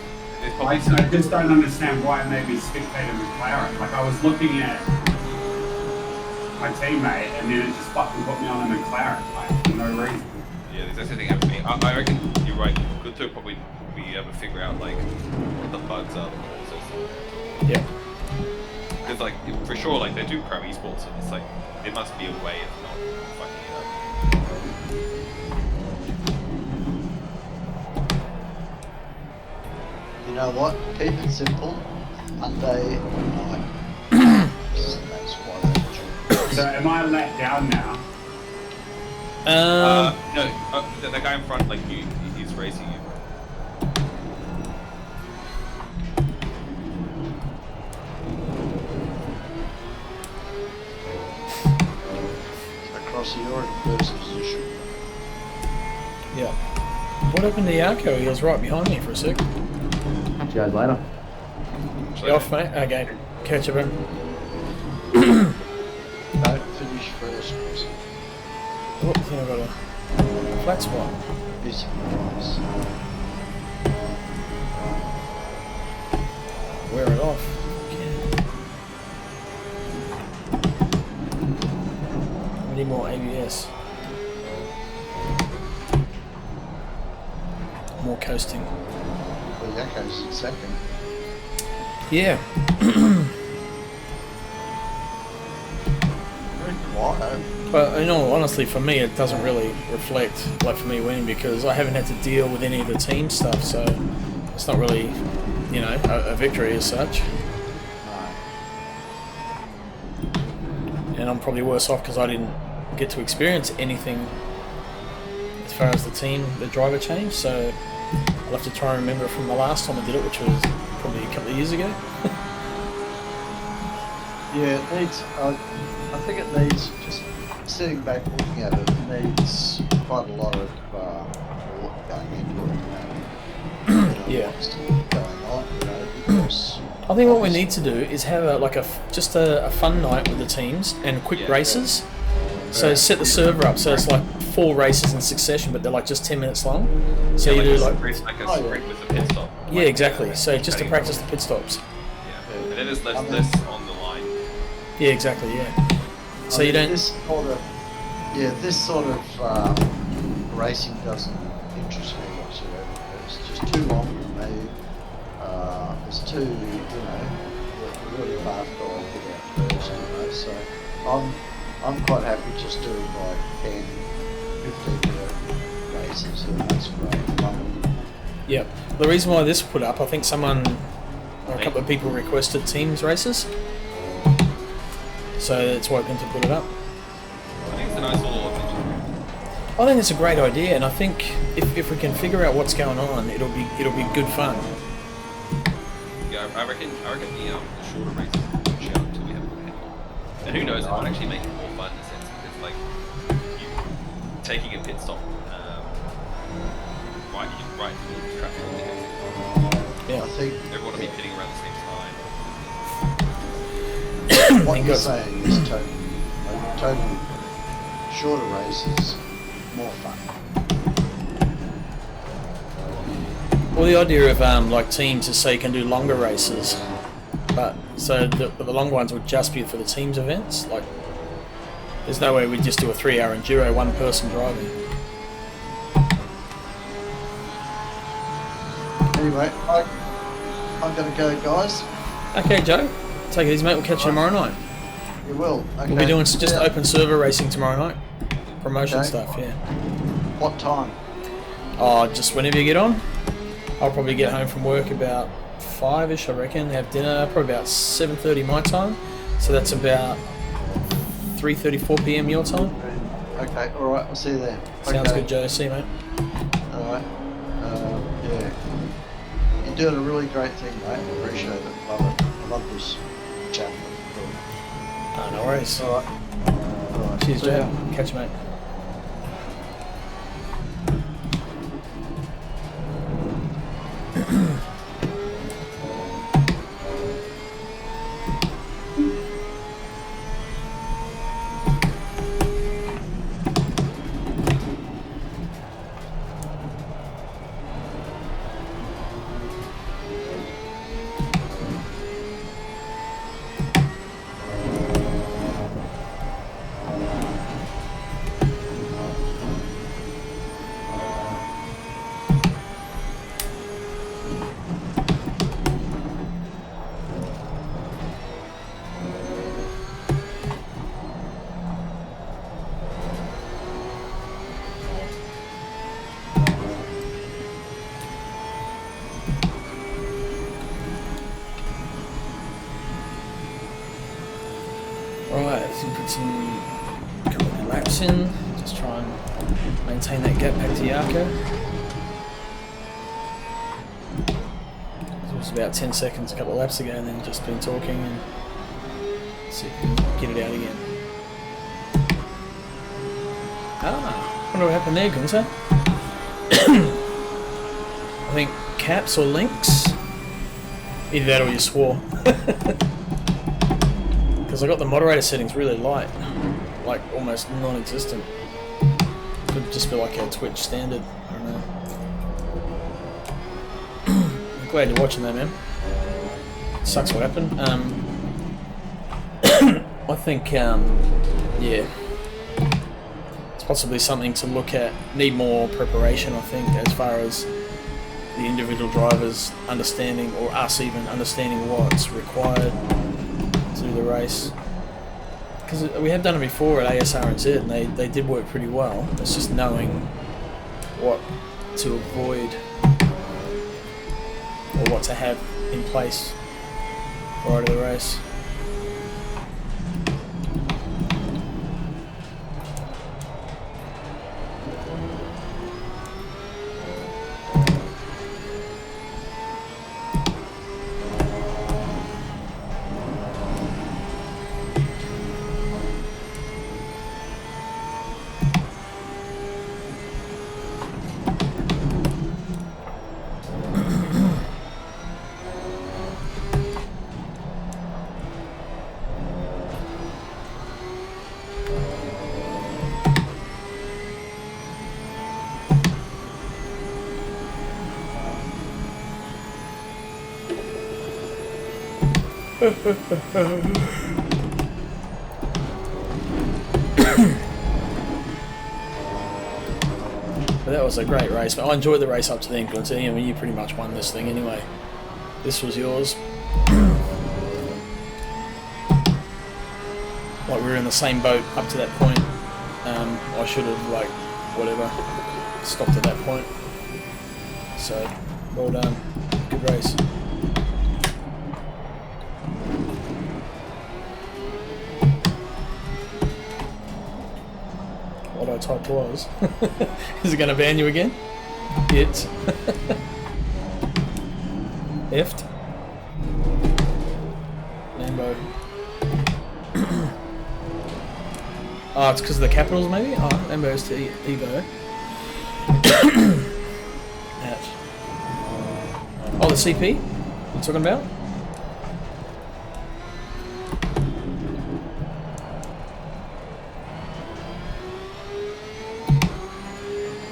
S7: I just don't understand why it made me spectate in McLaren. Like I was looking at my teammate, and then it just fucking put me on a McLaren, like for no reason.
S9: Yeah, the same thing happened to me. I reckon you're right. Good to probably be able to figure out like what the bugs are.
S3: Yeah.
S9: Because like for sure, like they do pro esports, and it's like there must be a way of not fucking it up.
S8: You know what? Keep it simple. Monday night. That's why they
S7: So am I let down now?
S9: No, the guy in front, like you, he's racing you.
S8: Across the Europe first position.
S3: Yeah. What happened to Yarko? He was right behind me for a sec.
S5: Catch you guys later.
S3: You off, mate? Okay. Catch you, bro.
S8: Don't finish first, Chris.
S3: Oh, I think I got a flat spot.
S8: Busy price.
S3: Wear it off. We need more ABS. More coasting.
S8: Well, Yakko's in second.
S3: Yeah.
S8: Very quiet.
S3: But in all honesty, for me, it doesn't really reflect, like for me winning, because I haven't had to deal with any of the team stuff, so it's not really, you know, a victory as such. And I'm probably worse off because I didn't get to experience anything as far as the driver change, so I'll have to try and remember from the last time I did it, which was probably a couple of years ago.
S8: Yeah, it needs, I think it needs, just sitting back looking at it, it needs quite a lot of thought going into it. You know,
S3: Yeah.
S8: what's going on, you know, because
S3: I think what we need to do is have just a fun night with the teams and quick races. So set the server up so it's like 4 races in succession, but they're like just 10 minutes long. So you do like
S9: a sprint with a pit stop.
S3: yeah, exactly. So just to practice the pit stops.
S9: Yeah, and then there's less on the line.
S3: Yeah, exactly. Yeah. So you don't.
S8: This sort of racing doesn't interest me whatsoever. It's just too long for me. It's too, you know, really fast guys get out first, you know. So I'm quite happy just doing like 10, 15 minute races, and that's great fun.
S3: Yeah. The reason why this put up, I think someone or a couple of people requested teams races, so that's why I can to put it up.
S9: I think it's a nice little adventure.
S3: I think it's a great idea, and I think if we can figure out what's going on, it'll be good fun.
S9: Yeah, I reckon the shorter races will push out until we have a good handle. And who knows, it might actually make it more fun in a sense, because like you taking a pit stop right into the traffic on the exit.
S3: Yeah.
S8: I think
S9: Everyone will be pitting around the same time.
S8: what you're saying is totally shorter races, more fun.
S3: Well, the idea of like teams is so you can do longer races, but so the long ones would just be for the teams events. Like, there's no way we'd just do a 3-hour enduro, one person driving.
S8: Anyway, I'm going to go, guys.
S3: Okay, Joe. Take it easy, mate. We'll catch you tomorrow night.
S8: You will. Okay.
S3: We'll be doing just
S8: Yeah.
S3: open server racing tomorrow night. Promotion
S8: Okay.
S3: stuff, yeah.
S8: What time?
S3: Oh, just whenever you get on. I'll probably get home from work about 5ish, I reckon. Have dinner probably about 7:30 my time. So that's about 3:34 p.m. your time.
S8: Okay, alright, I'll see you there.
S3: Sounds
S8: Okay.
S3: good, Joe. See you, mate.
S8: Alright. Yeah. You're doing a really great thing, mate. I appreciate it. Love it. I love this chat.
S3: No worries.
S8: Alright. Alright.
S3: Cheers,
S8: See
S3: Joe.
S8: ya.
S3: Catch you, mate. Right, so put some couple of laps in, just try and maintain that gap back to Yarko. It was about 10 seconds a couple of laps ago, and then just been talking and see if we can get it out again. I wonder what happened there, Gunther. I think caps or links. Either that or you swore. Because I got the moderator settings really light, like almost non-existent. Could just be like a Twitch standard. I don't know. I'm glad you're watching that, man. Sucks what happened. I think, yeah, it's possibly something to look at. Need more preparation, I think, as far as the individual drivers understanding, or us even understanding what's required to do the race. Because we have done it before at ASR and Z, and they did work pretty well. It's just knowing what to avoid or what to have in place prior to the race. But that was a great race. But I enjoyed the race up to then, because I mean, you pretty much won this thing anyway. This was yours. Like we were in the same boat up to that point. I should have, like, whatever, stopped at that point. So, well done. Good race. What I typed was. Is it going to ban you again? It. Effed. Lambo. Oh, it's because of the capitals, maybe? Oh, Lambo's to Evo. Ouch. Oh, the CP? You're talking about?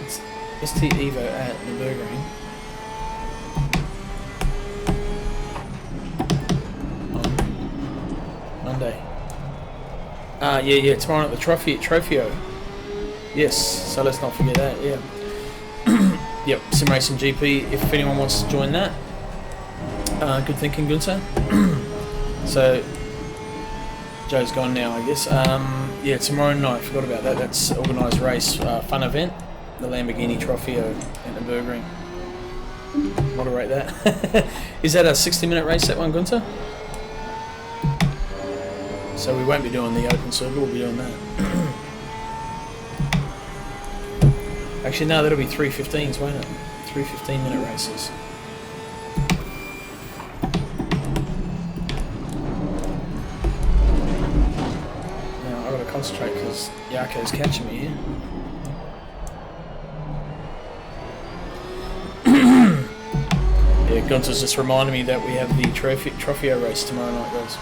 S3: It's ST Evo at the Nürburgring. On Monday. Yeah, tomorrow at the Trofeo. Yes, so let's not forget that, yeah. Yep, Sim Racing GP, if anyone wants to join that. Good thinking, Gunther. So Joe's gone now, I guess. Yeah, tomorrow night. Forgot about that. That's organised race, fun event. The Lamborghini Trofeo at the Burgering. Moderate that. Is that a 60-minute race, that one, Gunther? So we won't be doing the open circle, we'll be doing that. Actually, no, that'll be 3:15s, won't it? 3 15-minute races. Now, I've got to concentrate because Yarko's catching me here. Yeah, Gunther's just reminded me that we have the Trofeo race tomorrow night, guys.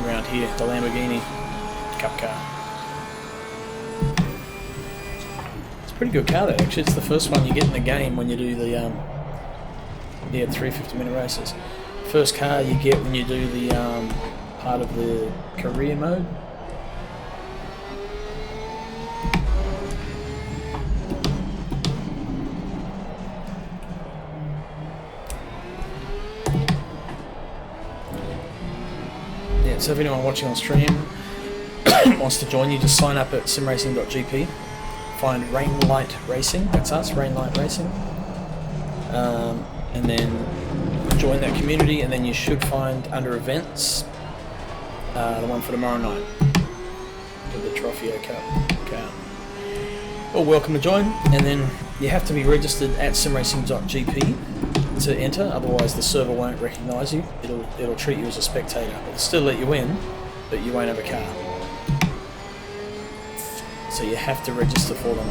S3: Around here, the Lamborghini Cup car. It's a pretty good car though, actually. It's the first one you get in the game when you do the 3 50-minute races. First car you get when you do the part of the career mode. So if anyone watching on stream wants to join, you just sign up at simracing.gp, find Rainlight Racing, that's us, Rainlight Racing, and then join that community, and then you should find under events the one for tomorrow night with the Trofeo Cup car. Well, welcome to join, and then you have to be registered at simracing.gp to enter, otherwise the server won't recognise you. It'll treat you as a spectator. It'll still let you in, but you won't have a car. So you have to register for them.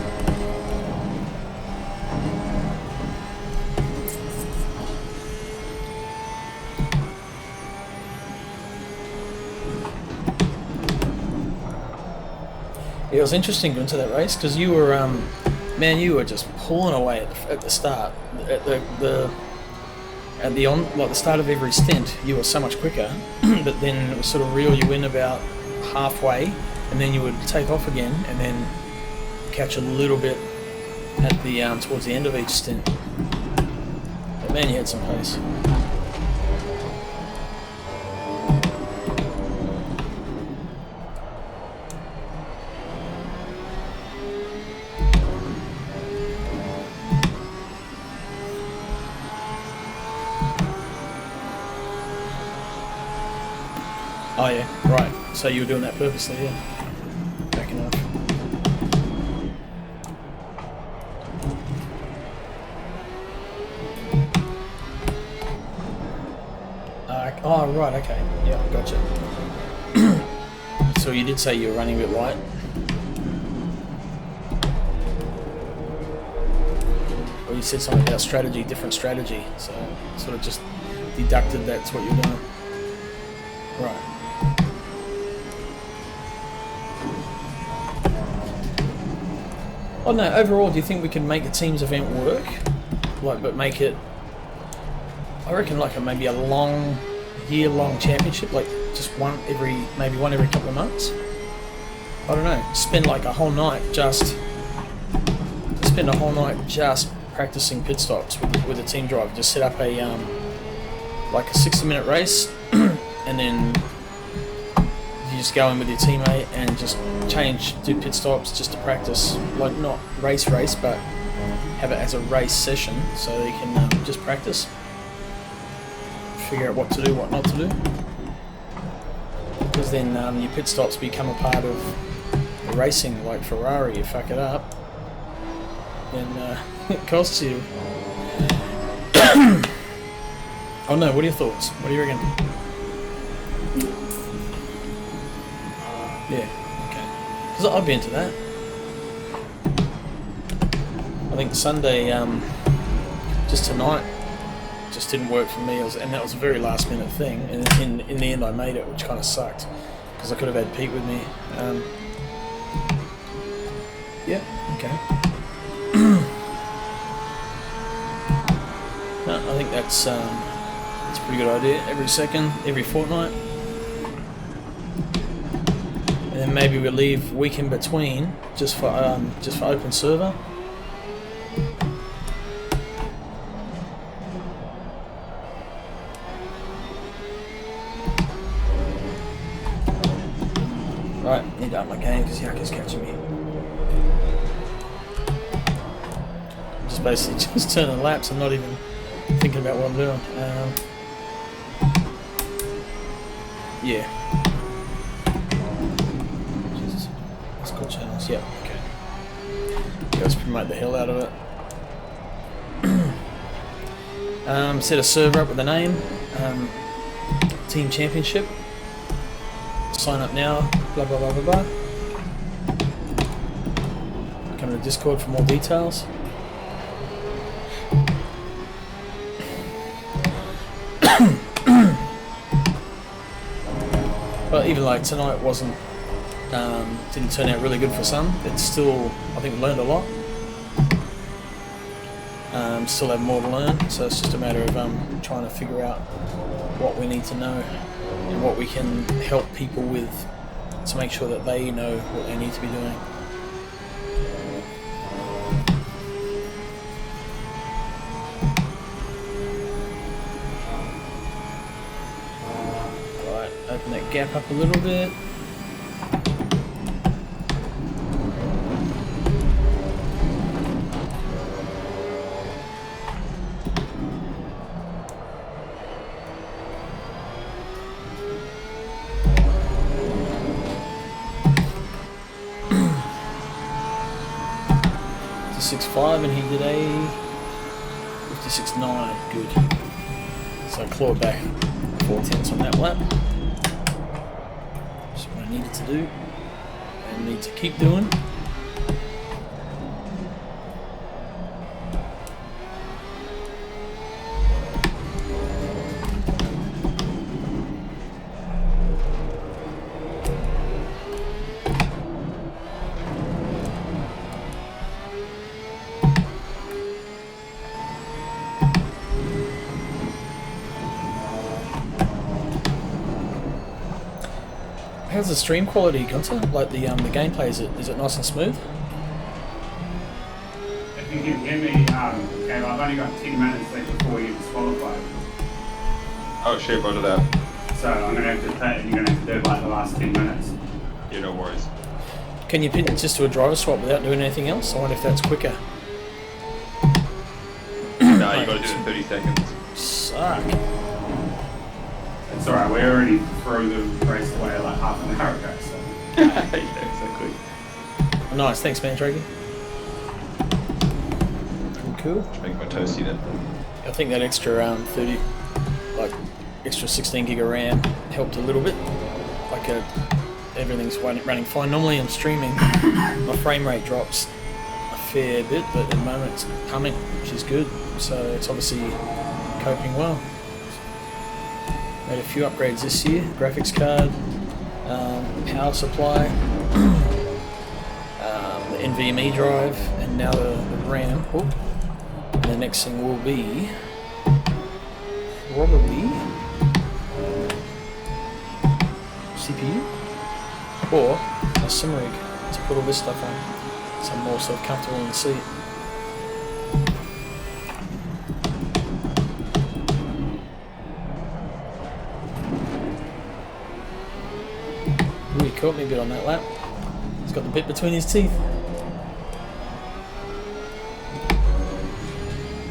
S3: It was interesting going to that race because you were, man, you were just pulling away at the start. At the start of every stint, you were so much quicker, but then it would sort of reel you in about halfway, and then you would take off again, and then catch a little bit at the towards the end of each stint. But man, you had some pace. Oh yeah, right. So you were doing that purposely, yeah. Backing up. Oh right, okay. Yeah, gotcha. So you did say you were running a bit light. Or you said something about strategy, different strategy. So sort of just deducted that's what you're doing. Right. Oh no, overall, do you think we can make a teams event work? But make it, I reckon, like maybe a year-long championship, like just maybe one every couple of months? I don't know, spend a whole night just practicing pit stops with a team driver. Just set up a 60-minute race, and then you just go in with your teammate and just do pit stops just to practice, not race, but have it as a race session so they can just practice, figure out what to do, what not to do. Because then your pit stops become a part of the racing, like Ferrari. You fuck it up, then it costs you. Oh no, what are your thoughts? What do you reckon? Yeah, okay. Because I'd be into that. I think Sunday, just tonight, just didn't work for me. And that was a very last minute thing. And in the end I made it, which kind of sucked. Because I could have had Pete with me. Yeah, okay. No, I think that's a pretty good idea. Every fortnight. And then maybe we'll leave week in between just for open server. Right, need to up my game because Yak is catching me. Just basically just turning laps and not even thinking about what I'm doing. Yeah. Jesus. Let's call channels. Yeah, okay. Let's promote the hell out of it. Set a server up with a name. Team Championship. Sign up now. Blah blah blah blah blah. Come to Discord for more details. But even like tonight wasn't didn't turn out really good for some. It's still, I think, learned a lot. Still have more to learn, so it's just a matter of trying to figure out what we need to know and what we can help people with to make sure that they know what they need to be doing. Alright, open that gap up a little bit. To 6.5 and he did a 56.9. Good. So I clawed back 4/10 on that lap. That's what I needed to do and need to keep doing. How's the stream quality, Gunther? Like the gameplay, is it nice and smooth?
S7: If you can hear me, okay, well, I've only got 10 minutes left before you disqualify.
S9: Oh shit, roger that.
S7: So I'm gonna have to pay, you're gonna have to do like the last 10 minutes.
S9: Yeah, no worries.
S3: Can you pin it just to a driver swap without doing anything else? I wonder if that's quicker.
S9: No, you gotta do it in 30 seconds.
S3: Suck.
S7: It's alright, we're already through the race away like half an hour ago, so.
S9: Yeah, exactly.
S3: Nice, thanks man, Draggy. Cool.
S9: Make my toasty then.
S3: I think that extra 30, like extra 16 gig of RAM helped a little bit. Like everything's running fine. Normally I'm streaming, my frame rate drops a fair bit, but at the moment it's humming, which is good. So it's obviously coping well. Made a few upgrades this year. Graphics card, power supply, the NVMe drive, and now the RAM. Oh. And the next thing will be probably CPU or a sim rig to put all this stuff on, so I'm more sort of comfortable in the seat. Ooh, he caught me a bit on that lap. He's got the bit between his teeth.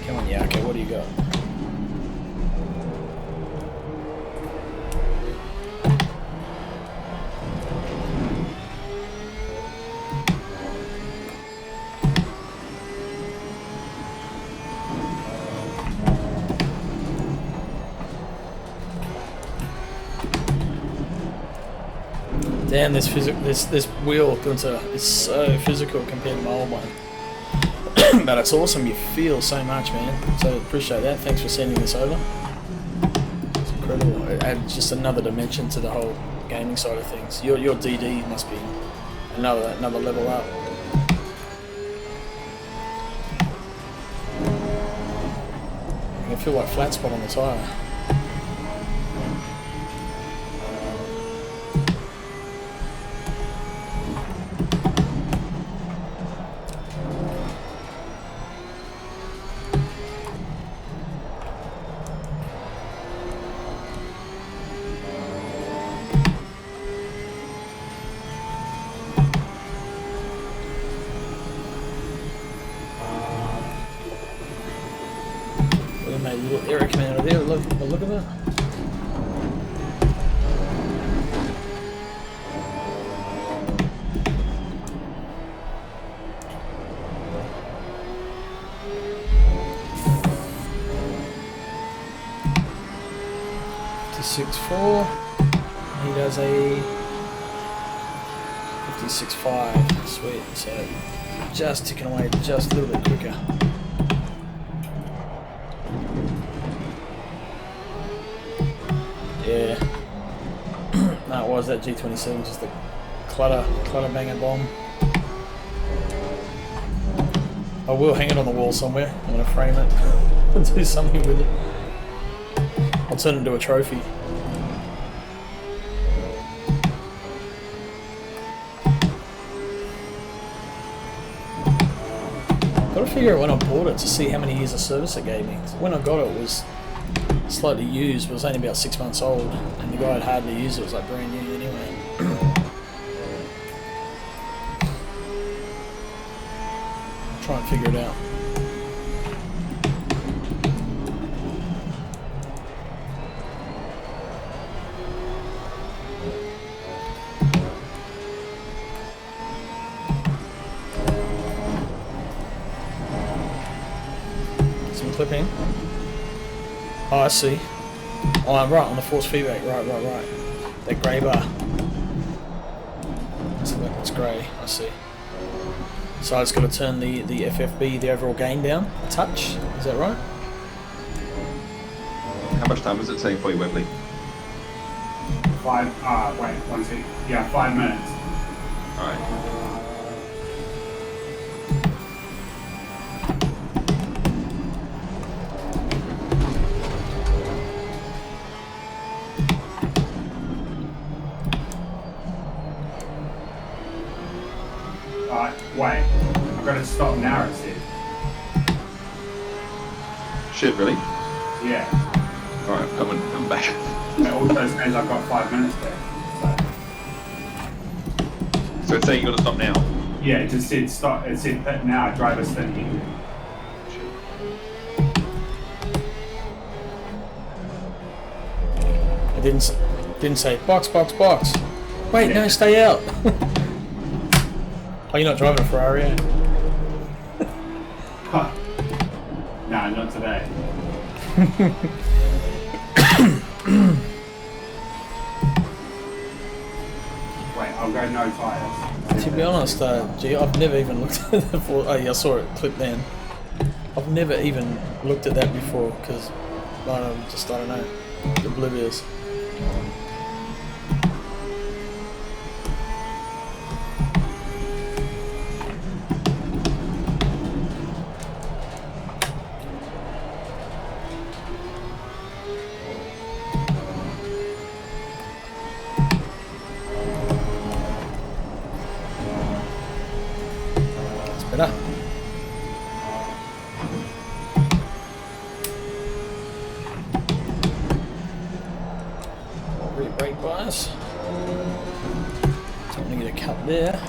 S3: Come on, yeah, okay, what do you got? Damn, this wheel, Gunther, is so physical compared to my old one. But it's awesome, you feel so much, man. So appreciate that. Thanks for sending this over. It's incredible. It adds just another dimension to the whole gaming side of things. Your DD must be another level up. I can feel like flat spot on the tyre. made a little error coming out of there. Look at that. .56.4. He does a 56.5. Sweet. So just ticking away just a little bit quicker. Yeah. No, it was that G27, just the clutter banger bomb. I will hang it on the wall somewhere. I'm gonna frame it and do something with it. I'll turn it into a trophy. Gotta figure out when I bought it to see how many years of service it gave me. When I got it, it was slightly used, but it was only about 6 months old, and the guy had hardly used it. It was like brand new anyway. Try and figure it out. Some clipping. Oh, I see. Oh, I'm right on the force feedback. Right. That grey bar. Looks like it's grey. I see. So I just got to turn the FFB, the overall gain down a touch. Is that right?
S9: How much time is it saying for you, Wembley?
S7: 5 minutes.
S9: Alright.
S7: Wait, I've got to stop now, it said.
S9: Shit, really?
S7: Yeah.
S9: Alright, I'm back.
S7: It also says I've got 5 minutes there.
S9: So it's saying you got to stop now?
S7: Yeah, it just said stop. It said pit now, driver spinning.
S3: It didn't say box. Wait,
S7: Yeah.
S3: no, stay out. Oh, you're not driving a Ferrari, eh?
S7: Nah, not today. Wait, I'll go no tires.
S3: To be honest, gee, I've never even looked at the floor. Oh yeah, I saw it clip then. I've never even looked at that before because I don't know, oblivious. Better. Re-brake bias. Don't want to get a cut there.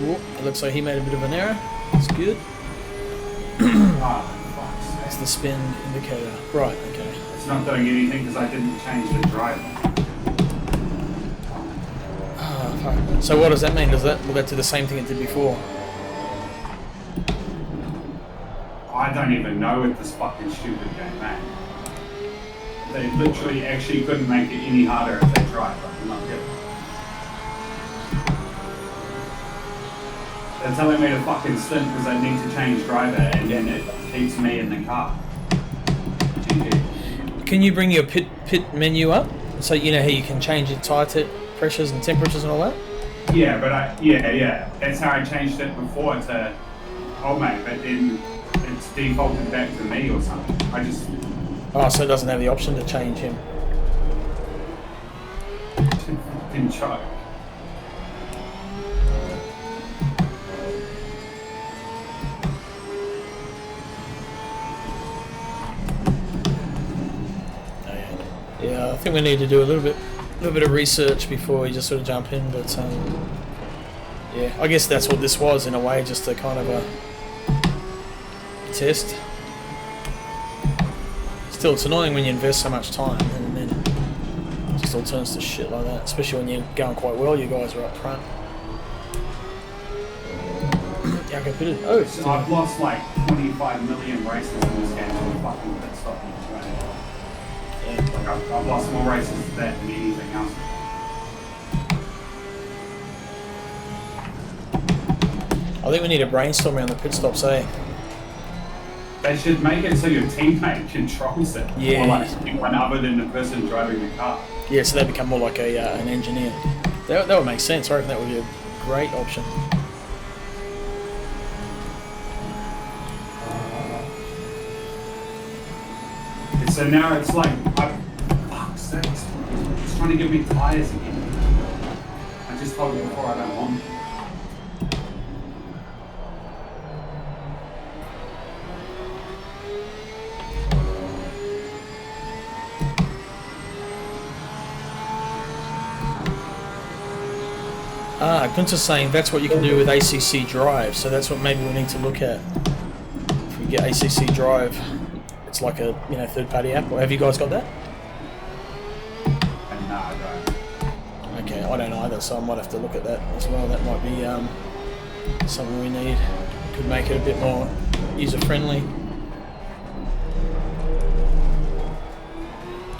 S3: Whoop, it looks like he made a bit of an error. That's good. That's the spin indicator. Right, okay.
S7: It's not doing anything because I didn't change the driver.
S3: So what does that mean? Will that do the same thing it did before?
S7: I don't even know with this fucking stupid game, man. They literally actually couldn't make it any harder if they tried. Like, I'm not kidding. They're telling me to fucking stint because I need to change driver, and then it keeps me in the car. GG.
S3: Can you bring your pit menu up? So you know how you can change your tire pressures and temperatures and all that?
S7: Yeah, but yeah. That's how I changed it before to old mate, but then it's defaulted back to me or something. I just...
S3: Oh, so it doesn't have the option to change him.
S7: Didn't choke.
S3: Yeah, I think we need to do a little bit of research before we just sort of jump in. But Yeah, I guess that's what this was in a way, just a kind of a test. Still, it's annoying when you invest so much time and then it just all turns to shit like that, especially when you're going quite well, you guys are up front. Yeah, I can put it. Oh, it's
S7: I've lost like 25 million races in this game to fucking pit stop in Australia.
S3: Yeah.
S7: Like I've lost more races to that than anything else.
S3: I think we need a brainstorm around the pit stops, eh?
S7: They should make it so your teammate controls it.
S3: Yeah.
S7: Or like anyone other than the person driving the car.
S3: Yeah, so they become more like a an engineer. That would make sense. I reckon that would be a great option.
S7: So now it's like, fuck sakes, it's trying to give me tyres again. I just told you before I don't want them.
S3: Gunther's saying that's what you can do with ACC Drive, so that's what maybe we need to look at. If we get ACC Drive, it's like a third-party app. Or have you guys got that?
S7: No, I don't.
S3: Okay, I don't either, so I might have to look at that as well. That might be something we need. Could make it a bit more user-friendly.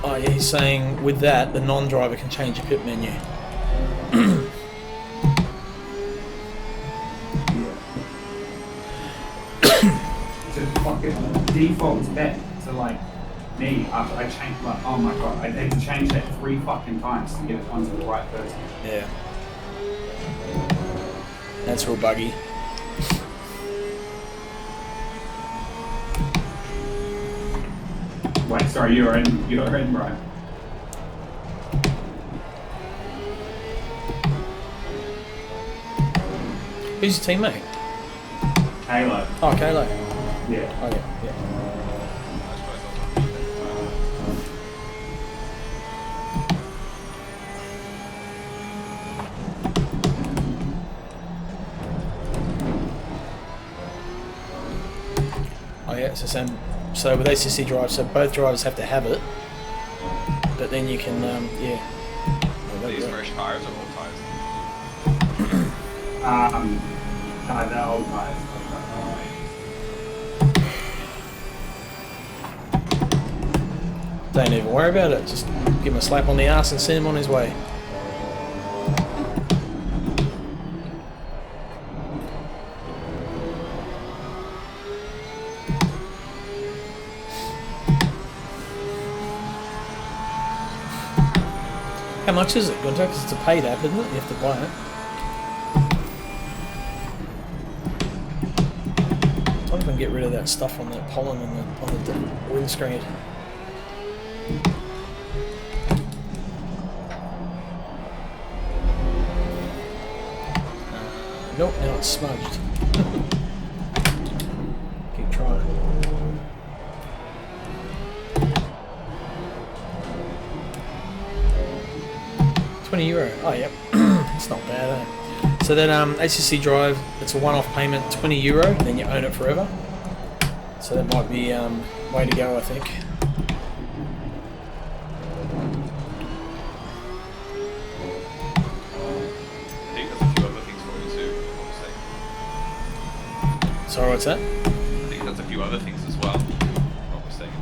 S3: Oh yeah, he's saying with that, the non-driver can change your pit menu.
S7: Defaults back to like me after I changed, like, oh my god, I had to change that 3 fucking times to get it onto the right person.
S3: Yeah. That's real buggy.
S7: Wait, sorry, you're in, right?
S3: Who's your teammate?
S7: Halo.
S3: Oh, Kalo.
S7: Yeah.
S3: Oh, yeah. Oh, yeah, so with ACC Drive, so both drivers have to have it, but then you can, yeah.
S9: These fresh tires or old tires?
S7: They're old tires.
S3: Don't even worry about it, just give him a slap on the ass and send him on his way. How much is it, Gunter? Because it's a paid app, isn't it? You have to buy it. I don't even get rid of that stuff on the pollen on the windscreen. Nope, now it's smudged. Keep trying. €20. Oh, yep. It's not bad, eh? So that ACC Drive, it's a one-off payment, €20, and then you own it forever. So that might be way to go, I think. Sorry, what's that?
S9: I think that's a few other things as well. If I'm not mistaken.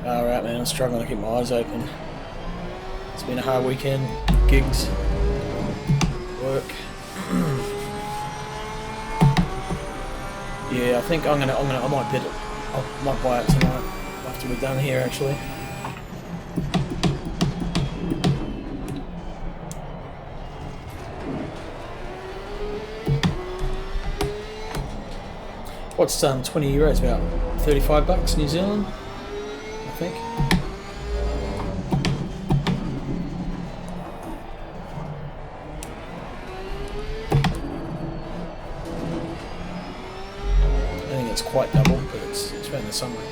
S3: Alright, man, I'm struggling to keep my eyes open. It's been a hard weekend. Gigs, work. Yeah, I think I might bid it. I might buy it tonight after we're done here, actually. What's 20 euros about? 35 bucks New Zealand, I think. Quite double, but it's around there somewhere.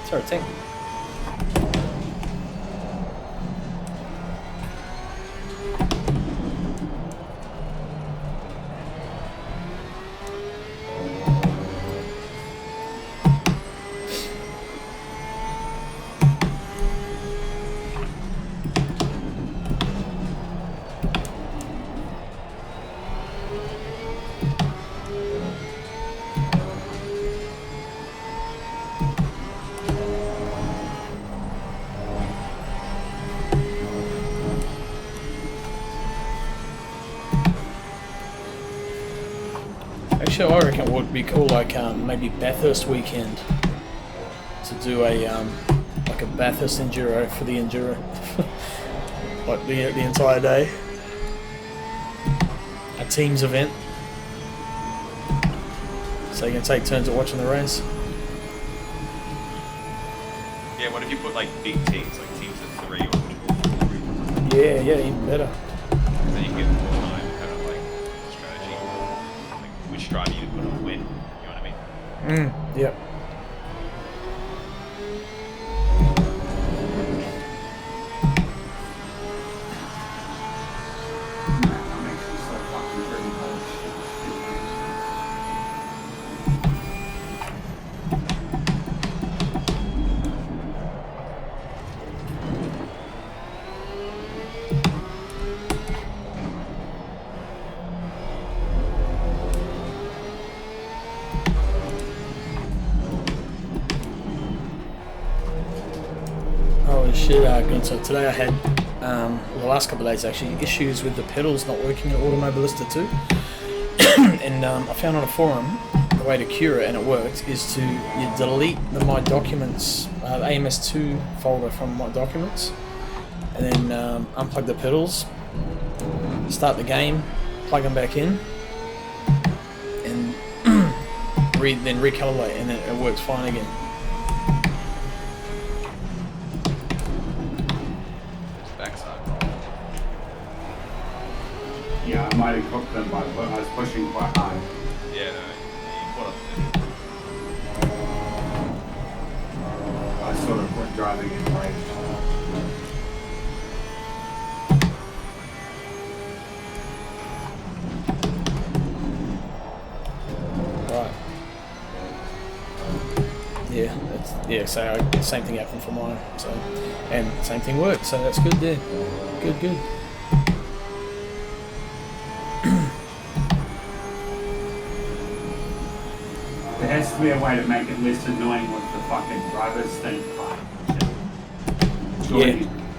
S3: Sorry, Ting. Actually, I reckon it would be cool, like maybe Bathurst weekend, to do a like a Bathurst enduro for the enduro, like the entire day, a teams event, so you can take turns at watching the race.
S9: Yeah, what if you put like big teams, like teams of 3 or 4?
S3: Yeah, even better.
S9: Because then you can get more time, kind of like strategy, like which driver you put on when. You know what I mean?
S3: Yep. Shit, so today I had, the last couple of days actually, issues with the pedals not working at Automobilista 2. And I found on a forum the way to cure it, and it worked, is to you delete the My Documents, AMS2 folder from My Documents, and then unplug the pedals, start the game, plug them back in, and then recalibrate, and then it works fine again.
S7: Yeah, I might have cooked them, but I was pushing quite hard.
S9: Yeah, no, you put up
S7: I sort of went driving in rage.
S3: Right. Yeah, so same thing happened for mine. So, and same thing worked. So that's good there. Good.
S7: There has to be a way to make it less annoying with the fucking driver's thing.
S3: Yeah.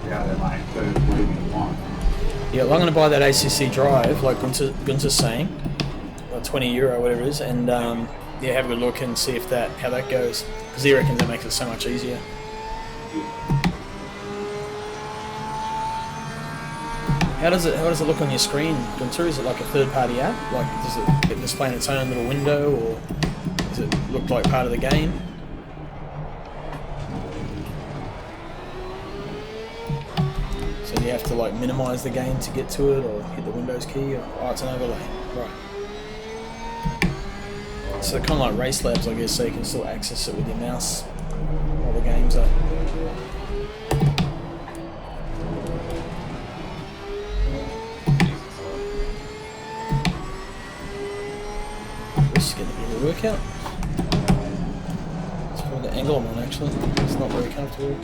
S7: Yeah, they're like, do whatever you want.
S3: Yeah, well, I'm going to buy that ACC drive, like Gunther's saying, like 20 euro, whatever it is, and yeah, have a good look and see if how that goes, because he reckons that makes it so much easier. How does it look on your screen, Gunther? Is it like a third-party app? Like, does it display in its own little window, or does it look like part of the game? So do you have to like minimize the game to get to it, or hit the Windows key, or it's an overlay, right? So kind of like Race Labs, I guess, so you can still access it with your mouse while the game's up. This is going to be a workout. It's probably the angle I'm on, actually. It's not very comfortable.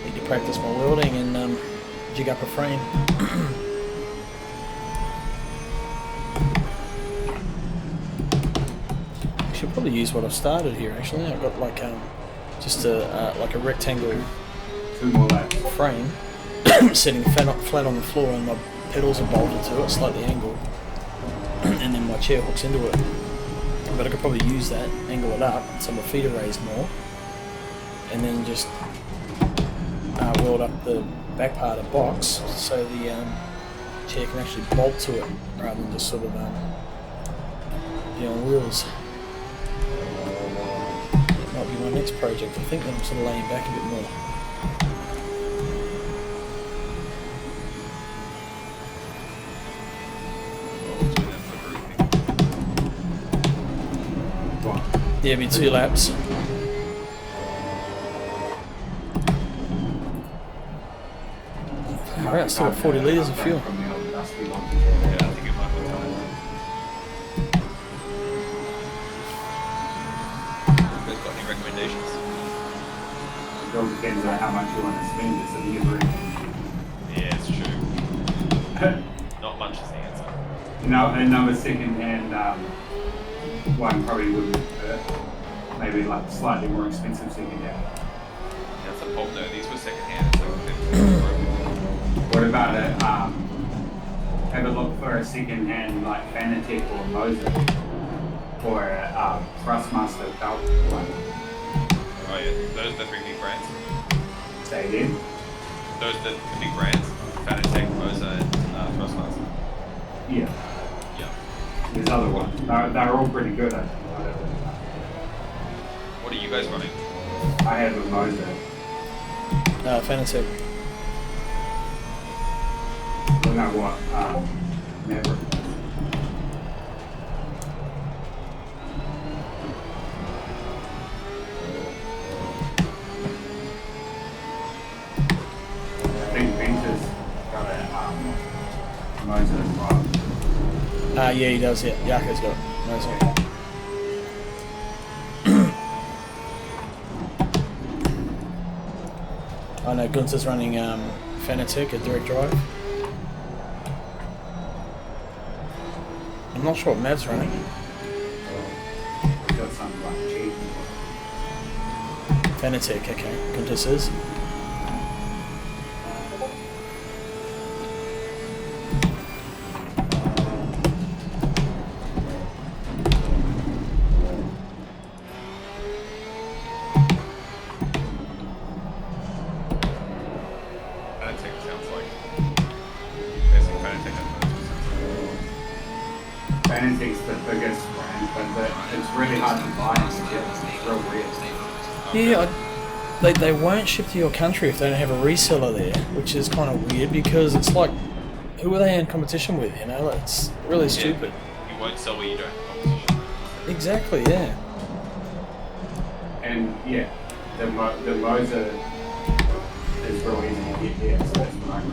S3: Need to practice my welding and jig up a frame. could probably use what I've started here. Actually, I've got like just a like a rectangle
S7: 2 more laps.
S3: frame sitting flat on the floor, and my pedals are bolted to it, slightly angled, and then my chair hooks into it. But I could probably use that, angle it up so my feet are raised more, and then just weld up the back part of the box so the chair can actually bolt to it rather than just sort of be on wheels. That might be my next project. I think that I'm sort of laying back a bit more. Yeah, it'll be 2 laps. Alright, still got 40 litres of fuel.
S9: Yeah, I think it might be time. You guys got any recommendations?
S7: It all depends on how much you want to spend. It's a never-ending.
S9: Yeah, it's true. Not much is the answer.
S7: No, another second-hand one probably would maybe like slightly more expensive second-hand.
S9: That's a pop though. These were second-hand. So
S7: what about have a look for a second-hand like Fanatec or Moser or a Thrustmaster belt one?
S9: oh yeah, those are the 3 big brands.
S7: Say again?
S9: Those are the big brands. Fanatec, Moser, and Crossynz.
S7: Yeah.
S9: Yeah.
S7: There's other ones. They're all pretty good, I think.
S9: What are you guys running?
S7: I have a Moser.
S3: Fanatec.
S7: I don't know what Maverick. I think Venture's got a Moser as well.
S3: Yeah, he does, yeah. Yako's got it. Moser. I know Gunther's running Fanatec, a direct drive. I'm not sure what Mav's running.
S7: Got something like cheap.
S3: Fanatec, okay. Gunther says.
S9: Fanatec sounds like. Basically, Fanatec has
S7: Fanatec's the biggest brand, but it's really hard to buy and get. It's real weird.
S3: Yeah, they won't ship to your country if they don't have a reseller there, which is kind of weird because it's like, who are they in competition with, you know? It's really stupid.
S9: You won't sell where you don't have competition.
S3: Exactly, yeah.
S7: And yeah, the Moser is real easy to get here, so that's what I'm.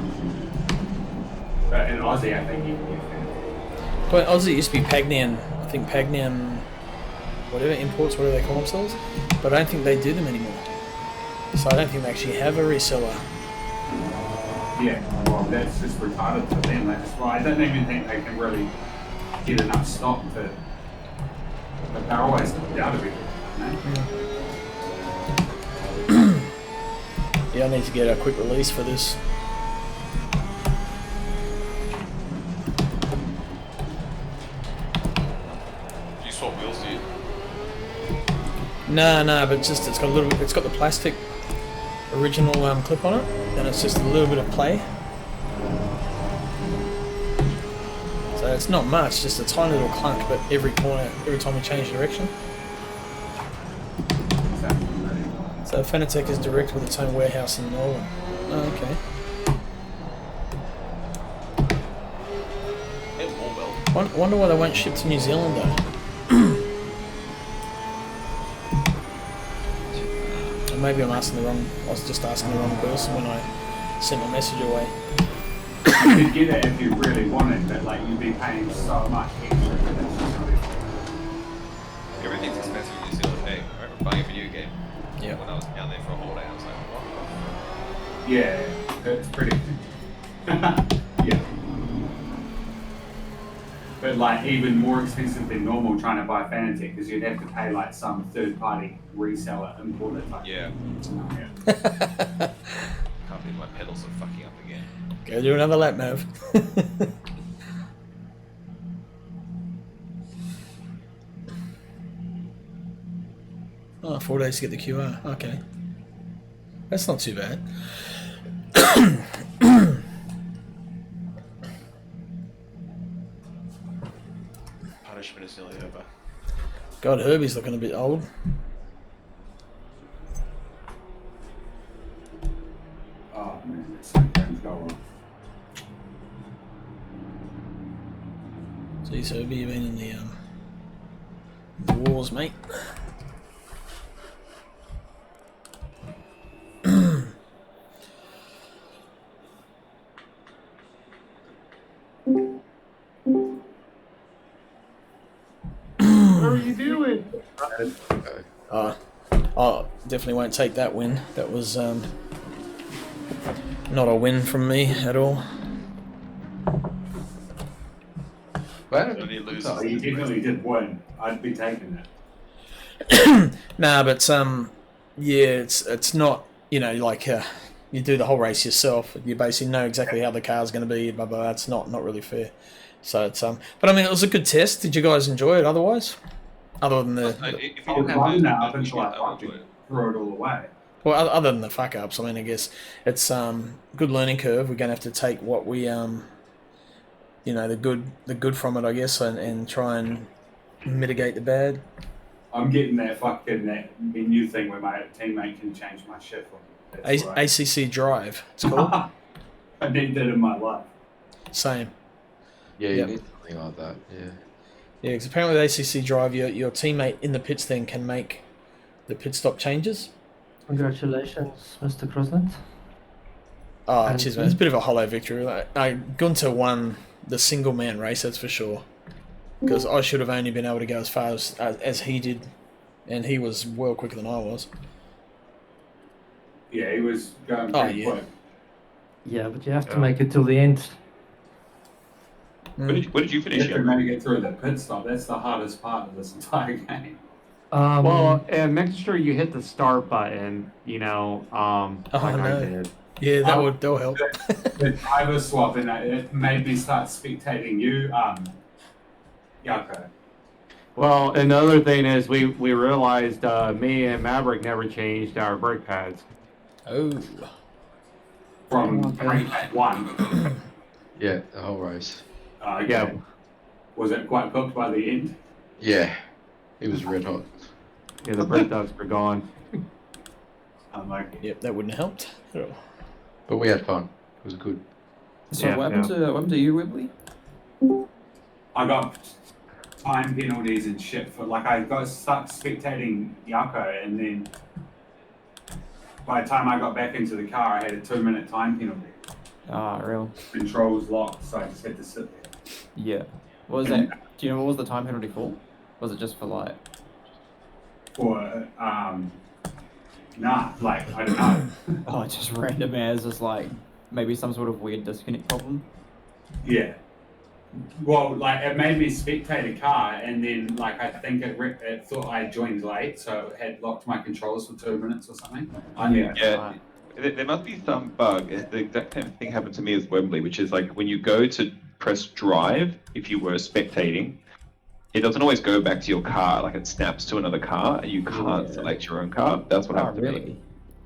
S7: But in Aussie, I think you can get Fanatec.
S3: But Aussie used to be Pagnian, I think Pagnian, whatever, imports, whatever they call themselves, but I don't think they do them anymore. So I don't think they actually have a reseller.
S7: Yeah, well, that's just retarded for them. I don't even think they can really get enough stock to. But they're always out of it,
S3: Yeah, I need to get a quick release for this.
S9: Do you swap wheels, do you?
S3: No, but just it's got a little. It's got the plastic original clip on it, and it's just a little bit of play. So it's not much, just a tiny little clunk, but every corner, every time we change direction. So Fanatec is direct with its own warehouse in Norway. Oh, okay. Wonder why they won't ship to New Zealand though. Or maybe I'm asking the wrong. I was just asking the wrong person when I sent my message away.
S7: You could get it if you really wanted, but like you'd be paying so much extra for this.
S9: Everything's expensive in New Zealand. Hey, I remember buying a video game.
S3: Yeah.
S9: When I was down there for a holiday, I was like, what?
S7: Yeah, it's pretty. Yeah. But like even more expensive than normal trying to buy Fanatec because you'd have to pay like some third-party reseller importer type.
S9: Yeah.
S7: Yeah.
S9: Can't believe my pedals are fucking up again.
S3: Go do another lap, Mav. Oh, 4 days to get the QR. Okay. That's not too bad.
S9: Punishment is nearly over.
S3: God, Herbie's looking a bit old.
S7: Oh man, it's so things go wrong.
S3: Jeez, Herbie, you've been in the wars, mate.
S6: What are you doing?
S3: I definitely won't take that win. That was not a win from me at all.
S9: Only loses.
S7: Oh, you definitely did win. I'd be taking that.
S3: Nah, but yeah, it's not, you know, like you do the whole race yourself. You basically know exactly how the car's going to be. Blah blah. That's not really fair. So it's but I mean, it was a good test. Did you guys enjoy it? Otherwise, other than the
S9: If you didn't have
S7: up
S9: the
S7: until I
S9: I would do
S7: fucking
S9: it.
S7: throw it all away.
S3: well, other than the fuck ups, I mean, I guess it's good learning curve. We're going to have to take what we you know, the good from it, I guess, and try and mitigate the bad.
S7: I'm getting that menu thing where my teammate can change my shit for me. That's right.
S3: ACC Drive, it's called.
S7: I need that in my life.
S3: Same.
S12: Yeah, you
S3: Yep.
S12: need something like that. Yeah.
S3: Yeah, because apparently with ACC Drive, your teammate in the pits then can make the pit stop changes.
S6: Congratulations, Mr. Crossynz.
S3: Oh, cheers, man. It's a bit of a hollow victory. Gunter won the single man race, that's for sure. Because I should have only been able to go as far as he did, and he was well quicker than I was.
S7: Yeah, he was going pretty quick.
S6: Yeah, but you have to make it till the end.
S9: What did you
S7: You
S9: finish?
S7: have to make it through the pit stop. That's the hardest part of this entire game.
S11: Well, and make sure you hit the start button, you know, like I
S3: no.
S11: did.
S3: Yeah, that'll help.
S7: The driver swap, and it made me start spectating you. Yako.
S11: Well, another thing is we realized me and Maverick never changed our brake pads.
S3: Oh.
S7: From rank 1.
S12: Yeah, the whole race.
S7: Okay.
S11: Yeah.
S7: Was it quite cooked by the end?
S12: Yeah, it was red hot.
S11: Yeah, the brake ducts were gone.
S7: I'm like,
S3: Yep, that wouldn't have helped at all.
S12: But we had fun. It was good.
S13: So
S11: Yeah,
S13: what happened to you, Wibbly?
S7: I got time penalties and shit for I got stuck spectating Yako, and then by the time I got back into the car, I had a 2-minute time penalty.
S13: Ah, real.
S7: Controls locked, so I just had to sit there.
S13: Yeah. What was that? Do you know what was the time penalty for? Was it just for like?
S7: For nah, I don't know.
S13: Oh, just random as just like maybe some sort of weird disconnect problem.
S7: Yeah. Well, it made me spectate a car, and then I think it thought I joined late, so it had locked my controls for 2 minutes or something.
S9: Yeah. There must be some bug. The exact same thing happened to me as Wembley, which is when you go to press drive, if you were spectating, it doesn't always go back to your car. It snaps to another car, and you can't select your own car. That's what happened to me.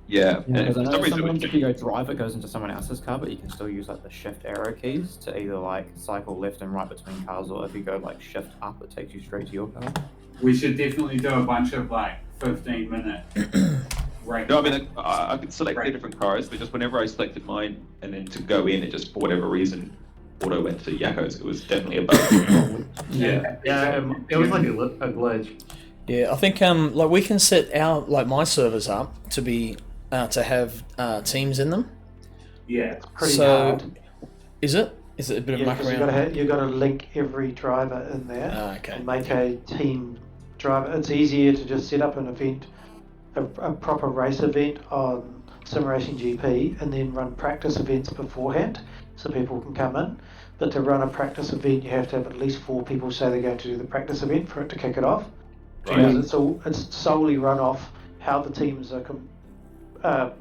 S9: Yeah. And
S13: Because I
S9: for
S13: know
S9: some reason,
S13: sometimes if you go drive, it goes into someone else's car, but you can still use the shift arrow keys to either cycle left and right between cars, or if you go shift up, it takes you straight to your car.
S7: We should definitely do a bunch of 15-minute rank.
S9: No, I mean, I could select the different cars, but just whenever I selected mine, and then to go in, it just, for whatever reason, auto went to Yako's. It was definitely a bug.
S6: Yeah, it was like a glitch.
S3: Yeah, I think we can set our my servers up to be to have teams in them.
S7: Yeah,
S6: pretty hard.
S3: Is it a bit of muck around?
S6: You got to link every driver in there
S3: Okay.
S6: and make a team driver. It's easier to just set up an event, a proper race event on Sim Racing GP, and then run practice events beforehand so people can come in. but to run a practice event, you have to have at least 4 people say they're going to do the practice event for it to kick it off. Because it's solely run off how the teams are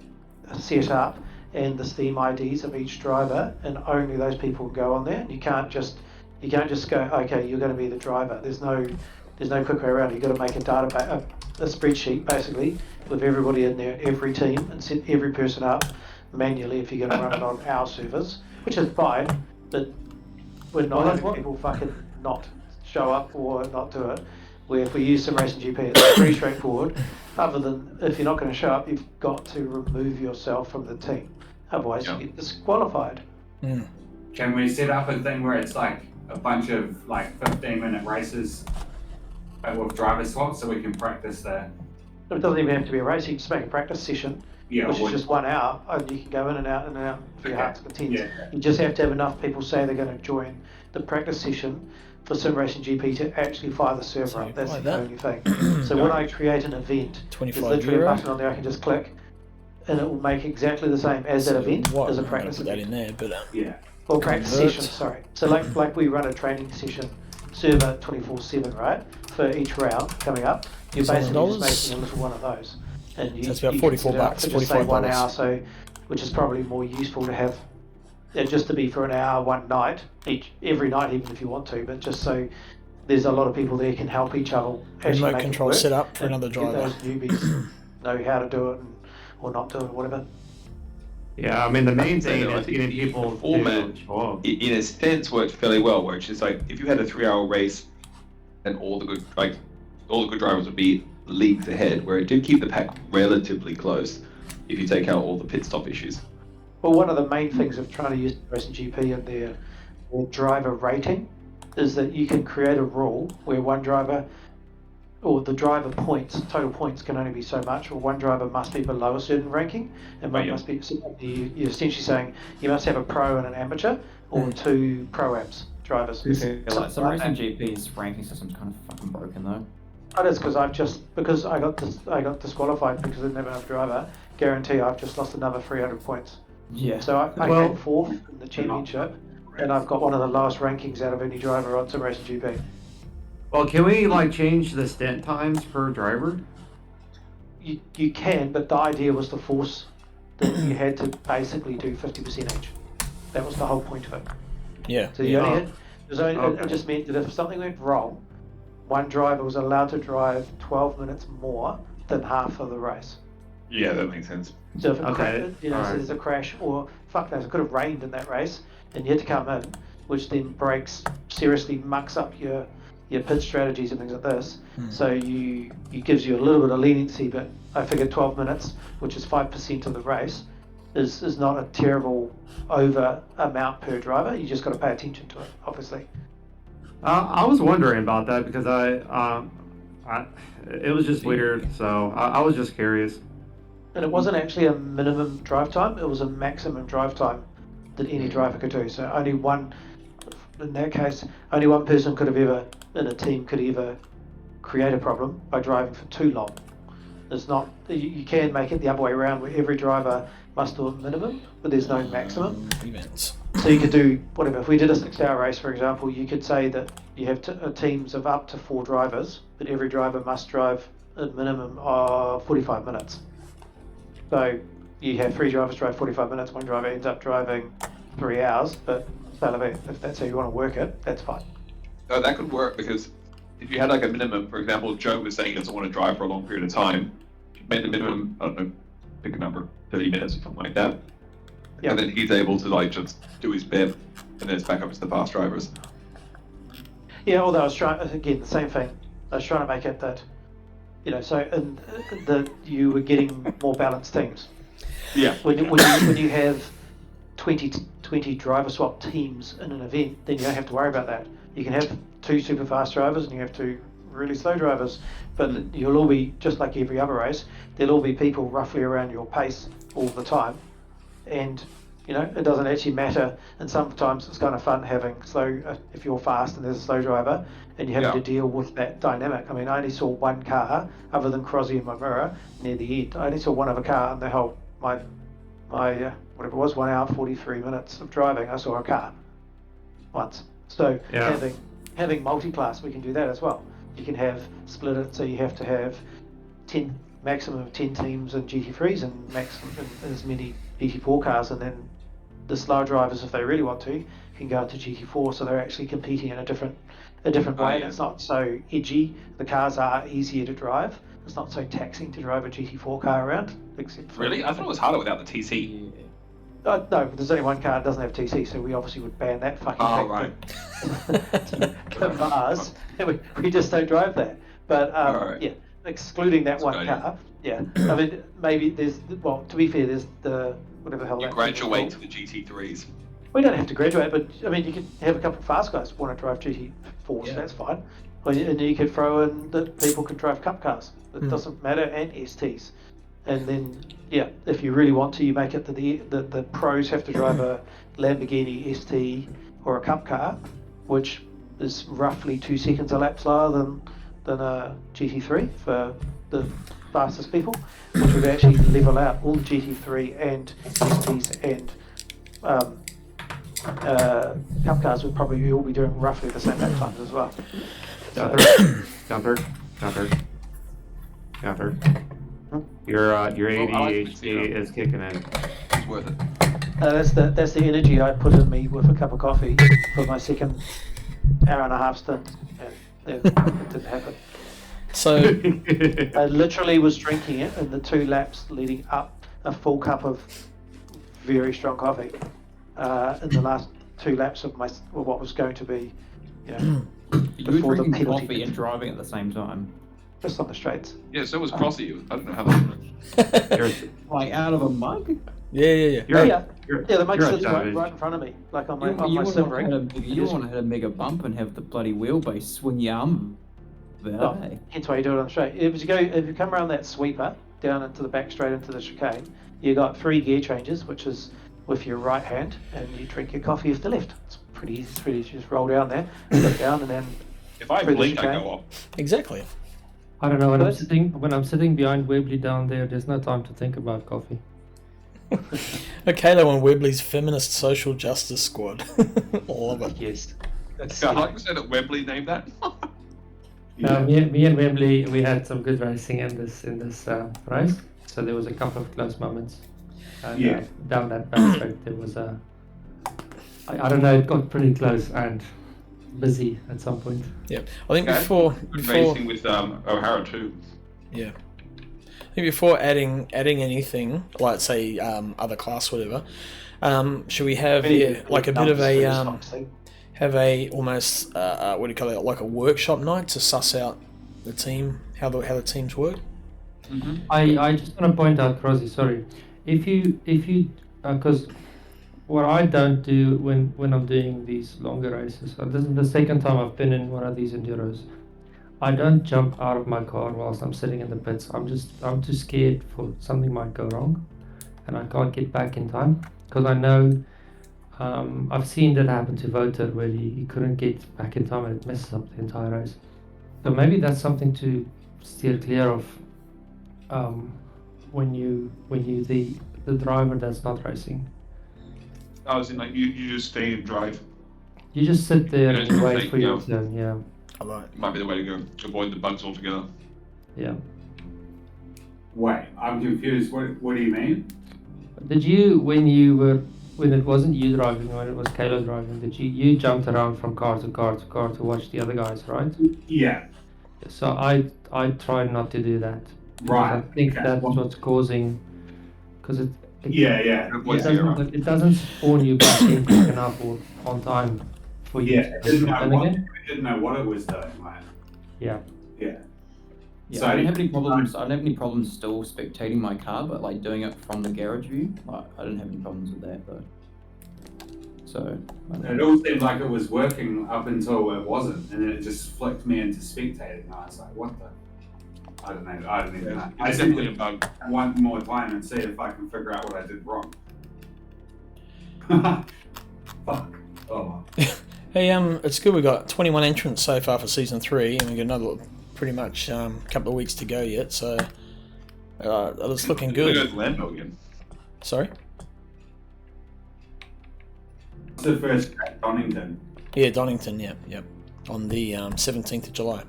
S6: set up and the Steam IDs of each driver, and only those people can go on there. You can't just go, okay, you're going to be the driver. There's no quick way around. You've got to make a spreadsheet basically with everybody in there, every team, and set every person up manually if you're going to run it on our servers, which is fine, but we're not having people fucking not show up or not do it. Where if we use Sim Racing GP, it's pretty straightforward. Other than if you're not going to show up, you've got to remove yourself from the team. Otherwise, you get disqualified.
S7: Can we set up a thing where it's like a bunch of like 15-minute races with driver swaps so we can practice that?
S6: It doesn't even have to be a race. You can just make a practice session, which is just 1 hour, and you can go in and out for your heart's content. You just have to have enough people say they're going to join the practice session for Sim Racing GP to actually fire the server up. That's the only thing. So when I create an event, there's literally a button on there I can just click, and it will make exactly the same as that event as a practice event.
S3: That in there, but
S6: or practice session, sorry. So like we run a training session server 24/7, right? For each round coming up, you're basically just making a little one of those. And you,
S3: so it's about $44, $45.
S6: 1 hour, so which is probably more useful to have. Just to be for an hour, one night, every night, even if you want to, but just so there's a lot of people there can help each other.
S3: Remote control set up for another driver.
S6: Those newbies know how to do it or not do it, or whatever.
S11: Yeah, I mean the main thing is getting people
S9: format in a sense worked fairly well, where it's just like if you had a 3-hour race and all the good drivers would be leagues ahead, where it did keep the pack relatively close if you take out all the pit stop issues.
S6: Well, one of the main things of trying to use Racing GP and their driver rating is that you can create a rule where one driver, or the driver points, total points can only be so much, or one driver must be below a certain ranking, and one must be, you're essentially saying you must have a pro and an amateur, or 2 pro-ams drivers.
S13: Like Sim Racing GP's ranking system's kind of fucking broken though.
S6: It is because because I got disqualified because I didn't have enough driver. Guarantee I've just lost another 300 points.
S13: Yeah.
S6: So I came 4th in the championship, and I've got one of the lowest rankings out of any driver on Sim Racing GP.
S11: Well, can we like change the stint times per driver?
S6: You can, but the idea was to force that you had to basically do 50% each. That was the whole point of it.
S3: Yeah.
S6: So you only had, it just meant that if something went wrong, one driver was allowed to drive 12 minutes more than half of the race.
S9: Yeah, that makes sense.
S6: So if so there's a crash, or fuck knows, it could have rained in that race, and you had to come in, which then seriously mucks up your pit strategies and things like this. So it gives you a little bit of leniency, but I figured 12 minutes, which is 5% of the race, is not a terrible over amount per driver. You just got to pay attention to it, obviously.
S11: I was wondering about that because it was just weird, so I was just curious.
S6: And it wasn't actually a minimum drive time, it was a maximum drive time that any driver could do. So in that case, only one person in a team could ever create a problem by driving for too long. It's not, you can make it the other way around where every driver must do a minimum, but there's no maximum.
S3: Events.
S6: So you could do whatever. If we did a 6-hour race, for example, you could say that you have teams of up to 4 drivers, but every driver must drive a minimum of 45 minutes. So you have 3 drivers drive 45 minutes, one driver ends up driving 3 hours, but if that's how you want to work it, that's fine.
S9: So that could work because if you had like a minimum, for example, Joe was saying he doesn't want to drive for a long period of time, made the minimum, I don't know, pick a number, 30 minutes or something like that. And then he's able to like just do his bit, and then it's back up to the fast drivers.
S6: Yeah, although I was trying, again, the same thing. I was trying to make it that, that you were getting more balanced teams.
S9: Yeah.
S6: When you have 20 driver swap teams in an event, then you don't have to worry about that. You can have 2 super fast drivers and you have 2 really slow drivers, but you'll all be, just like every other race, there'll all be people roughly around your pace all the time. And it doesn't actually matter, and sometimes it's kind of fun having slow, if you're fast and there's a slow driver and you're having to deal with that dynamic. I mean, I only saw one car other than Crossynz in my mirror near the end. I only saw one other car in the whole my whatever it was, 1 hour 43 minutes of driving. I saw a car. ones. So
S11: Yeah.
S6: having multi-class, we can do that as well. You can have split it so you have to have maximum of 10 teams in GT3s and maximum as many GT4 cars, and then the slow drivers, if they really want to, can go into GT4, so they're actually competing in a different way.
S9: yeah.
S6: It's not so edgy. The cars are easier to drive. It's not so taxing to drive a GT4 car around, except for
S9: Really? I thought it was harder without the TC.
S6: no, there's only one car that doesn't have TC, so we obviously would ban that fucking
S9: Oh,
S6: thing
S9: right.
S6: to Mars. We just don't drive that. But
S9: Alright.
S6: yeah, excluding that
S9: That's a
S6: one
S9: good idea.
S6: car, yeah. I mean, maybe there's, well, to be fair, there's the, whatever the hell
S9: You
S6: that
S9: graduate
S6: thing
S9: to
S6: is
S9: the GT3s.
S6: called. We don't have to graduate, but I mean, you could have a couple of fast guys want to drive GT4s,
S3: Yeah.
S6: that's fine. And you could throw in that people can drive cup cars. It doesn't matter, and STs. And then, yeah, if you really want to, you make it that the pros have to drive a Lamborghini ST or a cup car, which is roughly 2 seconds a lap slower than a GT3 for the fastest people, which would actually level out all the GT3 and STs and cup cars would probably all be doing roughly the same lap times as well.
S11: Counter. Your ADHD is kicking in.
S9: It's worth it.
S6: That's the energy I put in me with a cup of coffee for my second hour and a half stint, and it didn't happen.
S3: So
S6: I literally was drinking it in the 2 laps leading up, a full cup of very strong coffee in the last 2 laps of what was going to be, you know,
S13: You
S6: before
S13: were
S6: the
S13: drinking
S6: penalty
S13: coffee
S6: bit.
S13: and driving at the same time.
S6: Just on the straights.
S9: Yeah, so was Crossy. I don't know how that works.
S13: Like out of a mug?
S3: yeah.
S6: Yeah, the mug
S11: you're a
S6: sits right
S11: savage.
S6: in front of me, like on
S13: You,
S6: my
S13: you
S6: sim
S13: want
S6: ring.
S13: to hit a mega bump and have the bloody wheelbase swing your arm about,
S6: Oh,
S13: eh?
S6: hence why you do it on the straight. If you come around that sweeper down into the back straight into the chicane, you got 3 gear changes, which is with your right hand, and you drink your coffee with the left. It's pretty easy. It's pretty easy. Just roll down there, sit down, and then
S9: If I
S6: through the
S9: blink, I
S6: chicane.
S9: go off.
S3: Exactly.
S14: I don't know, when
S6: But-
S14: I'm sitting behind Webley down there, there's no time to think about coffee.
S3: Kayla on Webley's Feminist Social Justice Squad. Love it.
S6: Yes. That's,
S9: I like to say that Webley named that.
S14: Me and Webley, we had some good racing in this race, so there was a couple of close moments. And down that back straight, there was a, I don't know, it got pretty close and busy at some point.
S3: Yeah, I think
S9: Okay.
S3: before
S9: Racing with O'Hara too.
S3: yeah, I think before adding anything like say other class whatever, should we have like a bit of a have a almost what do you call it, like a workshop night to suss out the team, how the teams work?
S14: I just want to point out, Crossy, sorry, if you because what I don't do when I'm doing these longer races, so this is the second time I've been in one of these enduros, I don't jump out of my car whilst I'm sitting in the pits. I'm too scared for something might go wrong and I can't get back in time, because I know I've seen that happen to Voter where he couldn't get back in time and it messes up the entire race. So maybe that's something to steer clear of when you the driver that's not racing.
S9: I was in like you just stay and drive.
S14: You just sit there
S9: Yeah,
S14: and
S9: just
S14: wait
S9: think,
S14: for your
S9: yeah.
S14: turn, yeah.
S9: Might be the way to go. Avoid the bugs altogether.
S14: Yeah.
S7: Wait, I'm confused. What do you mean?
S14: Did you, when it wasn't you driving, when it was Kayla driving, did you jumped around from car to car to car to watch the other guys, right?
S7: Yeah.
S14: So I try not to do that. Because
S7: Right.
S14: I think
S7: Okay.
S14: that's what's causing, because it
S7: It
S14: doesn't spawn you back in quick enough or on time for you
S7: Yeah,
S14: to again.
S7: I didn't know what it was doing. Like,
S14: Yeah.
S7: yeah.
S13: Yeah,
S7: So-
S13: I don't have any problems. I don't have any problems still spectating my car, but like doing it from the garage view, like I didn't have any problems with that though. So I don't
S7: It
S13: know.
S7: all seemed like it was working up until it wasn't, and then it just flicked me into spectating. And I was like, what the? I don't know. I don't even know. I
S9: It's
S7: simply
S9: definitely a bug.
S7: one more time and see if I can figure out what I did wrong. Fuck. Oh well.
S3: Hey, it's good we got 21 entrants so far for season 3, and we got another pretty much couple of weeks to go yet. So it's looking
S9: There
S3: good.
S9: goes Lando again.
S3: Sorry.
S7: What's the first track, Donington?
S3: Yeah, Donington. Yep. On the 17th of July.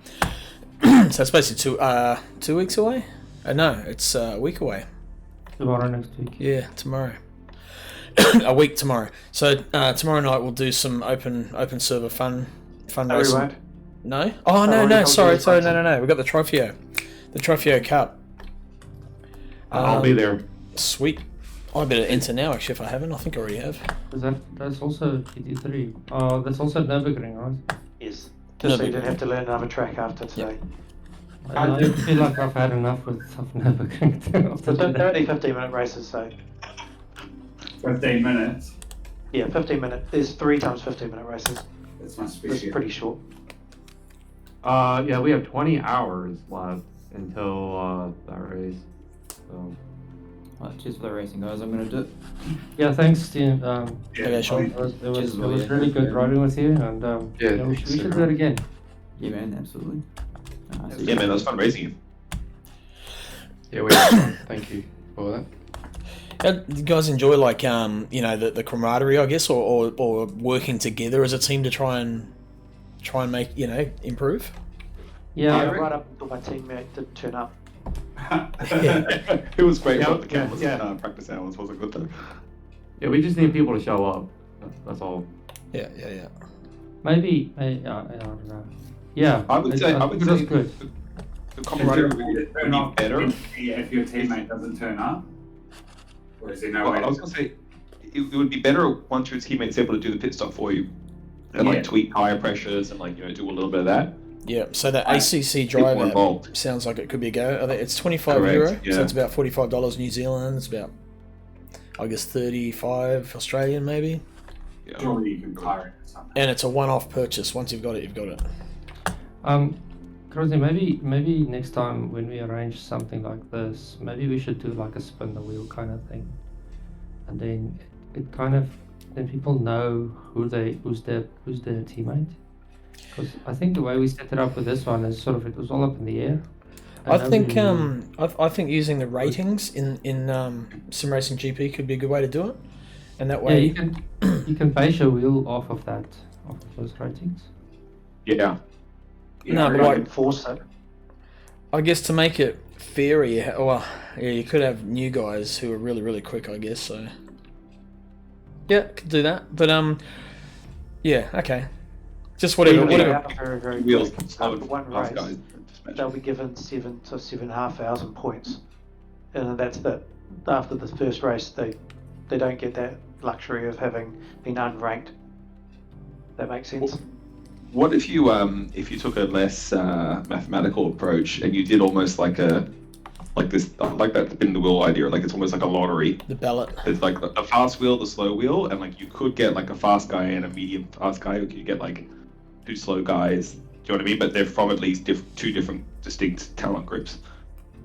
S3: So it's basically 2 weeks away. No, it's a week away.
S14: Tomorrow next week.
S3: Yeah, tomorrow. A week tomorrow. So tomorrow night we'll do some open server fun racing.
S6: won't.
S3: No? Oh no! Sorry. No. We've got the Trofeo Cup.
S11: I'll be there.
S3: Sweet. I better enter now. Actually, if I haven't, I think I already have.
S14: That's also GT3. Oh, that's also Nürburgring, right?
S6: Yes. Just so you don't have to learn another track after today.
S14: I feel like I've had enough of Nürburgring.
S6: So they're only 15-minute races, so
S7: 15 minutes.
S6: yeah, 15 minute. There's 3 times 15-minute races.
S7: This must be
S6: It's
S7: shit.
S6: pretty short.
S11: Yeah, we have 20 hours left until that race. So.
S13: Well, cheers for the racing, guys. I'm gonna do it.
S14: Yeah, thanks, Steve.
S3: Okay, sure.
S14: It was
S13: Cheers,
S14: really good riding with you, and we should do it again.
S13: Yeah, man, absolutely.
S9: Yeah, man, that was fun racing you.
S12: Yeah, we had fun. Thank you for that.
S3: You guys enjoy the camaraderie, I guess, or working together as a team to try and make improve.
S14: Yeah,
S6: right up until my teammate didn't turn up.
S9: It was great. The campus practice hours wasn't good though.
S11: Yeah, we just need people to show up. That's all.
S3: Yeah.
S14: Maybe I don't know. Yeah,
S9: I would say
S14: that's good.
S9: the camaraderie would be better.
S7: If your teammate doesn't turn up, or is there no way?
S9: I was gonna say it would be better once your teammate's able to do the pit stop for you and like tweak tire pressures and do a little bit of that.
S3: Yeah, so the ACC drive app sounds like it could be a go. I think it's €25, so it's about $45 New Zealand. It's about, I guess, 35 Australian maybe.
S9: Yeah.
S7: Surely you can hire it or something.
S3: And it's a one-off purchase. Once you've got it, you've got it.
S14: Crossy, maybe next time when we arrange something like this, maybe we should do like a spin the wheel kind of thing, and then then people know who's their teammate. Because I think the way we set it up with this one is it was all up in the air.
S3: I think using the ratings in Sim Racing GP could be a good way to do it, and that way
S14: you can base your wheel off of those ratings.
S9: Yeah.
S3: No, but
S6: enforce it.
S3: I guess to make it fair, you could have new guys who are really, really quick, I guess. So yeah, could do that. But yeah, okay. Just whatever.
S6: Very, very
S9: Wheels
S6: quick.
S9: slow
S6: After one
S9: fast
S6: race,
S9: guys.
S6: they'll be given 7 to 7,500 points, and then that's it. After the first race, they don't get that luxury of having been unranked. That makes sense.
S9: What if you took a less mathematical approach and you did almost like that spin the wheel idea, like it's almost like a lottery.
S3: The ballot.
S9: It's like a fast wheel, the slow wheel, and like you could get like a fast guy and a medium fast guy, or you could get like 2 slow guys. Do you know what I mean? But they're from at least 2 different distinct talent groups.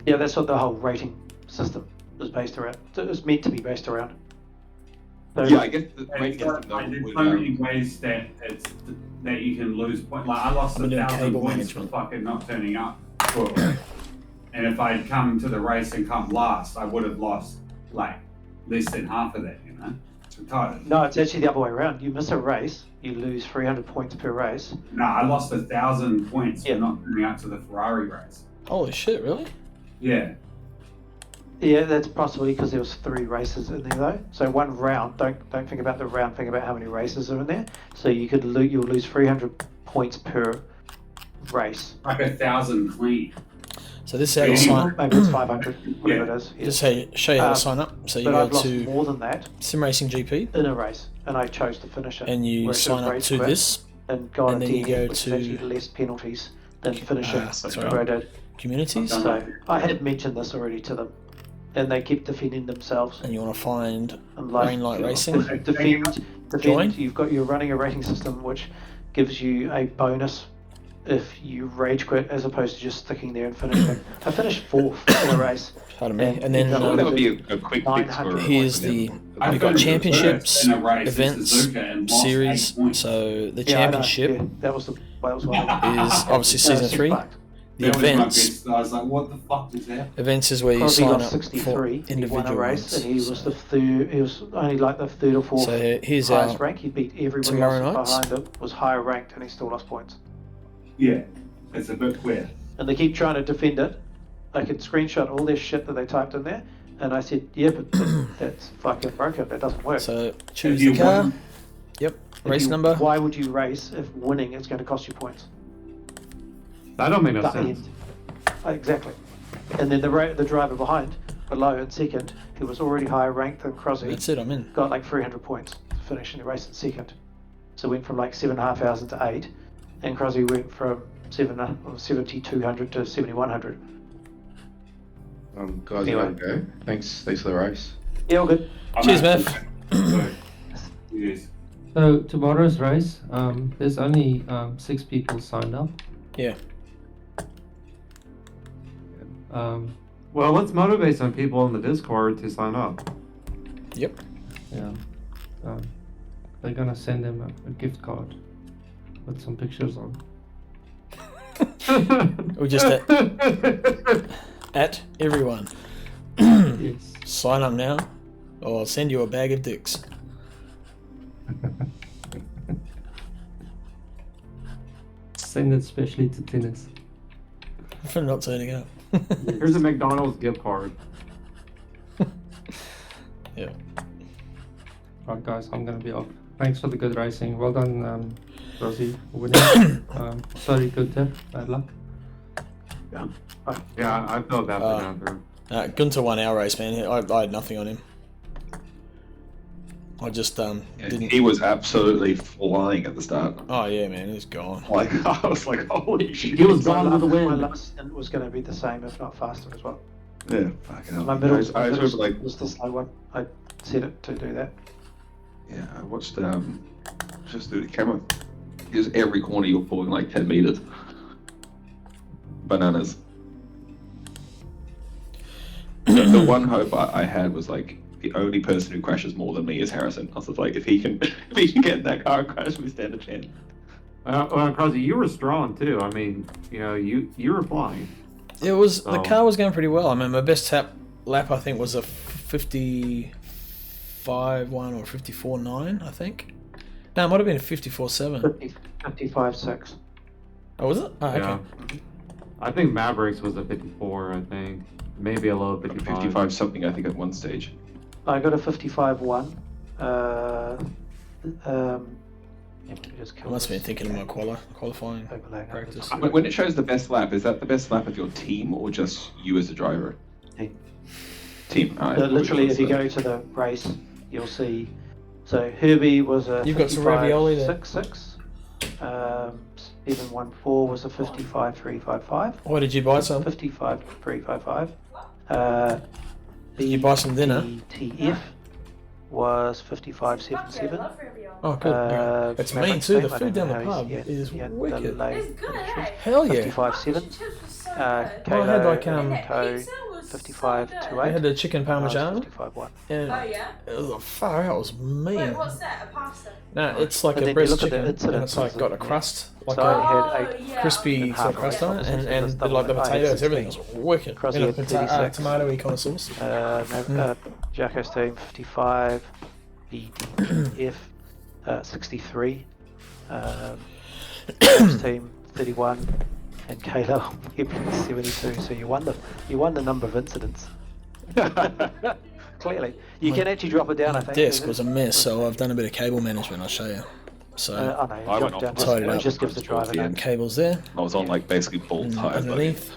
S6: Yeah, that's what the whole rating system is based around. It was meant to be based around. So,
S9: Yeah, I guess the rating
S7: There's
S9: system though would,
S7: so many ways that that you can lose points. Like I lost
S3: I'm doing
S7: 1,000
S3: cable
S7: points
S3: management.
S7: for fucking not turning up. And if I'd come to the race and come last, I would have lost like less than half of that. It's retarded.
S6: No, it's actually the other way around. You miss a race, you lose 300 points per race.
S7: No, I lost 1,000 points for not turning up to the Ferrari race.
S3: Holy shit! Really?
S7: Yeah.
S6: Yeah, that's possibly because there was 3 races in there though. So one round. Don't think about the round. Think about how many races are in there. So you'll lose 300 points per race.
S7: Like 1,000 clean.
S3: So this is how you sign.
S6: Maybe it's 500, whatever it is. Yeah.
S3: Just show you how to sign up. So you
S6: but
S3: go
S6: I've lost
S3: to
S6: more than that
S3: Sim Racing GP,
S6: in a race, and I chose to finish it.
S3: and you
S6: Whereas
S3: sign
S6: a
S3: up
S6: race
S3: to
S6: quit
S3: this
S6: and got
S3: and
S6: a
S3: then you
S6: DNF,
S3: go
S6: which
S3: to-
S6: actually less penalties than finishing.
S3: that's
S6: what
S3: right.
S6: I did.
S3: communities,
S6: So I had mentioned this already to them, and they kept defending themselves.
S3: and you want to find
S6: And like,
S3: Green Light Racing.
S6: defend.
S3: Join.
S6: You're running a rating system which gives you a bonus if you rage quit as opposed to just sticking there and finishing. I finished 4th in a race.
S3: Pardon me. And then
S9: that would be a quick fix for.
S3: here's the we've got championships,
S7: in a race,
S3: events,
S7: Suzuka, and lost 8
S3: series.
S7: points.
S3: So the
S6: Yeah, I know,
S3: championship
S6: yeah, that was one.
S3: is obviously season 3. The events.
S7: I was like, what the fuck is that?
S3: Events is where you
S6: Crosby
S3: sign
S6: got
S3: up
S6: 63.
S3: for
S6: He won
S3: individual
S6: a race,
S3: ones.
S6: and he was the third. He was only like the third or fourth
S3: So here's
S6: highest
S3: our
S6: rank. He beat everybody
S3: tomorrow
S6: else
S3: nights.
S6: behind him. Was higher ranked, and he still lost points.
S7: Yeah, it's a bit weird.
S6: And they keep trying to defend it. I could screenshot all their shit that they typed in there, and I said, yeah, but that's fucking broken. That doesn't work.
S3: So choose
S7: you
S3: the car.
S7: won-
S3: Yep.
S6: If
S3: Race
S6: you-
S3: number.
S6: Why would you race if winning is going to cost you points?
S11: That don't make no
S6: That
S11: sense.
S6: end. Exactly. And then the driver behind, below in second, who was already higher ranked than Crosby,
S3: That's it. I'm in.
S6: got like 300 points to finish in the race in second. So went from like 7,500 to 8, and Crosby went from 7,200 to 7,100.
S12: Guys,
S6: Anyway.
S12: I gotta go. Thanks for the race.
S6: Yeah, all good.
S3: Cheers, Meth.
S7: Yes.
S14: So tomorrow's race, there's only 6 people signed up.
S3: Yeah.
S11: Well, let's motivate some people in the Discord to sign up.
S3: Yep.
S14: Yeah. They're gonna send them a gift card with some pictures on.
S3: We just at everyone.
S14: Yes.
S3: Sign up now, or I'll send you a bag of dicks.
S14: Send it specially to tennis.
S3: For not turning up.
S11: Here's a McDonald's gift card.
S3: Yeah.
S14: Right, guys, I'm gonna be off. Thanks for the good racing. Well done, Rosie, for winning. Sorry, Gunther. Bad luck.
S11: Yeah, I felt bad for Gunther.
S3: Gunther won our race, man. I had nothing on him. I just didn't.
S9: He was absolutely flying at the start.
S3: Oh yeah, man, he's gone.
S9: Like I was like, holy shit.
S11: He was gone with the
S6: My
S11: wind.
S6: last stint was going to be the same, if not faster as well.
S9: Yeah, fucking hell.
S6: My middle,
S9: I was like,
S6: was the slow one. I set it to do that.
S9: yeah, I watched just through the camera. Because every corner you're pulling like 10 meters. Bananas. The one hope I had was like the only person who crashes more than me is Harrison. I was just like, if he can get in that car and crash, we stand a chance.
S11: Well, Crosby, you were strong too. I mean, you were flying.
S3: It was the
S11: Oh.
S3: car was going pretty well. I mean, my best lap I think was a 55.1 or 54.9, I think. No, it might have been a 54.7.
S6: 55.6.
S3: Oh, was it? Oh, okay.
S11: Yeah. I think Mavericks was a 54. I think maybe a low 55.
S9: 55 something, I think, at one stage.
S6: I got a 55.1. Yeah, let me just
S3: I
S6: kill
S3: must have been
S6: this.
S3: thinking of my qualifying
S6: Overlaying
S3: practice.
S9: But when it shows the best lap, is that the best lap of your team or just you as a driver?
S6: Team.
S9: Team. Alright,
S6: Literally, if you
S9: probably
S6: go to the race, you'll see. So Herbie was a
S3: You've got some ravioli there.
S6: 55.66. 714 was a 55.355.
S3: Why did you buy some?
S6: 55.355.
S3: Did you buy some dinner?
S6: TF was 55.77.
S3: Oh, good. Okay. It's mean too. The food down the pub is wicked. Hell yeah.
S6: 55.7.
S3: Well, I had like
S6: Co
S3: I
S6: 55.28.
S3: had the chicken parmesan.
S6: 55.1.
S3: And
S2: Oh, yeah?
S3: it was far out. It was mean.
S2: Wait, what's that? A pasta?
S3: No, it's like
S6: And
S3: a
S6: then you
S3: breast
S6: look at the
S3: chicken, and
S6: incidence
S3: it's like
S6: of
S3: got a
S6: it,
S3: crust, like
S6: So
S3: a
S6: I had
S2: Oh,
S6: 8.
S2: yeah.
S3: crispy
S6: and
S3: sort of
S6: half
S3: crust
S6: of
S3: on
S6: it.
S3: it,
S6: So
S3: and
S6: it's
S3: like the
S6: double it. I had
S3: potatoes, everything was
S6: 16.
S3: wicked.
S6: Crosby
S3: In a
S6: had 36.
S3: tomato-y kind of sauce.
S6: Jacko's team 55. BDF 63. Jacko's team 31. And Kayla 72. So you won the number of incidents. Clearly, you can actually drop it down. I think.
S3: Desk was a mess, so I've done a bit of cable management. I'll show you. So
S6: I know.
S9: I went
S6: Drop down.
S9: off
S3: tied it
S6: It
S3: up.
S6: just gives the driver.
S9: Yeah.
S6: that.
S3: cables there,
S9: I was on like basically full
S3: and
S9: tires.
S3: underneath.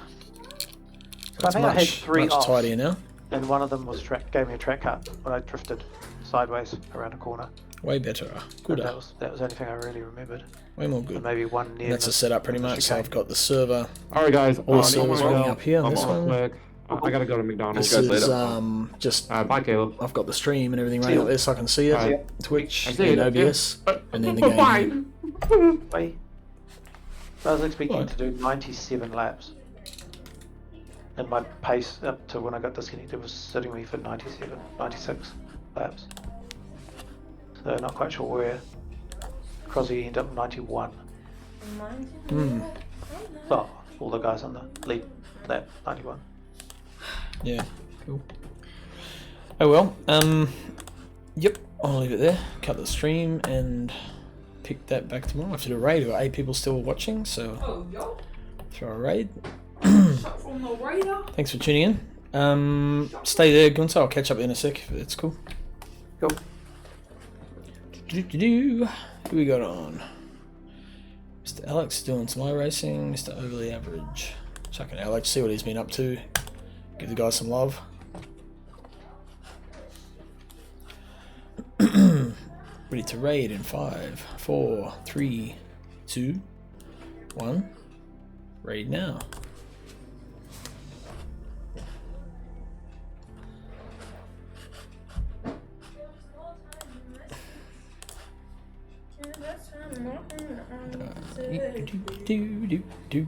S6: I
S3: It's
S6: think I had
S3: much
S6: 3
S3: much
S6: off.
S3: tidier now.
S6: And one of them was gave me a track cut when I drifted sideways around a corner.
S3: Way better.
S6: And
S3: Gooder.
S6: that was the only thing I really remembered.
S3: Way more
S6: And
S3: good.
S6: maybe one near.
S3: And that's a
S6: miss
S3: setup pretty
S6: on the
S3: much. So
S6: chicane.
S3: I've got the server.
S11: All right, guys.
S3: All the servers
S11: running
S3: running up here on this one.
S11: Quick. I gotta go to McDonald's.
S3: This
S9: guys
S3: is
S9: later.
S3: just
S11: Bye, Caleb.
S3: I've got the stream and everything running up there, so I can see it.
S11: Alright.
S3: Twitch
S11: I see
S3: and
S11: it,
S3: OBS, and then the
S11: Bye.
S3: game.
S6: Wait. I was expecting
S3: What?
S6: to do 97 laps. And my pace up to when I got disconnected was sitting me for 96 laps. So not quite sure where. Crosby ended up 91.
S3: Hmm.
S6: So all the guys on the lead lap 91.
S3: Yeah, cool. Oh well, yep, I'll leave it there, cut the stream and pick that back tomorrow. I have to do a raid. We've got 8 people still watching, so throw a raid. Thanks for tuning in. Stay there, Gunther. I'll catch up in a sec if it's cool.
S6: Go.
S3: Who we got on? Mr. Alex doing some iRacing. Mr. Overly Average. Chucking Alex, see what he's been up to. Give the guy some love. Ready to raid in 5, 4, 3, 2, 1. Raid now. Do.